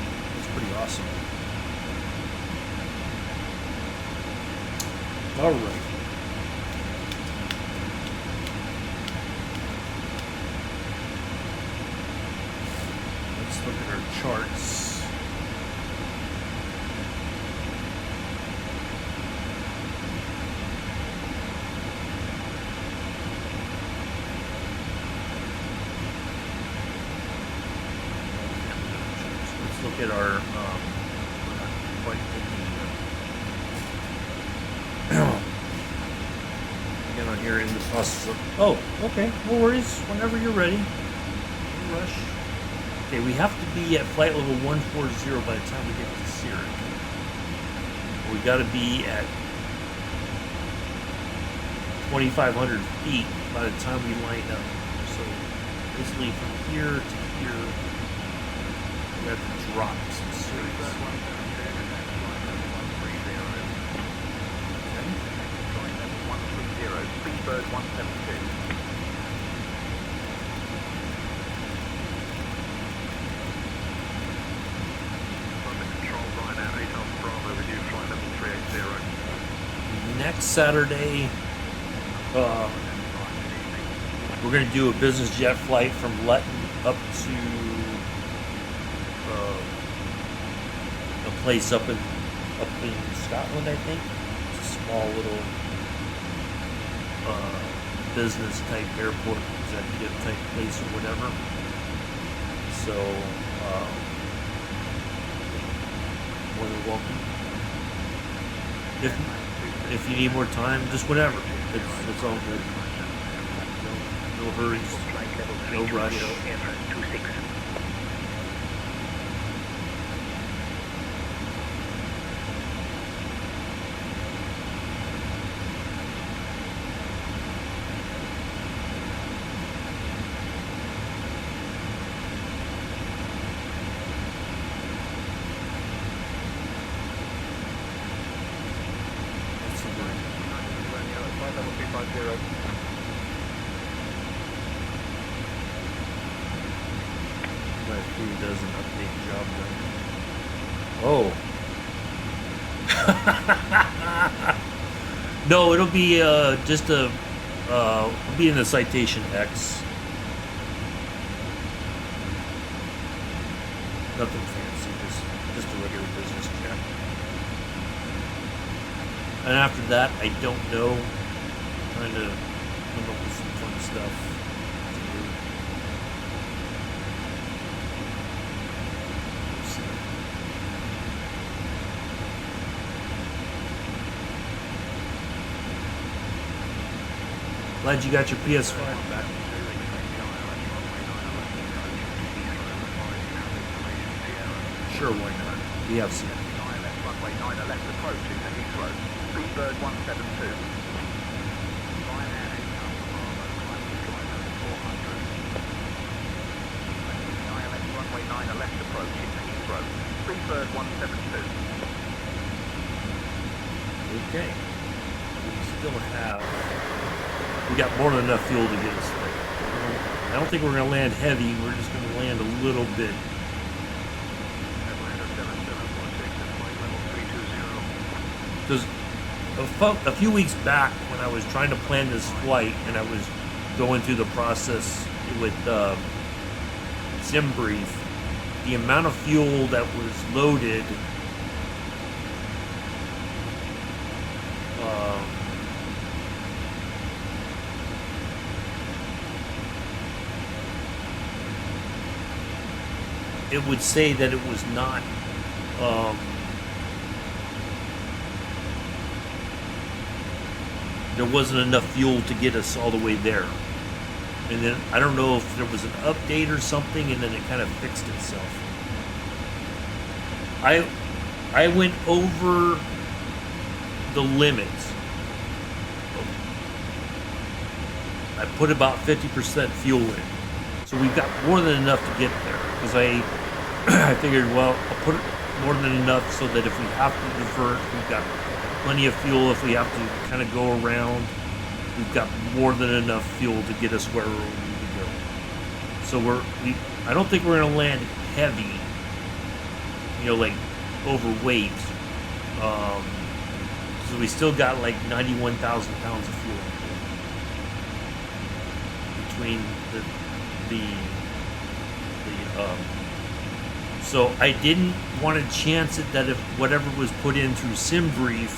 awesome. All right. Let's look at our charts. Look at our, we're not quite in the, again on here in the process of, oh, okay, no worries, whenever you're ready, no rush. Okay, we have to be at flight level 140 by the time we get to Zurich. We got to be at 2,500 feet by the time we line up. So basically from here to here, we have to drop some series. Speedbird 172. Control Ryanair 8 Alpha Bravo with you, flight level 380. Next Saturday, we're going to do a business jet flight from Luton up to a place up in Scotland, I think. It's a small little business type airport, executive type place or whatever. So, more than welcome. If you need more time, just whatever. It's all good. No hurries. No rush. Does an update job done. Oh. No, it'll be just a it'll be in the citation X. Nothing fancy, just a regular business check. And after that, I don't know. I'm trying to come up with some fun stuff to do. Glad you got your PS5 back. Sure, why not? We have some. Runway 9 left approach into Heathrow. Speedbird 172. Ryanair 400. Runway 9 left approach into Heathrow. Speedbird 172. Okay. We still have. We got more than enough fuel to get us there. I don't think we're going to land heavy. We're just going to land a little bit. Because a few weeks back, when I was trying to plan this flight and I was going through the process with SimBrief, the amount of fuel that was loaded it would say that it was not there wasn't enough fuel to get us all the way there. And then I don't know if there was an update or something, and then it kind of fixed itself. I went over the limits. I put about 50% fuel in. So we've got more than enough to get there. Because I figured, well, I'll put more than enough so that if we have to divert, we've got plenty of fuel. If we have to kind of go around, we've got more than enough fuel to get us where we need to go. So I don't think we're going to land heavy, like overweight. So we still got like 91,000 pounds of fuel between so I didn't want to chance it that if whatever was put in through SimBrief,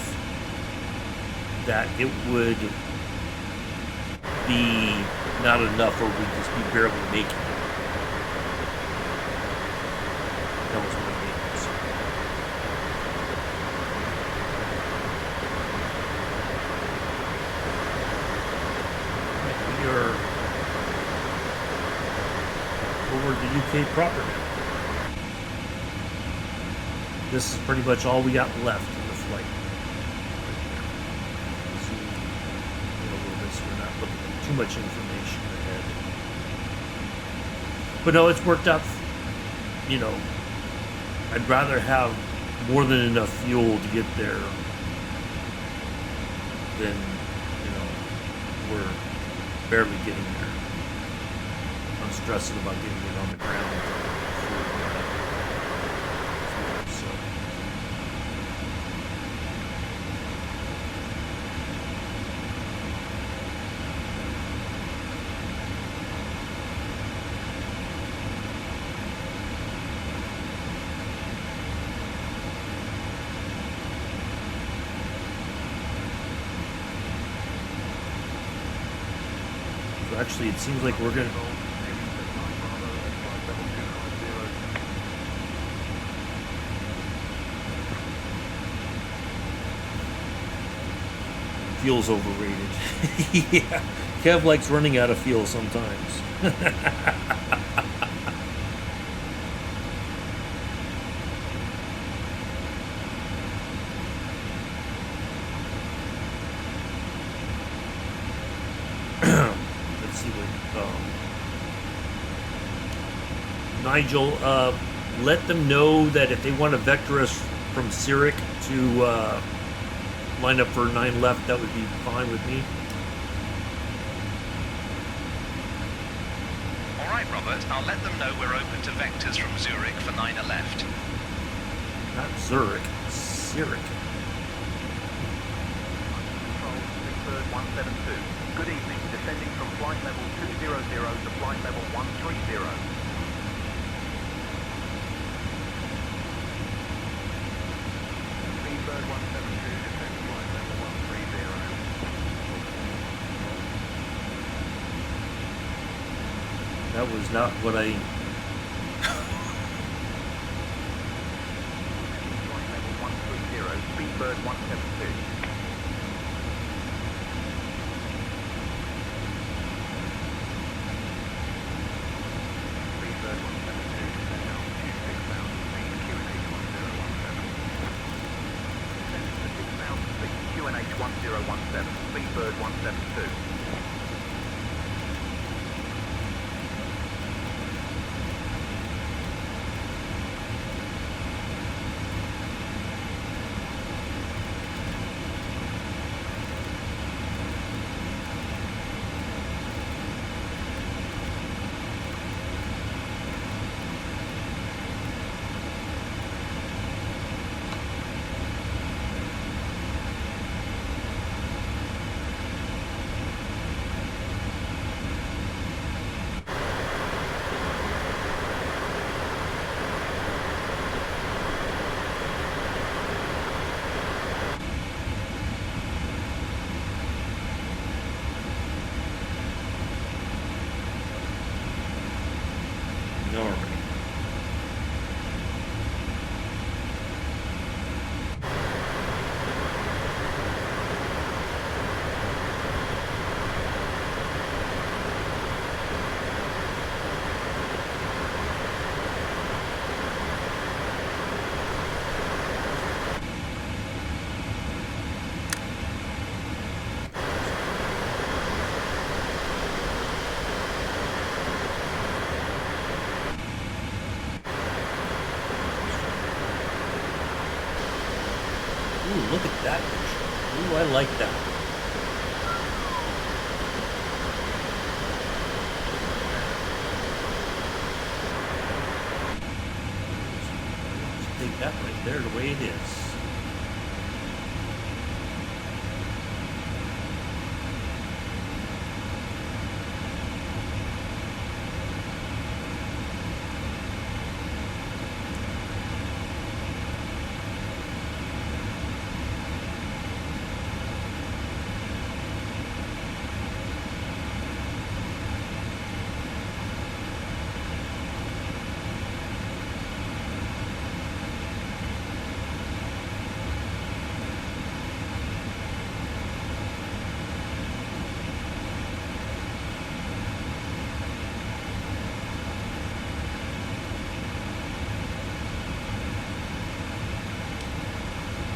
that it would be not enough or we'd just be barely making it. That was my maintenance. We are over the UK proper now. This is pretty much all we got left in the flight. Zoom in a little bit so we're not looking at too much information ahead. But no, it's worked out. I'd rather have more than enough fuel to get there than, we're barely getting there. I'm stressing about getting it on the ground. Actually, it seems like we're gonna. Fuel's overrated. Yeah. Kev likes running out of fuel sometimes. Let's see what. Nigel, let them know that if they want to vector us from Zurich to line up for 9 left, that would be fine with me. All right, Robert. I'll let them know we're open to vectors from Zurich for 9 left. Not Zurich, Zurich. Control, Big Bird 172. Good evening. Descending from flight level 200 to flight level 130. Big Bird 172, descend flight level 130. That was not what I. Flight level 130, Speedbird 172. Speedbird 172, descend altitude 6,000 feet, QNH 1017. Descend to 6,000 feet, QNH 1017, Speedbird 172. All right. Ooh, look at that picture. Ooh, I like that. Just take that right there the way it is.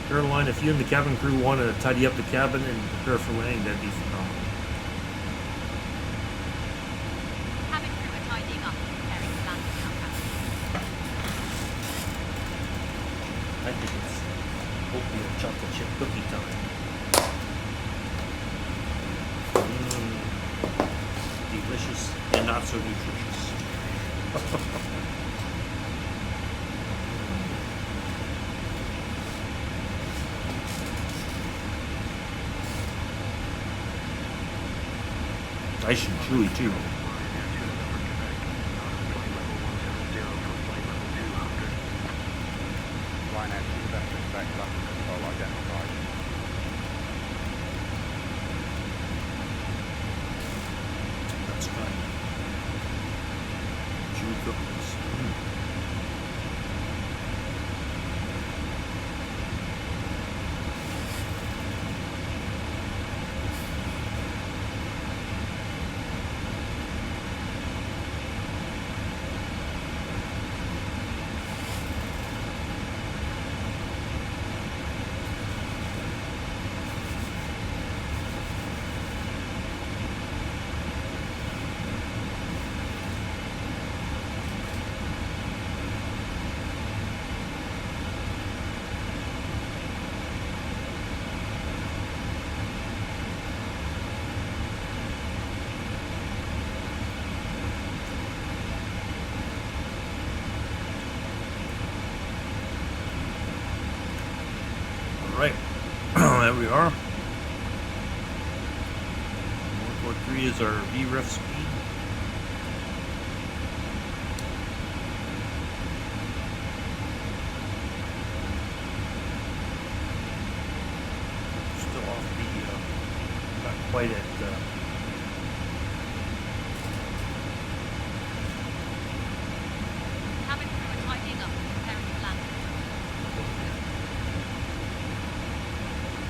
Caroline, if you and the cabin crew want to tidy up the cabin and prepare for landing, that'd be phenomenal. Cabin crew are tidying up and preparing for landing now, Captain. I think it's oatmeal chocolate chip cookie time. Delicious and not so nutritious. Nice and chewy too. Ryanair 2 best respect, London control identified. That's fine. Chewy cookies. right. There we are. 143 is our VREF speed. Still off the, not quite at, Cabin crew are tidying up and preparing for landing.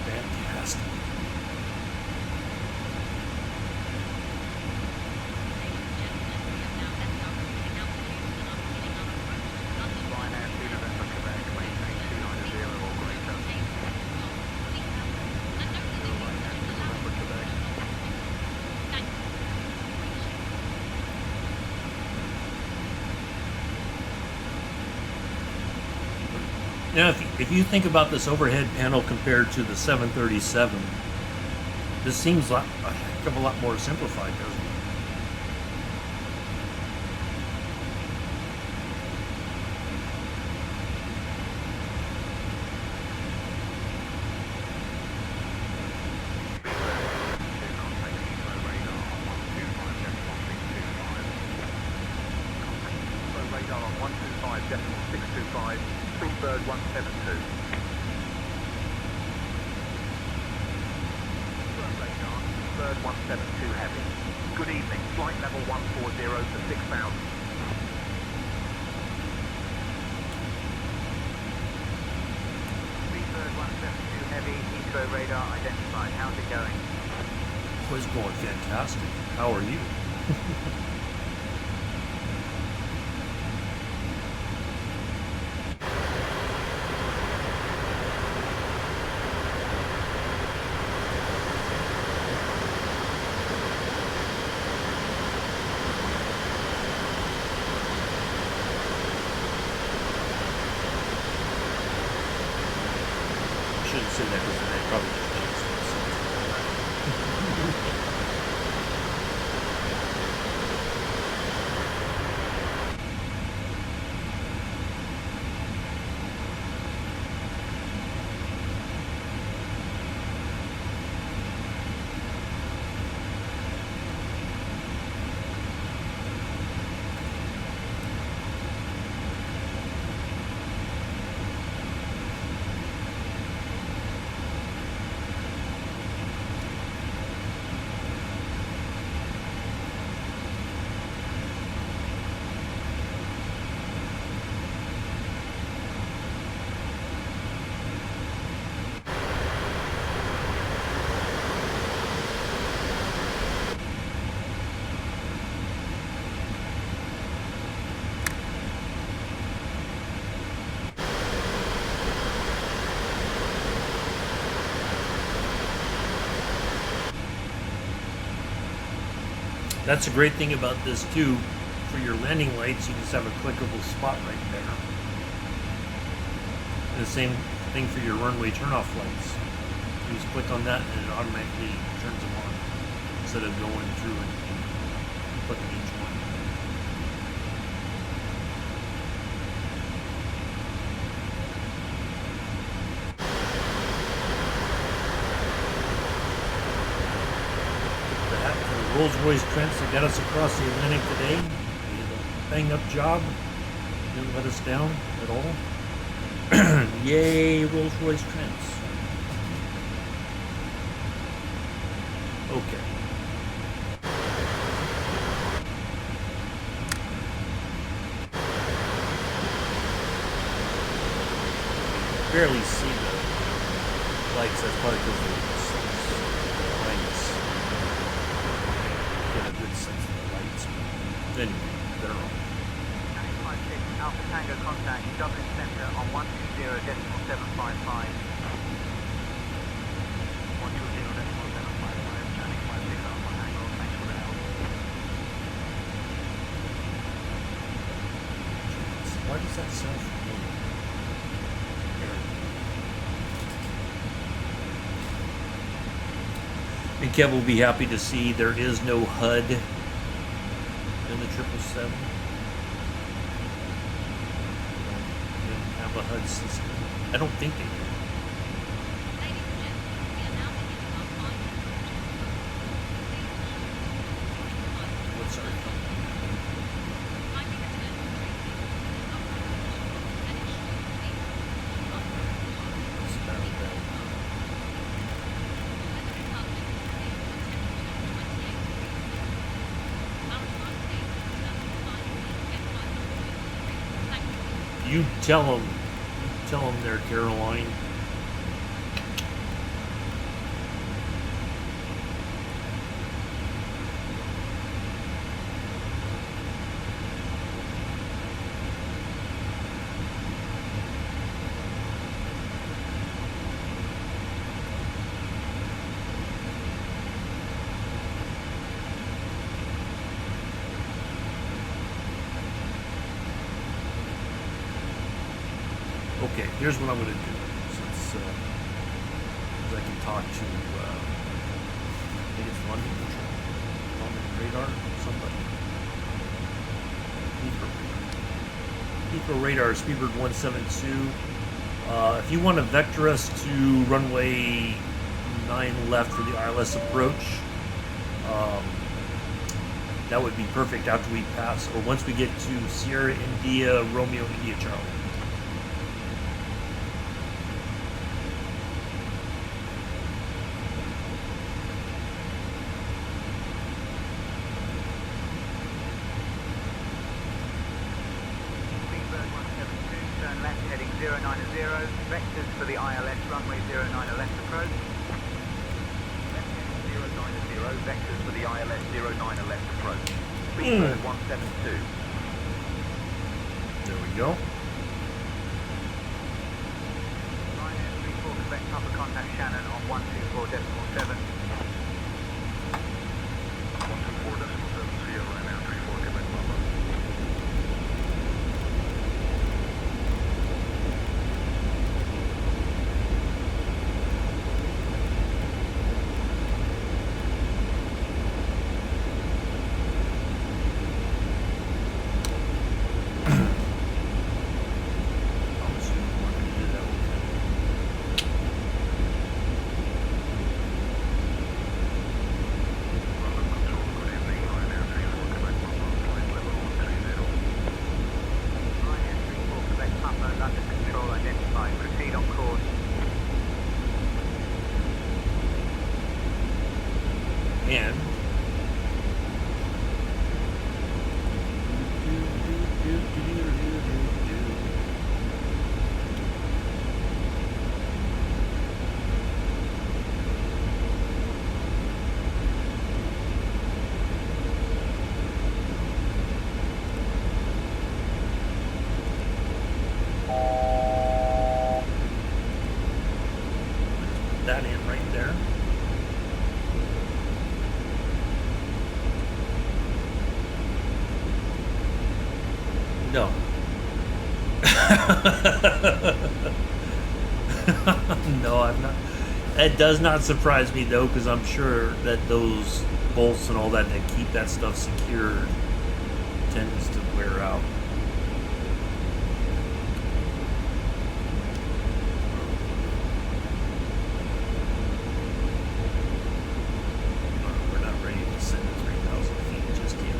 fantastic. Ladies and gentlemen, we have now left our cruising altitude and are beginning our approach to London. Ryanair 2 November Quebec, maintain 290 or greater. And note that the usage of the landing Quebec. Thank you for your cooperation. Now, if you think about this overhead panel compared to the 737, this seems like a heck of a lot more simplified, doesn't it? Contact Heathrow radar on 125.625. Contact Heathrow radar on 125.625. Bird 172. Radar, Bird 172 heavy. Good evening, flight level 140 for 6,000. Bird 172 heavy, Heathrow radar identified. How's it going? Oh, it's going fantastic. How are you? I shouldn't say that because then I probably just jinxed myself. That's a great thing about this too. For your landing lights, you just have a clickable spot right there. And the same thing for your runway turnoff lights. You just click on that and it automatically turns them on instead of going through and clicking each one. That for the Rolls-Royce Trents that got us across the Atlantic today. They did a bang-up job. Didn't let us down at all. Yay, Rolls-Royce Trents. Okay. Barely see the lights. That's probably because the sun's behind us. Get a good sense of the lights. But anyway, they're on. 956 Alpha Tango contact Dublin Centre on 120.755. 120.755, turning 56 Alpha Tango, thanks for the help. Why does that sound familiar? And Kev will be happy to see there is no HUD in the 777. They don't have a HUD system. I don't think they do. You tell them there, Caroline. Okay, here's what I'm going to do. Since I can talk to, I think it's London Radar, somebody. Heathrow Radar, Speedbird 172. If you want to vector us to runway 9 left for the ILS approach, that would be perfect after we pass, or once we get to Sierra India, Romeo India Charlie. Vectors for the ILS runway 09 left approach. Left heading 090, vectors for the ILS 09 left approach. Speedbird 172. There we go. Ryanair 34 Quebec Papa contact Shannon on 124.7. 124.7, see you Ryanair 34 Quebec Papa. That in right there. No. No, I'm not. That does not surprise me though, because I'm sure that those bolts and all that keep that stuff secured tends to wear out. We're not ready to send 3,000 feet just yet.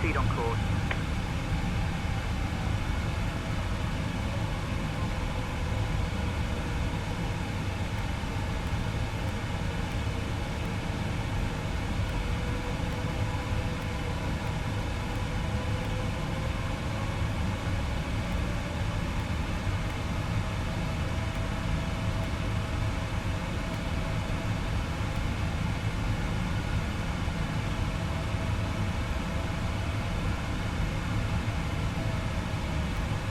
proceed on course.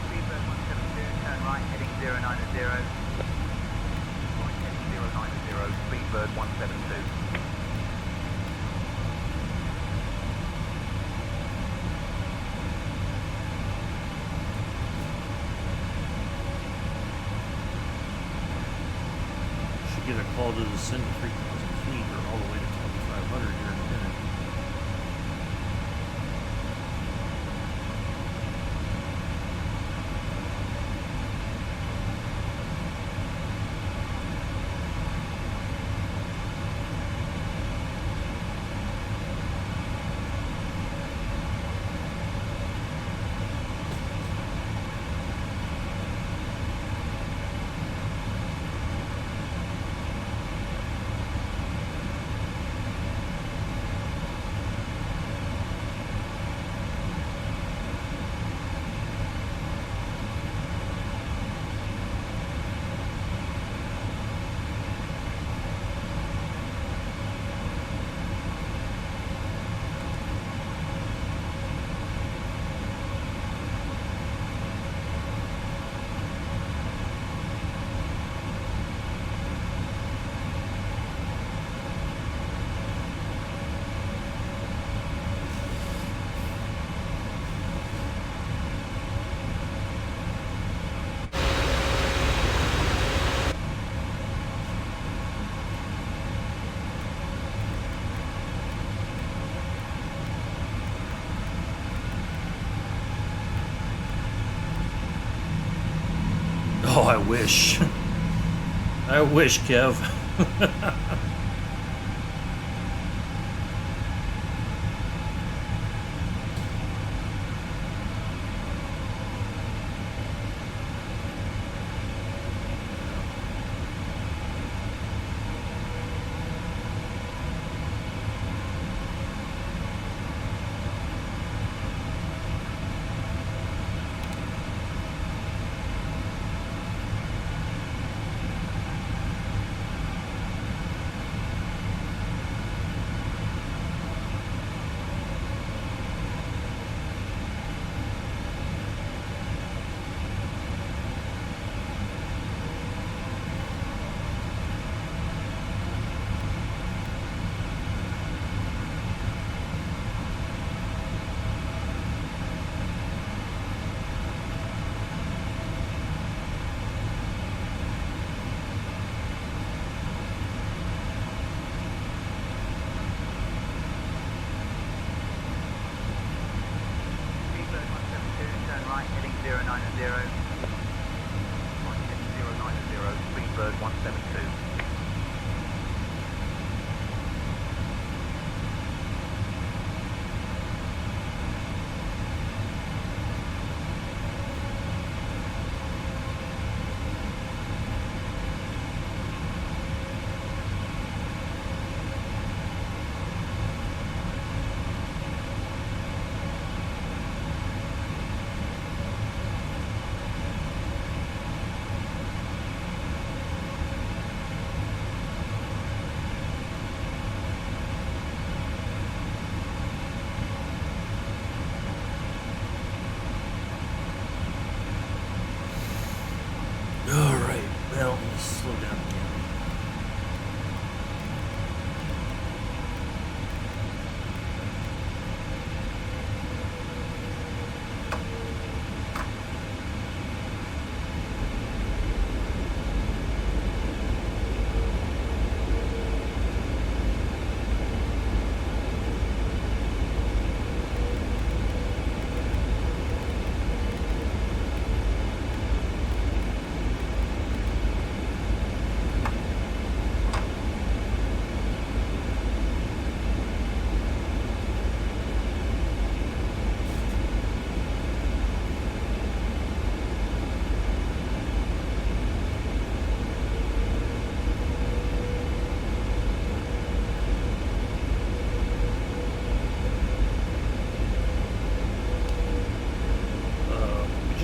Speedbird 172, turn right, heading 090. Right, heading 090, Speedbird 172. Should get a call to descend to 3,000 feet or all the way to 2,500 here in a minute. Oh, I wish. I wish, Kev. right, heading 090. Right, heading 090, Speedbird 172.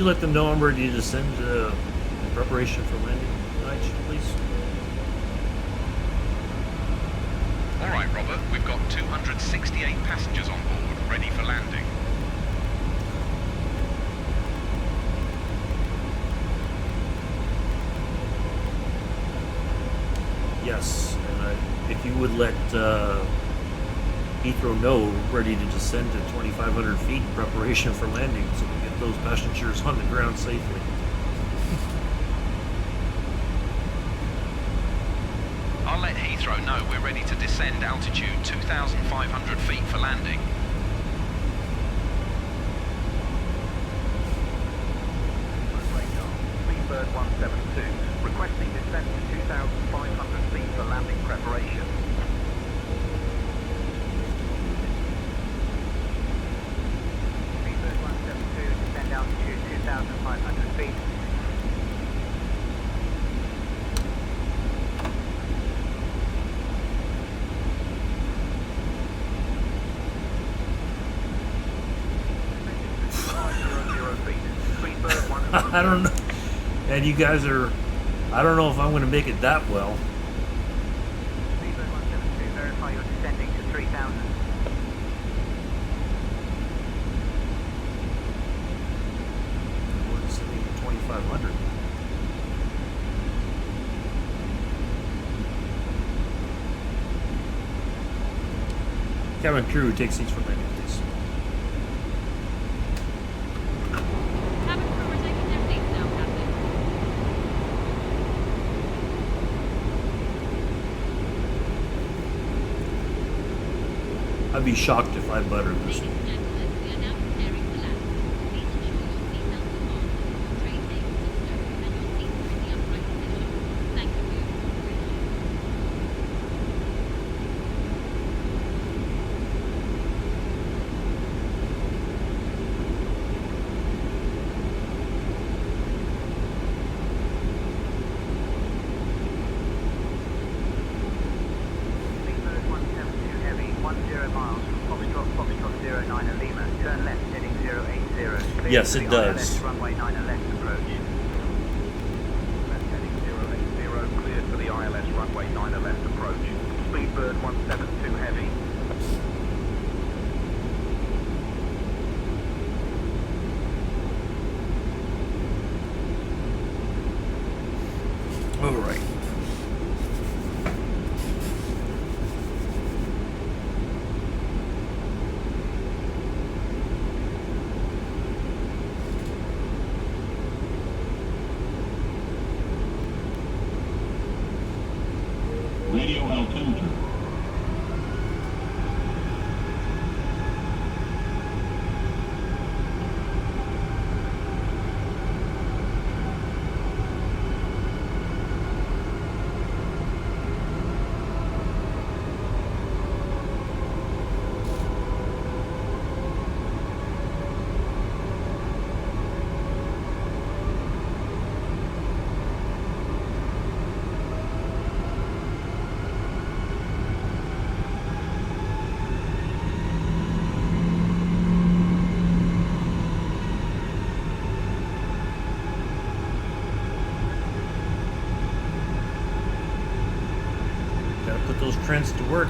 you let them know I'm ready to descend in preparation for landing, Nige, please? All right, Robert, we've got 268 passengers on board, ready for landing. Yes, and if you would let Heathrow know we're ready to descend to 2,500 feet in preparation for landing so we get those passengers on the ground safely. I'll let Heathrow know we're ready to descend altitude 2,500 feet for landing. Speedbird 172, requesting descent to 2,500 feet for landing preparation. Speedbird 172, descend altitude 2,500 feet. I don't know. And you guys are, I don't know if I'm going to make it that well. Speedbird 172, verify you're descending to 3,000. We're descending to 2,500. Cabin crew, take seats for landing, please. Cabin crew are taking their seats now, Captain. I'd be shocked if I buttered this. Ladies and gentlemen, we are now preparing to land. Please ensure your seatbelts are fastened, your tray tables are stowed, and your seats are in the upright position. Thank you for your cooperation. Speedbird 172 heavy, 10 miles from Foxtrot 09 Lima. Turn left heading 080. Clear Yes, to it the does. ILS runway 9 left approach. Left heading 080, cleared for the ILS runway 9 left approach. Speedbird 172 heavy. All right. Radio altimeter. Gotta put those Trents to work.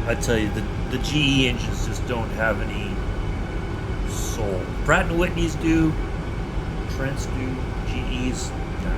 I tell you, the GE engines just don't have any soul. Pratt and Whitney's do, Trents do, GE's. Nah.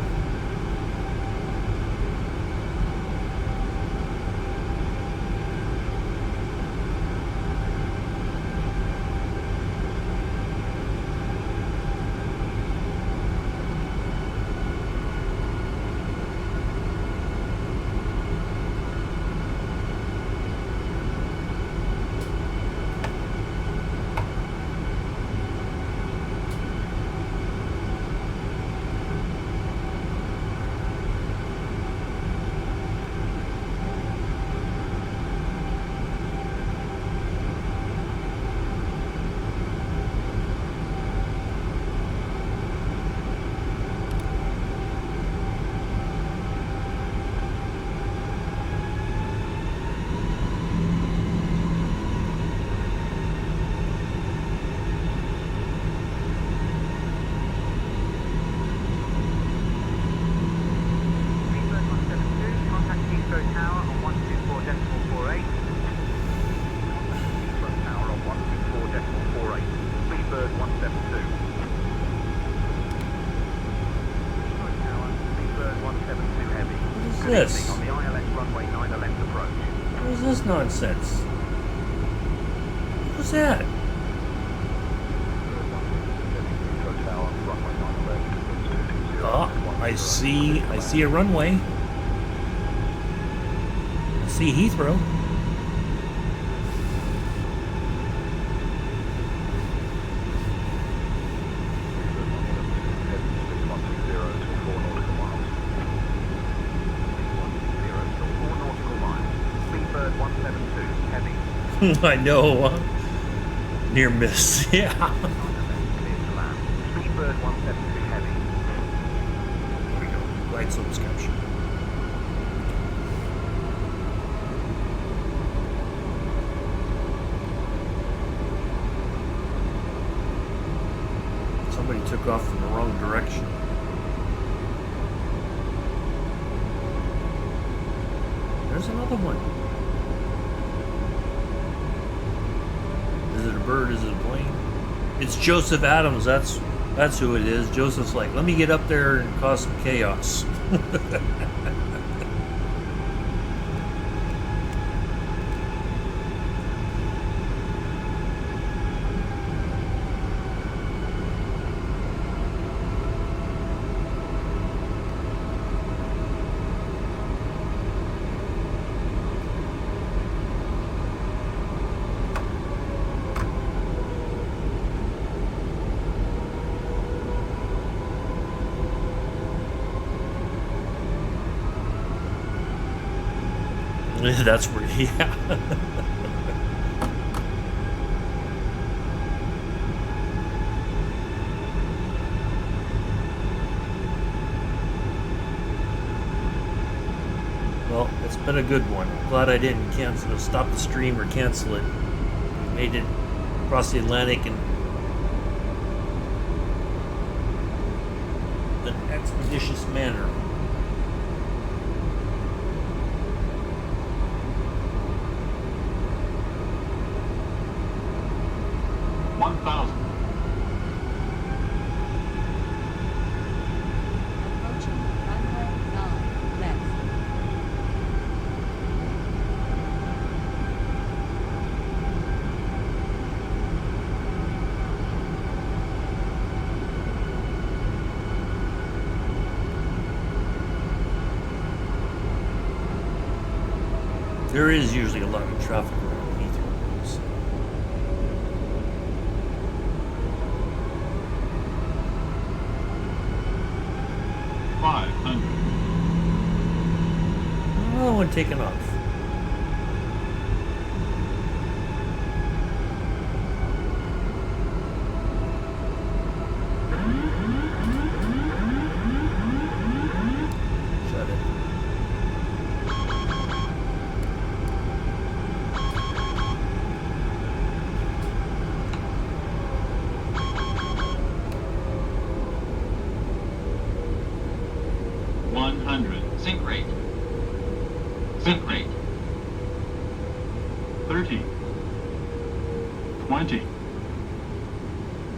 Heathrow Tower on 124.48. Heathrow Tower on 124.48. Speedbird 172. Heathrow Tower, Speedbird 172 heavy. What is Good this? evening on the ILS runway 9 left approach. What is this nonsense? What's that? Heathrow Tower, runway 9 left. Oh, I see a runway. I see Heathrow. I know. Near miss. Yeah. Speedbird 172 heavy. There we go. Glide slope's captured. Somebody took off in the wrong direction. There's another one. Is it a bird? Is it a plane? It's Joseph Adams. That's who it is. Joseph's like, let me get up there and cause some chaos. That's where, yeah. Well, it's been a good one. I'm glad I didn't stop the stream or cancel it. We made it across the Atlantic in an expeditious manner. Approaching runway 9 left. There is usually a lot of traffic around Heathrow. So. Another one taking off. Shut it. Sync rate. Sync rate. 30. 20.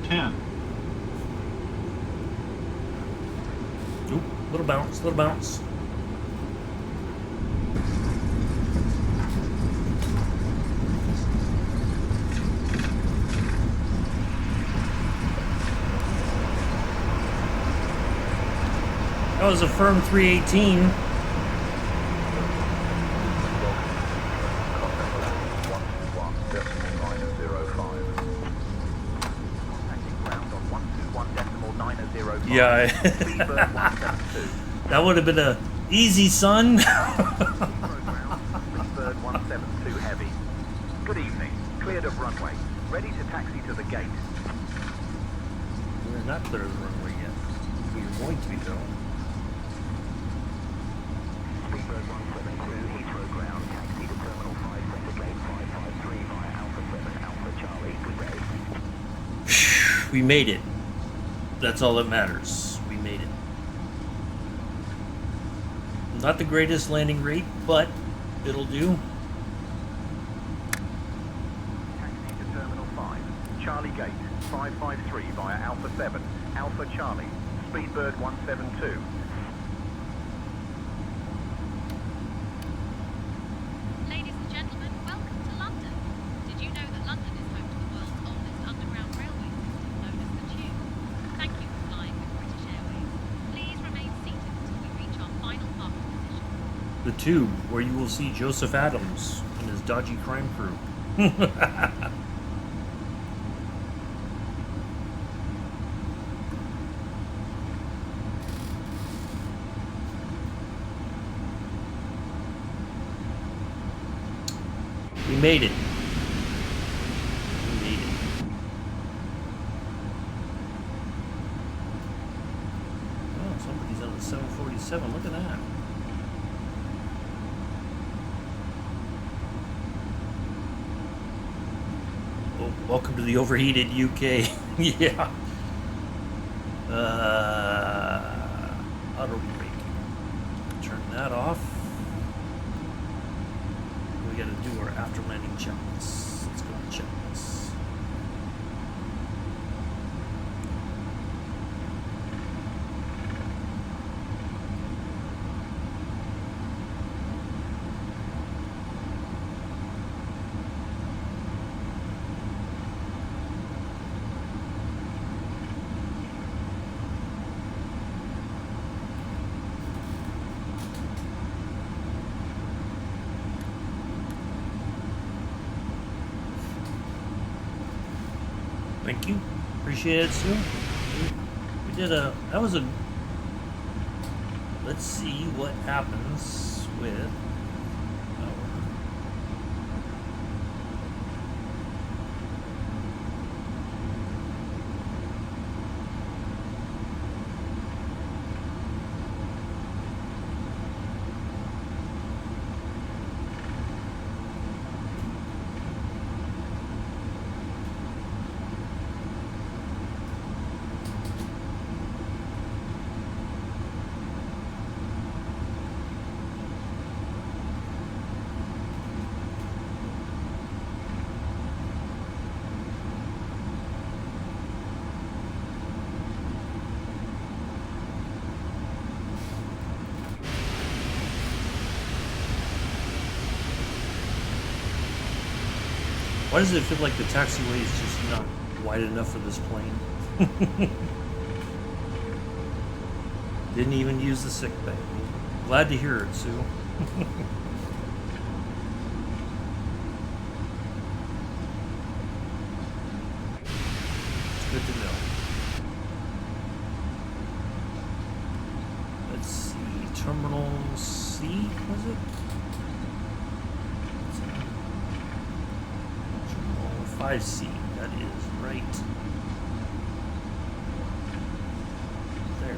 10. Oop, little bounce, little bounce. That was a firm 318. Yeah, that would have been a easy, son. Speedbird 172 heavy. Good evening. Cleared of runway. Ready to taxi to the gate. We're not clear of the runway yet. We're going to be though. Speedbird 172 Heathrow ground. Taxi to Terminal 5 Center Gate 553 via Alpha 7 Alpha Charlie. Good day. We made it. That's all that matters. We made it. Not the greatest landing rate, but it'll do. Taxi to Terminal 5. Charlie Gate, 553 via Alpha 7. Alpha Charlie, Speedbird 172. Ladies and gentlemen, welcome to London. Did you know that London is home to the world's oldest underground railway system known as the Tube? Thank you for flying with British Airways. Please remain seated until we reach our final parking position. The Tube, where you will see Joseph Adams and his dodgy crime crew. We made it. We made it. Oh, somebody's on the 747. Look at that. Oh, welcome to the overheated UK. Yeah. Auto brake. Turn that off. We got to do our after landing checklist. Let's go to checklist. Thank you. Appreciate it, Sue. We did that was a, let's see what happens with why does it feel like the taxiway is just not wide enough for this plane? Didn't even use the sick bay. Glad to hear it, Sue. It's good to know. Let's see, Terminal C, was it? 5C, that is right there.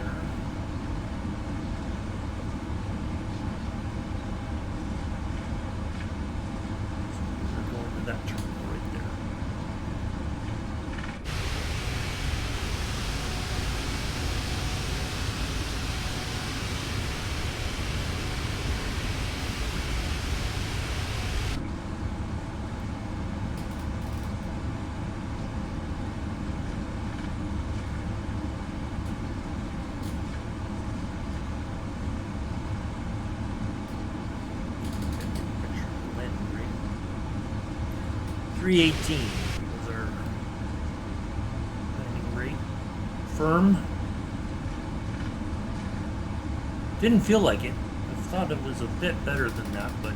So we're going to that terminal right there. Landing rate 318 was our landing rate. Firm. Didn't feel like it. I thought it was a bit better than that, but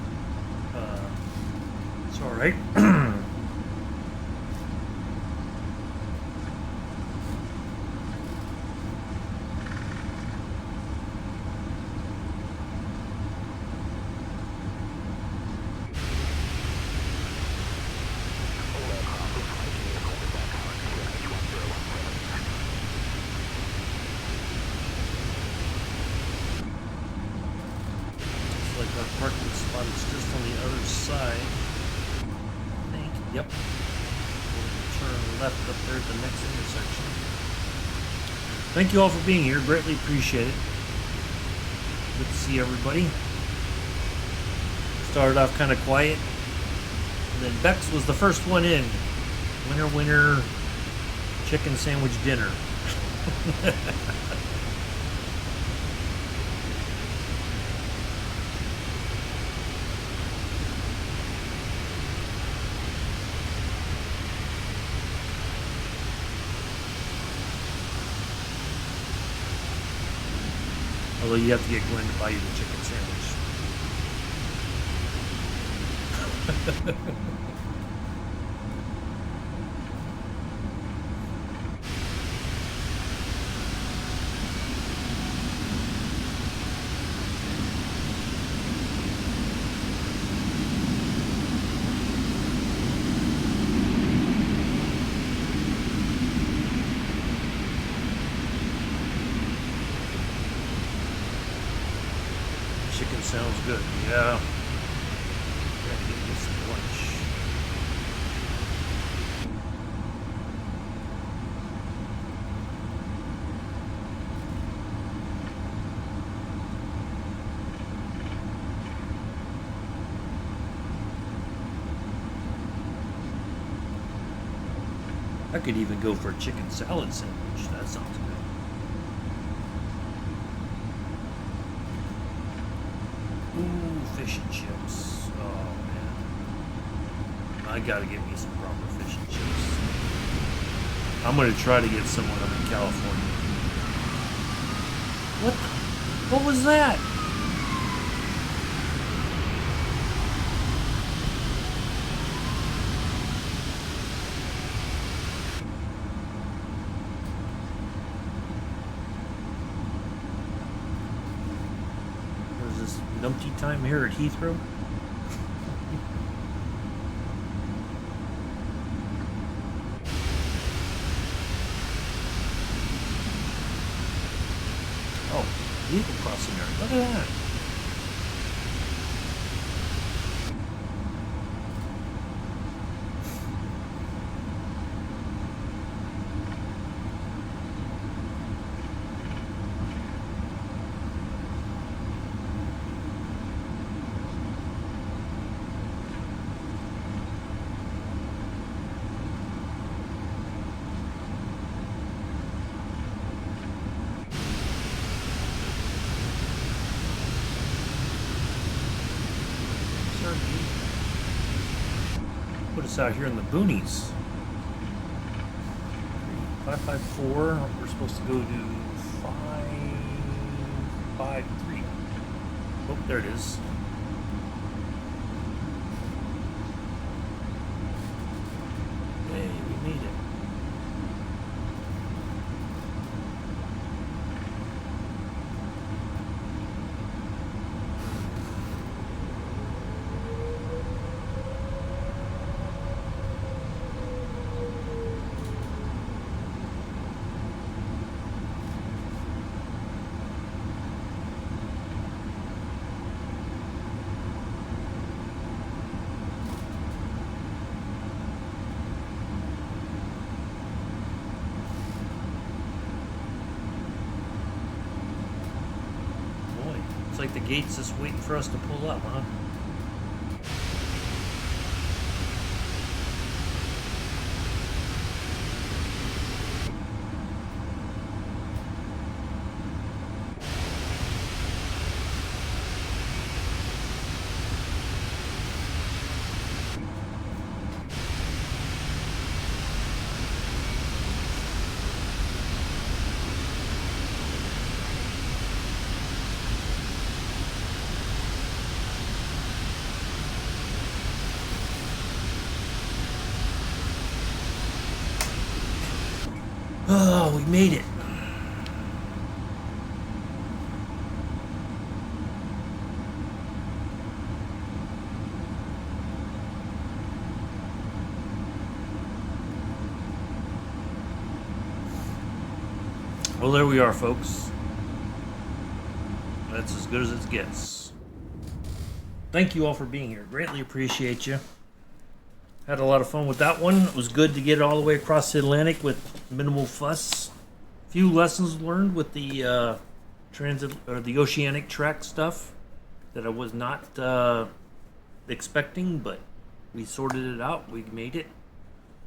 it's all right. Like our parking spot is just on the other side. I think. Yep. We'll turn left up there at the next intersection. Thank you all for being here. Greatly appreciate it. Good to see everybody. Started off kind of quiet. And then Bex was the first one in. Winner, winner, chicken sandwich dinner. Although you have to get Glenn to buy you the chicken sandwich. Chicken sounds good. Yeah. Gotta get me some lunch. I could even go for a chicken salad sandwich. That sounds good. Ooh, fish and chips. Oh, man. I gotta get me some proper fish and chips. I'm gonna try to get some when I'm in California. What was that? Numpty time here at Heathrow. Oh, vehicle crossing there. Look at that. Put us out here in the boonies. 554. We're supposed to go to 553. Oh, there it is. Hey, we made it. Like the gate's just waiting for us to pull up, huh? Oh, we made it. Well, there we are, folks. That's as good as it gets. Thank you all for being here. Greatly appreciate you. Had a lot of fun with that one. It was good to get it all the way across the Atlantic with minimal fuss. Few lessons learned with the transit or the oceanic track stuff that I was not expecting, but we sorted it out. We made it,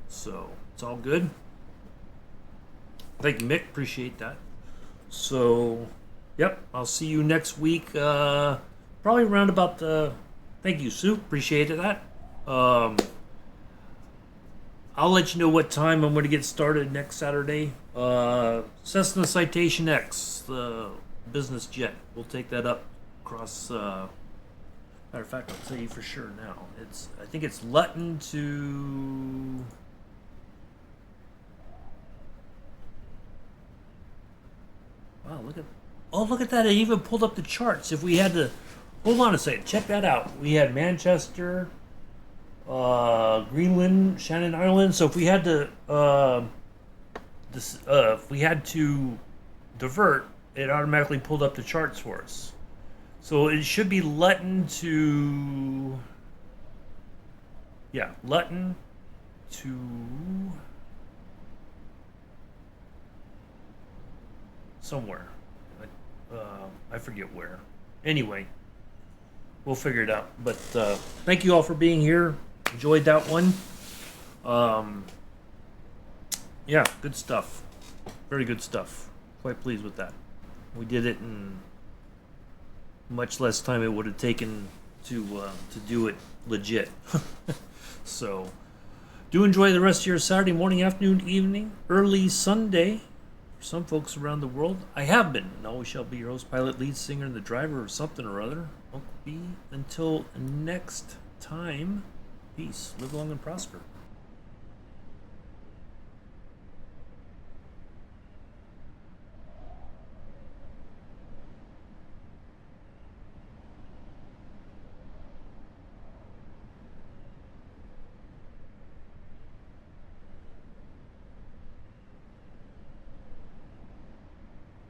so it's all good. Thank you, Mick. Appreciate that. So, yep, I'll see you next week. Probably around about the. Thank you, Sue. Appreciated that. I'll let you know what time I'm going to get started next Saturday. Cessna Citation X, the business jet. We'll take that up across. Matter of fact, I'll tell you for sure now. I think it's Luton to. Wow, look at that. It even pulled up the charts. If we had to, hold on a second, check that out. We had Manchester, Greenland, Shannon Island. So if we had to, if we had to divert, it automatically pulled up the charts for us. So it should be Luton to, yeah, Luton to somewhere. I forget where. Anyway, we'll figure it out. But thank you all for being here. Enjoyed that one. Yeah, good stuff. Very good stuff. Quite pleased with that. We did it in much less time it would have taken to do it legit. So, do enjoy the rest of your Saturday morning, afternoon, evening, early Sunday. For some folks around the world, I have been and always shall be your host, pilot, lead singer, and the driver of something or other. Uncle B. Until next time, peace. Live long and prosper.